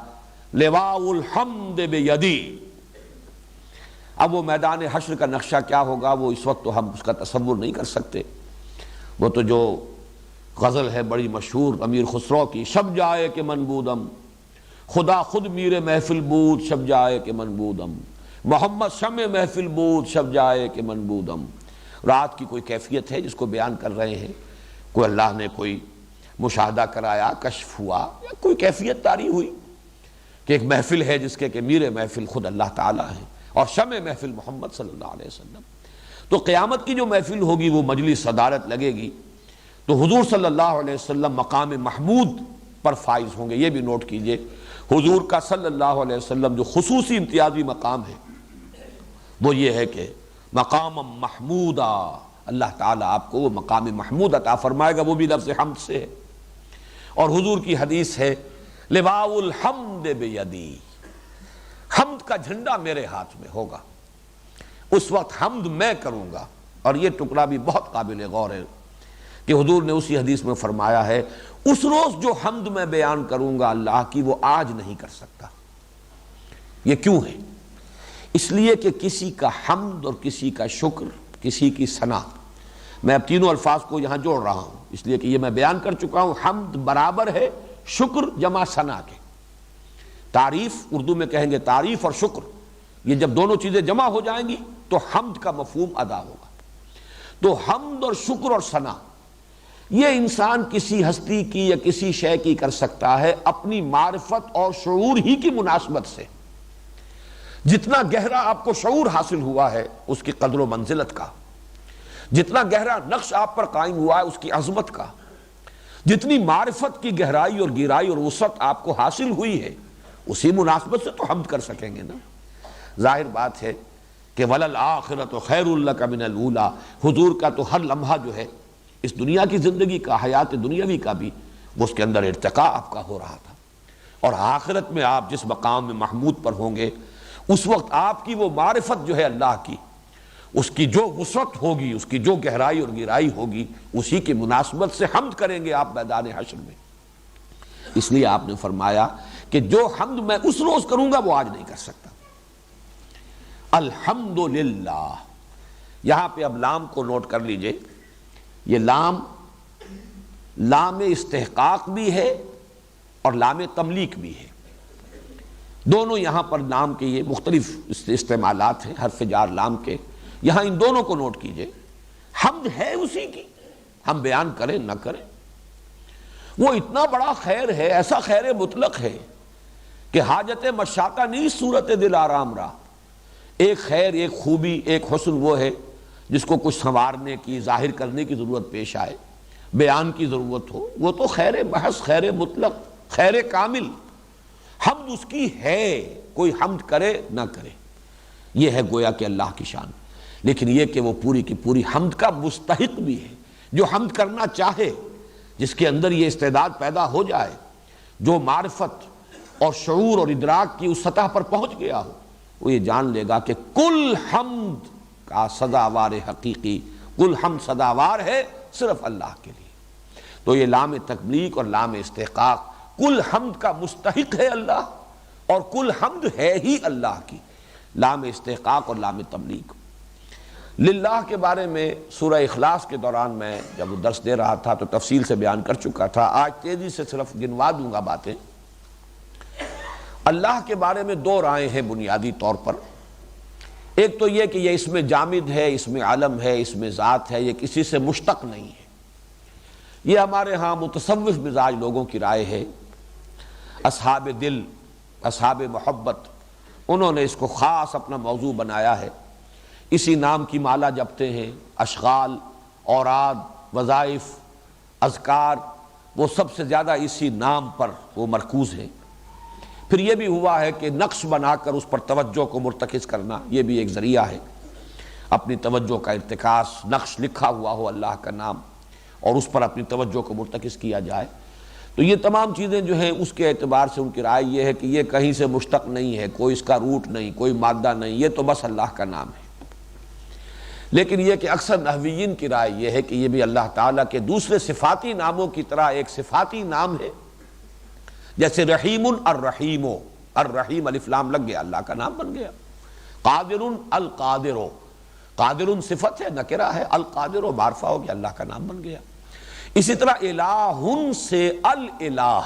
لواء الحمد بیدی۔ اب وہ میدان حشر کا نقشہ کیا ہوگا وہ اس وقت تو ہم اس کا تصور نہیں کر سکتے۔ وہ تو جو غزل ہے بڑی مشہور امیر خسرو کی، شب جائے کہ منبودم خدا خود میر محفل بود، شب جائے کہ منبودم محمد شمع محفل بود، شب جائے کہ منبودم۔ رات کی کوئی کیفیت ہے جس کو بیان کر رہے ہیں، کوئی اللہ نے کوئی مشاہدہ کرایا، کشف ہوا، یا کوئی کیفیت طاری ہوئی کہ ایک محفل ہے جس کے کہ میر محفل خود اللہ تعالیٰ ہے اور شمع محفل محمد صلی اللہ علیہ وسلم، تو قیامت کی جو محفل ہوگی وہ مجلس صدارت لگے گی تو حضور صلی اللہ علیہ وسلم مقام محمود پر فائز ہوں گے۔ یہ بھی نوٹ کیجئے، حضور کا صلی اللہ علیہ وسلم جو خصوصی امتیازی مقام ہے وہ یہ ہے کہ مقام محمودہ، اللہ تعالیٰ آپ کو وہ مقام محمود عطا فرمائے گا، وہ بھی لفظ حمد سے ہے۔ اور حضور کی حدیث ہے لواء الحمد بیدی، حمد کا جھنڈا میرے ہاتھ میں ہوگا، اس وقت حمد میں کروں گا۔ اور یہ ٹکڑا بھی بہت قابل غور ہے کہ حضور نے اسی حدیث میں فرمایا ہے اس روز جو حمد میں بیان کروں گا اللہ کی وہ آج نہیں کر سکتا۔ یہ کیوں ہے؟ اس لیے کہ کسی کا حمد اور کسی کا شکر، کسی کی ثنا، میں اب تینوں الفاظ کو یہاں جوڑ رہا ہوں اس لیے کہ یہ میں بیان کر چکا ہوں، حمد برابر ہے شکر جمع ثنا کے۔ تعریف اردو میں کہیں گے تعریف اور شکر، یہ جب دونوں چیزیں جمع ہو جائیں گی تو حمد کا مفہوم ادا ہوگا۔ تو حمد اور شکر اور ثنا یہ انسان کسی ہستی کی یا کسی شے کی کر سکتا ہے اپنی معرفت اور شعور ہی کی مناسبت سے۔ جتنا گہرا آپ کو شعور حاصل ہوا ہے اس کی قدر و منزلت کا، جتنا گہرا نقش آپ پر قائم ہوا ہے اس کی عظمت کا، جتنی معرفت کی گہرائی اور گہرائی اور وسعت آپ کو حاصل ہوئی ہے اسی مناسبت سے تو حمد کر سکیں گے نا۔ ظاہر بات ہے کہ وَلَلْآخِرَةُ خَيْرٌ لَكَ مِنَ الْأُولَىٰ، حضور کا تو ہر لمحہ جو ہے اس دنیا کی زندگی کا، حیات دنیاوی کا بھی، وہ اس کے اندر ارتقاء آپ کا ہو رہا تھا، اور آخرت میں آپ جس مقام میں محمود پر ہوں گے اس وقت آپ کی وہ معرفت جو ہے اللہ کی، اس کی جو وسعت ہوگی، اس کی جو گہرائی اور گہرائی ہوگی، اسی کی مناسبت سے حمد کریں گے آپ میدان حشر میں۔ اس لیے آپ نے فرمایا کہ جو حمد میں اس روز کروں گا وہ آج نہیں کر سکتا۔ الحمدللہ، یہاں پہ اب لام کو نوٹ کر لیجئے، یہ لام استحقاق بھی ہے اور لام تملیک بھی ہے، دونوں یہاں پر لام کے یہ مختلف استعمالات ہیں حرف جار لام کے، یہاں ان دونوں کو نوٹ کیجئے۔ حمد ہے اسی کی، ہم بیان کریں نہ کریں، وہ اتنا بڑا خیر ہے، ایسا خیر مطلق ہے کہ حاجت مشاقہ نہیں صورت دل آرام را۔ ایک خیر، ایک خوبی، ایک حسن وہ ہے جس کو کچھ سنوارنے کی، ظاہر کرنے کی ضرورت پیش آئے، بیان کی ضرورت ہو، وہ تو خیر محض، خیر مطلق، خیر کامل، حمد اس کی ہے، کوئی حمد کرے نہ کرے، یہ ہے گویا کہ اللہ کی شان۔ لیکن یہ کہ وہ پوری کی پوری حمد کا مستحق بھی ہے، جو حمد کرنا چاہے، جس کے اندر یہ استعداد پیدا ہو جائے، جو معرفت اور شعور اور ادراک کی اس سطح پر پہنچ گیا ہو، وہ یہ جان لے گا کہ کل حمد کا سزاوار حقیقی، کل حمد سزاوار ہے صرف اللہ کے لیے۔ تو یہ لام تکلیق اور لام استحقاق، کل حمد کا مستحق ہے اللہ اور کل حمد ہے ہی اللہ کی، لام استحقاق اور لام تملیک۔ للہ کے بارے میں سورہ اخلاص کے دوران میں جب درس دے رہا تھا تو تفصیل سے بیان کر چکا تھا، آج تیزی سے صرف گنوا دوں گا باتیں۔ اللہ کے بارے میں دو رائے ہیں بنیادی طور پر، ایک تو یہ کہ یہ اسم جامد ہے، اسم علم ہے، اسم ذات ہے، یہ کسی سے مشتق نہیں ہے، یہ ہمارے ہاں متصوف مزاج لوگوں کی رائے ہے، اصحاب دل، اصحاب محبت، انہوں نے اس کو خاص اپنا موضوع بنایا ہے، اسی نام کی مالا جپتے ہیں، اشغال، اوراد، وظائف، اذکار، وہ سب سے زیادہ اسی نام پر وہ مرکوز ہیں۔ پھر یہ بھی ہوا ہے کہ نقش بنا کر اس پر توجہ کو مرتکز کرنا، یہ بھی ایک ذریعہ ہے، اپنی توجہ کا ارتکاز، نقش لکھا ہوا ہو اللہ کا نام اور اس پر اپنی توجہ کو مرتکز کیا جائے۔ تو یہ تمام چیزیں جو ہیں اس کے اعتبار سے ان کی رائے یہ ہے کہ یہ کہیں سے مشتق نہیں ہے، کوئی اس کا روٹ نہیں، کوئی مادہ نہیں، یہ تو بس اللہ کا نام ہے۔ لیکن یہ کہ اکثر نحویین کی رائے یہ ہے کہ یہ بھی اللہ تعالیٰ کے دوسرے صفاتی ناموں کی طرح ایک صفاتی نام ہے، جیسے رحیم الرحیم، الرحیم الف لام لگ گیا، اللہ کا نام بن گیا۔ قادر القادر، قادر صفت ہے، نکرہ ہے، القادر معرفہ ہو گیا، اللہ کا نام بن گیا۔ اسی طرح الہ سے الالہ،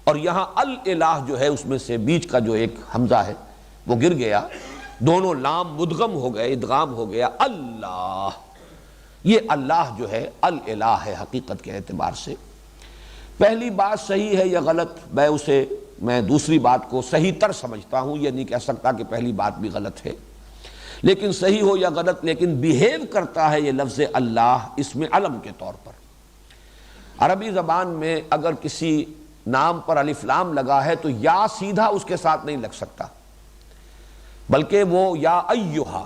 اور یہاں الالہ جو ہے اس میں سے بیچ کا جو ایک حمزہ ہے وہ گر گیا، دونوں لام مدغم ہو گئے، ادغام ہو گیا، اللہ، یہ اللہ جو ہے الالہ ہے حقیقت کے اعتبار سے۔ پہلی بات صحیح ہے یا غلط، میں دوسری بات کو صحیح تر سمجھتا ہوں، یہ نہیں کہہ سکتا کہ پہلی بات بھی غلط ہے، لیکن صحیح ہو یا غلط، لیکن بیہیو کرتا ہے یہ لفظ اللہ اس میں علم کے طور پر۔ عربی زبان میں اگر کسی نام پر الف لام لگا ہے تو یا سیدھا اس کے ساتھ نہیں لگ سکتا، بلکہ وہ یا ایہا،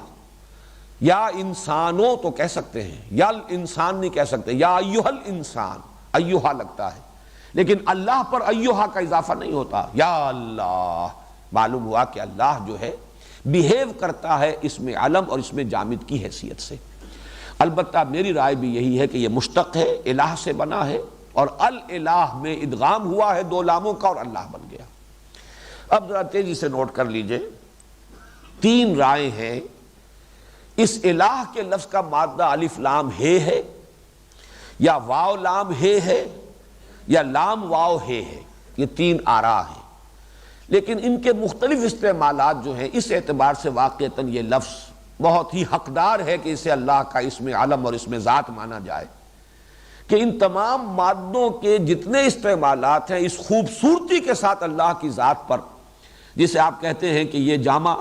یا انسانوں تو کہہ سکتے ہیں، یا انسان نہیں کہہ سکتے، یا ایہا الانسان، ایہا لگتا ہے، لیکن اللہ پر ایہا کا اضافہ نہیں ہوتا، یا اللہ۔ معلوم ہوا کہ اللہ جو ہے بیہیو کرتا ہے اس میں علم اور اس میں جامد کی حیثیت سے۔ البتہ میری رائے بھی یہی ہے کہ یہ مشتق ہے، الہ سے بنا ہے، اور الالہ میں ادغام ہوا ہے دو لاموں کا اور اللہ بن گیا۔ اب ذرا تیزی سے نوٹ کر لیجئے، تین رائے ہیں۔ اس الہ کے لفظ کا مادہ الف لام ہے یا واو لام ہے یا لام واو ہے، یہ تین آراء ہیں، لیکن ان کے مختلف استعمالات جو ہیں اس اعتبار سے واقعتاً یہ لفظ بہت ہی حقدار ہے کہ اسے اللہ کا اسم علم اور اسم ذات مانا جائے، کہ ان تمام مادوں کے جتنے استعمالات ہیں اس خوبصورتی کے ساتھ اللہ کی ذات پر، جسے آپ کہتے ہیں کہ یہ جامع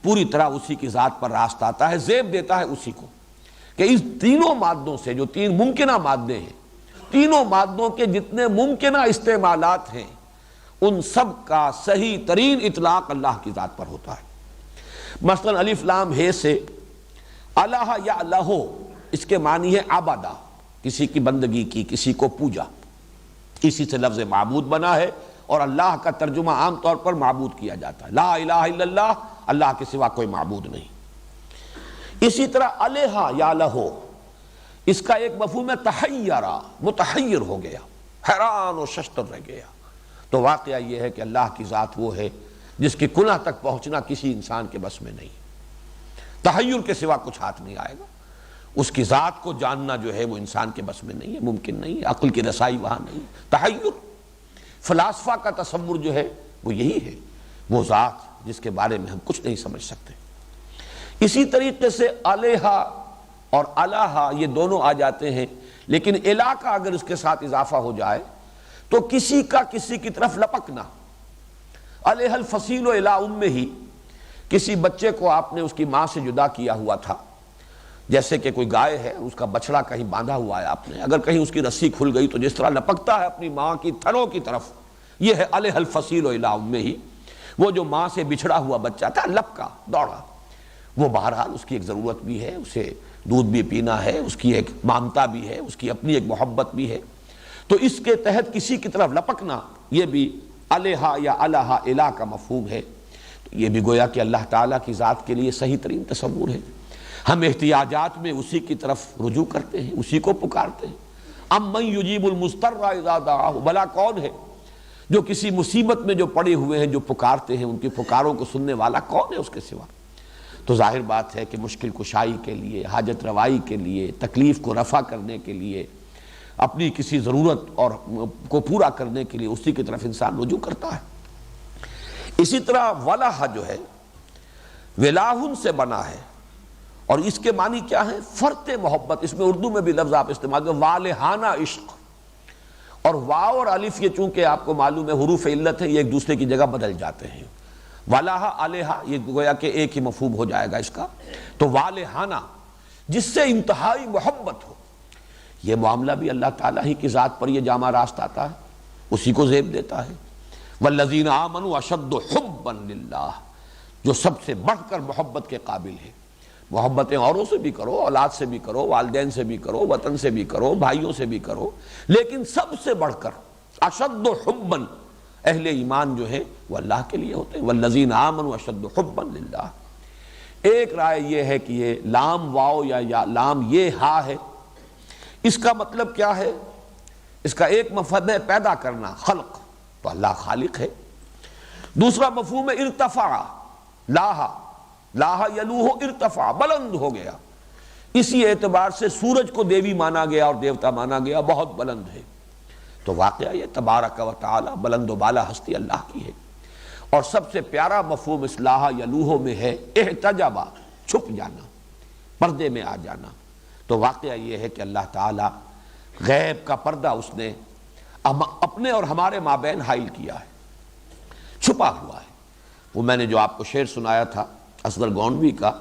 پوری طرح اسی کی ذات پر راست آتا ہے، زیب دیتا ہے اسی کو، کہ اس تینوں مادوں سے جو تین ممکنہ مادے ہیں، تینوں مادوں کے جتنے ممکنہ استعمالات ہیں ان سب کا صحیح ترین اطلاق اللہ کی ذات پر ہوتا ہے۔ مثلا الف لام ہے سے الہ یا الہو، اس کے معنی ہے عبادہ، کسی کی بندگی کی، کسی کو پوجا، اسی سے لفظ معبود بنا ہے، اور اللہ کا ترجمہ عام طور پر معبود کیا جاتا ہے، لا الہ الا اللہ، اللہ کے سوا کوئی معبود نہیں۔ اسی طرح الہ یا الہو، اس کا ایک مفہوم ہے تحیرہ، متحیر ہو گیا، حیران و ششدر رہ گیا۔ تو واقعہ یہ ہے کہ اللہ کی ذات وہ ہے جس کی کنہ تک پہنچنا کسی انسان کے بس میں نہیں، تحیر کے سوا کچھ ہاتھ نہیں آئے گا، اس کی ذات کو جاننا جو ہے وہ انسان کے بس میں نہیں ہے، ممکن نہیں ہے، عقل کی رسائی وہاں نہیں، تحیر۔ فلاسفہ کا تصور جو ہے وہ یہی ہے، وہ ذات جس کے بارے میں ہم کچھ نہیں سمجھ سکتے۔ اسی طریقے سے الہ اور الہ یہ دونوں آ جاتے ہیں، لیکن الہ کا اگر اس کے ساتھ اضافہ ہو جائے تو کسی کا کسی کی طرف لپکنا۔ الہ الفصیل الی امہ، کسی بچے کو آپ نے اس کی ماں سے جدا کیا ہوا تھا، جیسے کہ کوئی گائے ہے، اس کا بچڑا کہیں باندھا ہوا ہے آپ نے، اگر کہیں اس کی رسی کھل گئی تو جس طرح لپکتا ہے اپنی ماں کی تھنوں کی طرف، یہ ہے الہ الفصیل الی امہ۔ وہ جو ماں سے بچھڑا ہوا بچہ تھا لپکا، دوڑا، وہ بہرحال اس کی ایک ضرورت بھی ہے، اسے دودھ بھی پینا ہے، اس کی ایک مامتا بھی ہے، اس کی اپنی ایک محبت بھی ہے، تو اس کے تحت کسی کی طرف لپکنا یہ بھی الہ یا الہ الہ کا مفہوم ہے۔ یہ بھی گویا کہ اللہ تعالیٰ کی ذات کے لیے صحیح ترین تصور ہے۔ ہم احتیاجات میں اسی کی طرف رجوع کرتے ہیں، اسی کو پکارتے ہیں۔ امن یجیب المضطر اذا دعاہ، بھلا کون ہے جو کسی مصیبت میں جو پڑے ہوئے ہیں جو پکارتے ہیں، ان کی پکاروں کو سننے والا کون ہے اس کے سوا؟ تو ظاہر بات ہے کہ مشکل کشائی کے لیے، حاجت روائی کے لیے، تکلیف کو رفع کرنے کے لیے، اپنی کسی ضرورت اور کو پورا کرنے کے لیے اسی کی طرف انسان رجوع کرتا ہے۔ اسی طرح ولہ جو ہے ولاہن سے بنا ہے، اور اس کے معنی کیا ہے؟ فرط محبت۔ اس میں اردو میں بھی لفظ آپ استعمال کریں، والہانہ عشق، اور واو اور الف یہ چونکہ آپ کو معلوم ہے حروف علت ہے، یہ ایک دوسرے کی جگہ بدل جاتے ہیں، والہ الہ یہ گویا کہ ایک ہی مفہوم ہو جائے گا اس کا۔ تو والہانہ جس سے انتہائی محبت ہو، یہ معاملہ بھی اللہ تعالیٰ ہی کی ذات پر یہ جامع راست آتا ہے، اسی کو زیب دیتا ہے۔ والذین آمنوا اشد حبا للہ، جو سب سے بڑھ کر محبت کے قابل ہے۔ محبتیں اوروں سے بھی کرو، اولاد سے بھی کرو، والدین سے بھی کرو، وطن سے بھی کرو، بھائیوں سے بھی کرو، لیکن سب سے بڑھ کر اشد حبا اہل ایمان جو ہے وہ اللہ کے لیے ہوتے ہیں۔ والذین آمنوا اشد حبا للہ۔ ایک رائے یہ ہے کہ یہ لام واو یا لام یہ ہا ہے، اس کا مطلب کیا ہے؟ اس کا ایک مفہوم ہے پیدا کرنا، خلق، تو اللہ خالق ہے۔ دوسرا مفہوم ہے ارتفاع، لاہا، لاہا یلوہ ارتفاع، بلند ہو گیا۔ اسی اعتبار سے سورج کو دیوی مانا گیا اور دیوتا مانا گیا، بہت بلند ہے۔ تو واقعہ یہ تبارک و تعالی بلند و بالا ہستی اللہ کی ہے۔ اور سب سے پیارا مفہوم اس لاہا یلوہ میں ہے احتجابا، چھپ جانا، پردے میں آ جانا۔ تو واقعہ یہ ہے کہ اللہ تعالیٰ غیب کا پردہ اس نے اپنے اور ہمارے مابین حائل کیا ہے، چھپا ہوا ہے۔ وہ میں نے جو آپ کو شعر سنایا تھا اصغر گونڈوی کا،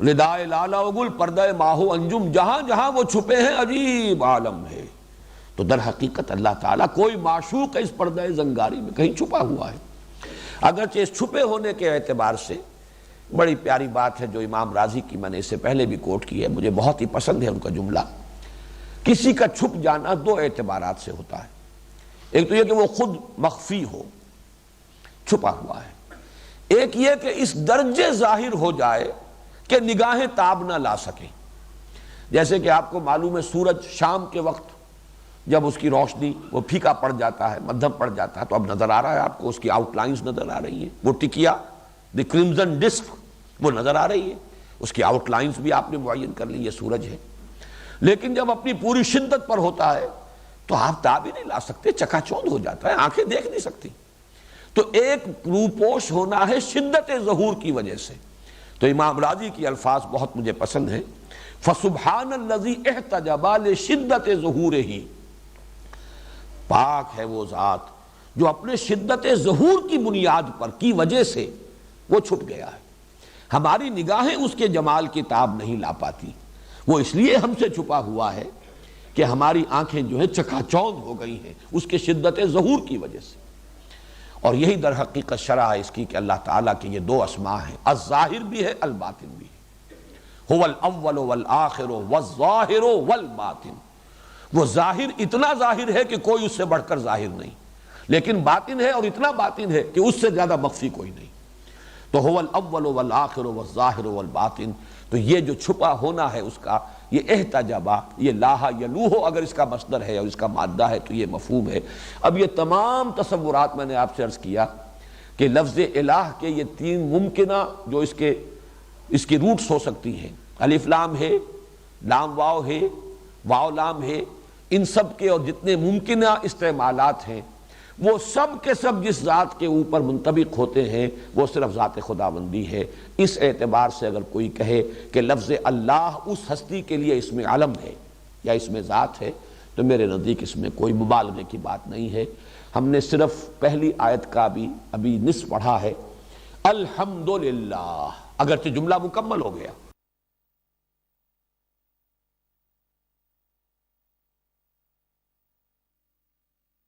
ردائے لالا و گل پردہ ماہو انجم، جہاں جہاں وہ چھپے ہیں عجیب عالم ہے۔ تو در حقیقت اللہ تعالیٰ کوئی معشوق اس پردہ زنگاری میں کہیں چھپا ہوا ہے۔ اگرچہ اس چھپے ہونے کے اعتبار سے بڑی پیاری بات ہے جو امام راضی کی میں نے اس سے پہلے بھی کوٹ کی ہے، مجھے بہت ہی پسند ہے ان کا جملہ، کسی کا چھپ جانا دو اعتبارات سے ہوتا ہے۔ ایک تو یہ کہ وہ خود مخفی ہو، چھپا ہوا ہے، ایک یہ کہ اس درجے ظاہر ہو جائے کہ نگاہیں تاب نہ لا سکیں۔ جیسے کہ آپ کو معلوم ہے سورج شام کے وقت جب اس کی روشنی وہ پھیکا پڑ جاتا ہے، مدھم پڑ جاتا ہے، تو اب نظر آ رہا ہے آپ کو، اس کی آؤٹ لائنز نظر آ رہی ہیں، وہ ٹکیا دی کرمزن ڈسک وہ نظر آ رہی ہے، اس کی آؤٹ لائنز بھی آپ نے معین کر لی، یہ سورج ہے۔ لیکن جب اپنی پوری شدت پر ہوتا ہے تو آپ تاب ہی نہیں لا سکتے، چکا چوندھ ہو جاتا ہے، آنکھیں دیکھ نہیں سکتی۔ تو ایک روپوش ہونا ہے شدت ظہور کی وجہ سے۔ تو امام راضی کی الفاظ بہت مجھے پسند ہیں، فَسُبْحَانَ الَّذِي احْتَجَبَ لِشِدَّتِ ظُہُورِهِ، پاک ہے وہ ذات جو اپنے شدت ظہور کی بنیاد پر کی وجہ سے وہ چھپ گیا ہے۔ ہماری نگاہیں اس کے جمال کی تاب نہیں لا پاتی، وہ اس لیے ہم سے چھپا ہوا ہے کہ ہماری آنکھیں جو ہیں چکا چوندھ ہو گئی ہیں اس کے شدت ظہور کی وجہ سے۔ اور یہی در حقیقت شرح ہے اس کی کہ اللہ تعالیٰ کے یہ دو اسماء ہیں، الظاہر بھی ہے الباطن بھی ہے، هو الاول والآخر والظاہر والباطن۔ وہ ظاہر اتنا ظاہر ہے کہ کوئی اس سے بڑھ کر ظاہر نہیں، لیکن باطن ہے اور اتنا باطن ہے کہ اس سے زیادہ مخفی کوئی نہیں۔ تو هو الاول والآخر والظاہر والباطن، تو یہ جو چھپا ہونا ہے اس کا، یہ احتجابہ، یہ لاہا یلوہ اگر اس کا مصدر ہے اور اس کا مادہ ہے تو یہ مفہوم ہے۔ اب یہ تمام تصورات میں نے آپ سے عرض کیا کہ لفظ الہ کے یہ تین ممکنہ جو اس کی روٹس ہو سکتی ہیں، الف لام ہے، لام واو ہے، واو لام ہے، ان سب کے اور جتنے ممکنہ استعمالات ہیں وہ سب کے سب جس ذات کے اوپر منطبق ہوتے ہیں وہ صرف ذات خداوندی ہے۔ اس اعتبار سے اگر کوئی کہے کہ لفظ اللہ اس ہستی کے لیے اس میں علم ہے یا اس میں ذات ہے تو میرے نزدیک اس میں کوئی مبالغے کی بات نہیں ہے۔ ہم نے صرف پہلی آیت کا ابھی نصف پڑھا ہے، الحمدللہ، اگرچہ جملہ مکمل ہو گیا